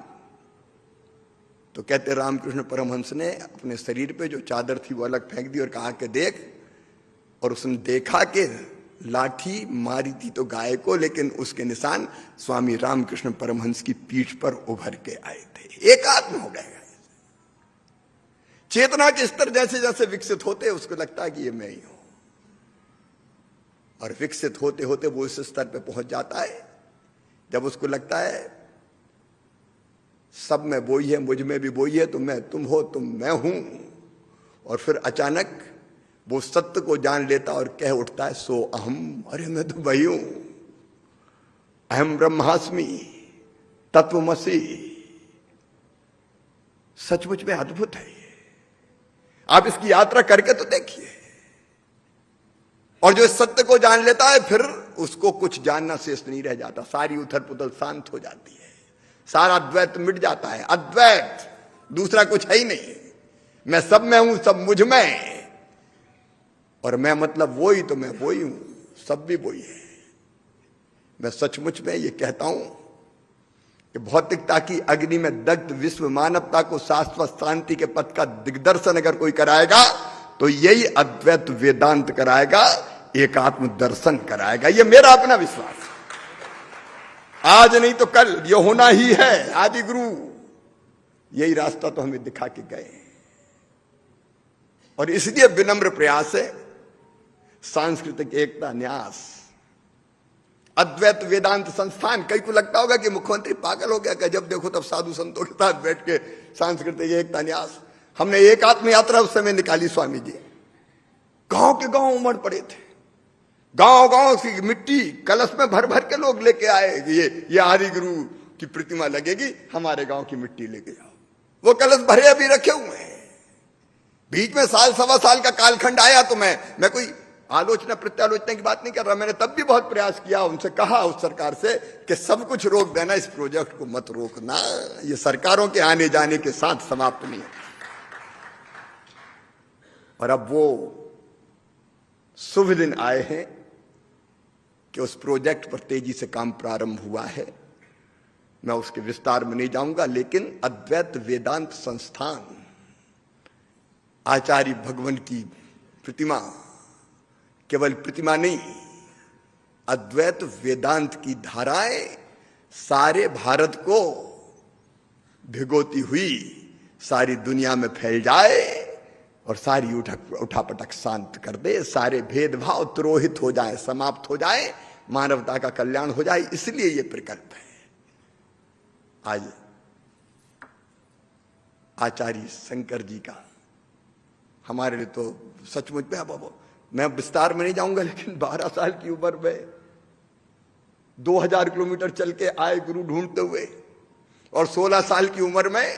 तो कहते रामकृष्ण परमहंस ने अपने शरीर पे जो चादर थी वो अलग फेंक दी और कहा कि देख। और उसने देखा कि लाठी मारी थी तो गाय को, लेकिन उसके निशान स्वामी रामकृष्ण परमहंस की पीठ पर उभर के आए थे। एकात्म हो गए। चेतना के स्तर जैसे जैसे विकसित होते उसको लगता है कि ये मैं ही हूं, और विकसित होते होते वो इस स्तर पे पहुंच जाता है जब उसको लगता है सब में वो ही है, मुझ में भी वो ही है, तो मैं तुम हो, तुम मैं हूं। और फिर अचानक वो सत्य को जान लेता और कह उठता है सो अहम, अरे मैं तो वही हूं, अहम ब्रह्मास्मि तत्वमसि। सचमुच में अद्भुत है। आप इसकी यात्रा करके तो देखिए। और जो इस सत्य को जान लेता है फिर उसको कुछ जानना शेष नहीं रह जाता, सारी उथल पुथल शांत हो जाती है, सारा द्वैत मिट जाता है। अद्वैत, दूसरा कुछ है ही नहीं। मैं सब में हूं, सब मुझ में, और मैं मतलब वो ही, तो मैं वो ही हूं, सब भी वो ही है। मैं सचमुच में ये कहता हूं कि भौतिकता की अग्नि में दग्ध विश्व मानवता को शाश्वत शांति के पथ का दिग्दर्शन अगर कोई कराएगा तो यही अद्वैत वेदांत कराएगा, एकात्म दर्शन कराएगा। ये मेरा अपना विश्वास है। आज नहीं तो कल ये होना ही है। आदि गुरु यही रास्ता तो हमें दिखा के गए, और इसलिए विनम्र प्रयास है सांस्कृतिक एकता न्यास अद्वैत वेदांत संस्थान। कई को लगता होगा कि मुख्यमंत्री पागल हो गया कि जब देखो तब साधु संतों के साथ बैठ के सांस्कृतिक एकता न्यास। हमने एक आत्म यात्रा उस समय निकाली स्वामी जी, गांव के गांव उमड़ पड़े थे, गांव गांव की मिट्टी कलश में भर भर के लोग लेके आए। ये आदि गुरु की प्रतिमा लगेगी, हमारे गांव की मिट्टी लेके जाओ। वो कलश भरे अभी रखे हुए हैं। बीच में साल सवा साल का कालखंड आया तो मैं कोई आलोचना प्रत्यालोचना की बात नहीं कर रहा। मैंने तब भी बहुत प्रयास किया, उनसे कहा उस सरकार से कि सब कुछ रोक देना, इस प्रोजेक्ट को मत रोकना, ये सरकारों के आने जाने के साथ समाप्त नहीं है। और अब वो शुभ दिन आए हैं कि उस प्रोजेक्ट पर तेजी से काम प्रारंभ हुआ है। मैं उसके विस्तार में नहीं जाऊंगा, लेकिन अद्वैत वेदांत संस्थान, आचार्य भगवान की प्रतिमा, केवल प्रतिमा नहीं, अद्वैत वेदांत की धाराएं सारे भारत को भिगोती हुई सारी दुनिया में फैल जाए और सारी उठापटक शांत कर दे, सारे भेदभाव तिरोहित हो जाए, समाप्त हो जाए, मानवता का कल्याण हो जाए। इसलिए ये प्रकल्प है। आज आचार्य शंकर जी का हमारे लिए तो सचमुच में, अब मैं विस्तार में नहीं जाऊंगा, लेकिन 12 साल की उम्र में 2000 किलोमीटर चल के आए गुरु ढूंढते हुए, और 16 साल की उम्र में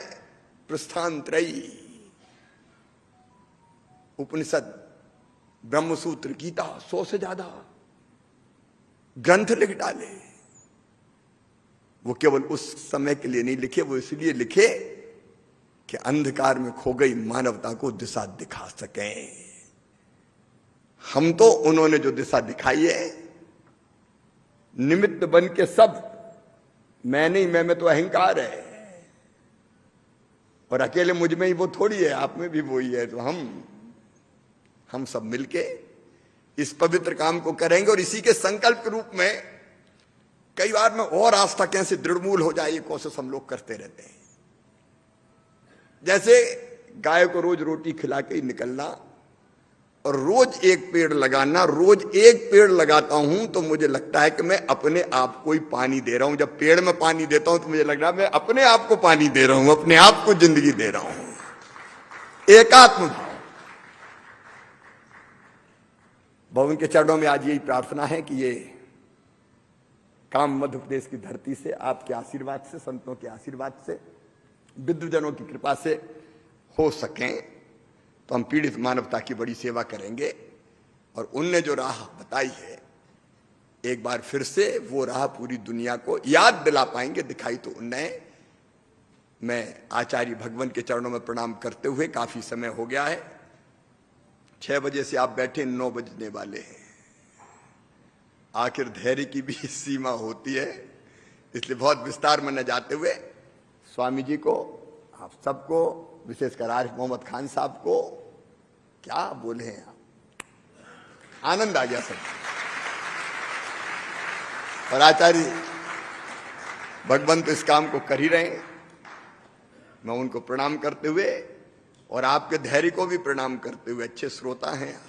प्रस्थानत्रयी, उपनिषद, ब्रह्मसूत्र, गीता, 100 से ज्यादा ग्रंथ लिख डाले। वो केवल उस समय के लिए नहीं लिखे, वो इसलिए लिखे कि अंधकार में खो गई मानवता को दिशा दिखा सकें। हम तो उन्होंने जो दिशा दिखाई है, निमित्त बन के सब, मैं नहीं, मैं में तो अहंकार है, और अकेले मुझ में ही वो थोड़ी है, आप में भी वो ही है। तो हम सब मिलके इस पवित्र काम को करेंगे, और इसी के संकल्प के रूप में कई बार में और आस्था कैसे दृढ़मूल हो जाए, ये कोशिश हम लोग करते रहते हैं। जैसे गाय को रोज रोटी खिला के ही निकलना, और रोज एक पेड़ लगाना। रोज एक पेड़ लगाता हूं तो मुझे लगता है कि मैं अपने आप को ही पानी दे रहा हूं। जब पेड़ में पानी देता हूं तो मुझे लग रहा है मैं अपने आप को पानी दे रहा हूं, अपने आप को जिंदगी दे रहा हूं। एकात्म भवन के चरणों में आज यही प्रार्थना है कि ये काम मध्य प्रदेश की धरती से, आपके आशीर्वाद से, संतों के आशीर्वाद से, विद्वजनों की कृपा से हो सकें, तो हम पीड़ित मानवता की बड़ी सेवा करेंगे। और उनने जो राह बताई है, एक बार फिर से वो राह पूरी दुनिया को याद दिला पाएंगे। दिखाई तो उनने। मैं आचार्य भगवान के चरणों में प्रणाम करते हुए, काफी समय हो गया है, 6 बजे से आप बैठे, 9 बजने वाले हैं। आखिर धैर्य की भी सीमा होती है, इसलिए बहुत विस्तार में न जाते हुए स्वामी जी को, आप सबको, विशेषकर आरिफ मोहम्मद खान साहब को, क्या बोले हैं आप, आनंद आ गया सब। और आचार्य भगवंत इस काम को कर ही रहे हैं। मैं उनको प्रणाम करते हुए और आपके धैर्य को भी प्रणाम करते हुए, अच्छे श्रोता हैं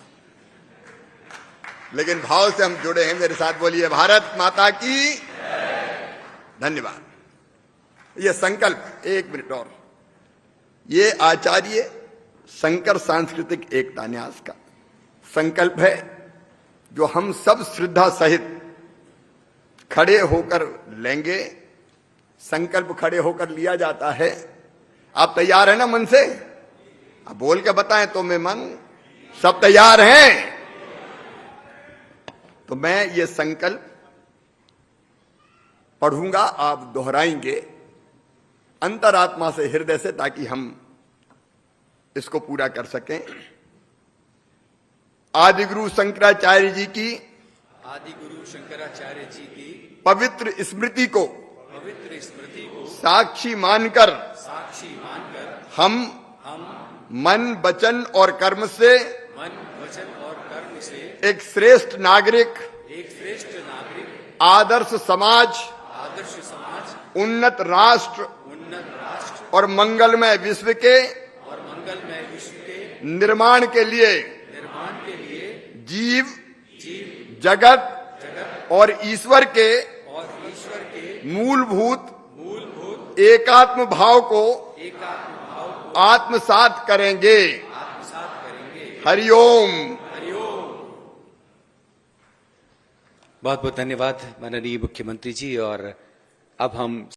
लेकिन भाव से हम जुड़े हैं। मेरे साथ बोलिए, भारत माता की धन्यवाद। ये संकल्प, 1 मिनट और, ये आचार्य शंकर सांस्कृतिक एकता न्यास का संकल्प है, जो हम सब श्रद्धा सहित खड़े होकर लेंगे। संकल्प खड़े होकर लिया जाता है। आप तैयार हैं ना मन से? आप बोल के बताएं तो मैं मन, सब तैयार हैं? तो मैं ये संकल्प पढ़ूंगा, आप दोहराएंगे अंतरात्मा से, हृदय से, ताकि हम इसको पूरा कर सकें। आदिगुरु शंकराचार्य जी की, आदिगुरु शंकराचार्य जी की पवित्र स्मृति को साक्षी मानकर हम मन, वचन और कर्म से एक श्रेष्ठ नागरिक, आदर्श समाज, उन्नत राष्ट्र और मंगलमय विश्व के निर्माण के लिए जीव, जगत और ईश्वर के मूलभूत एकात्म भाव को आत्मसात करेंगे। हरिओम। बहुत बहुत धन्यवाद माननीय मुख्यमंत्री जी। और अब हम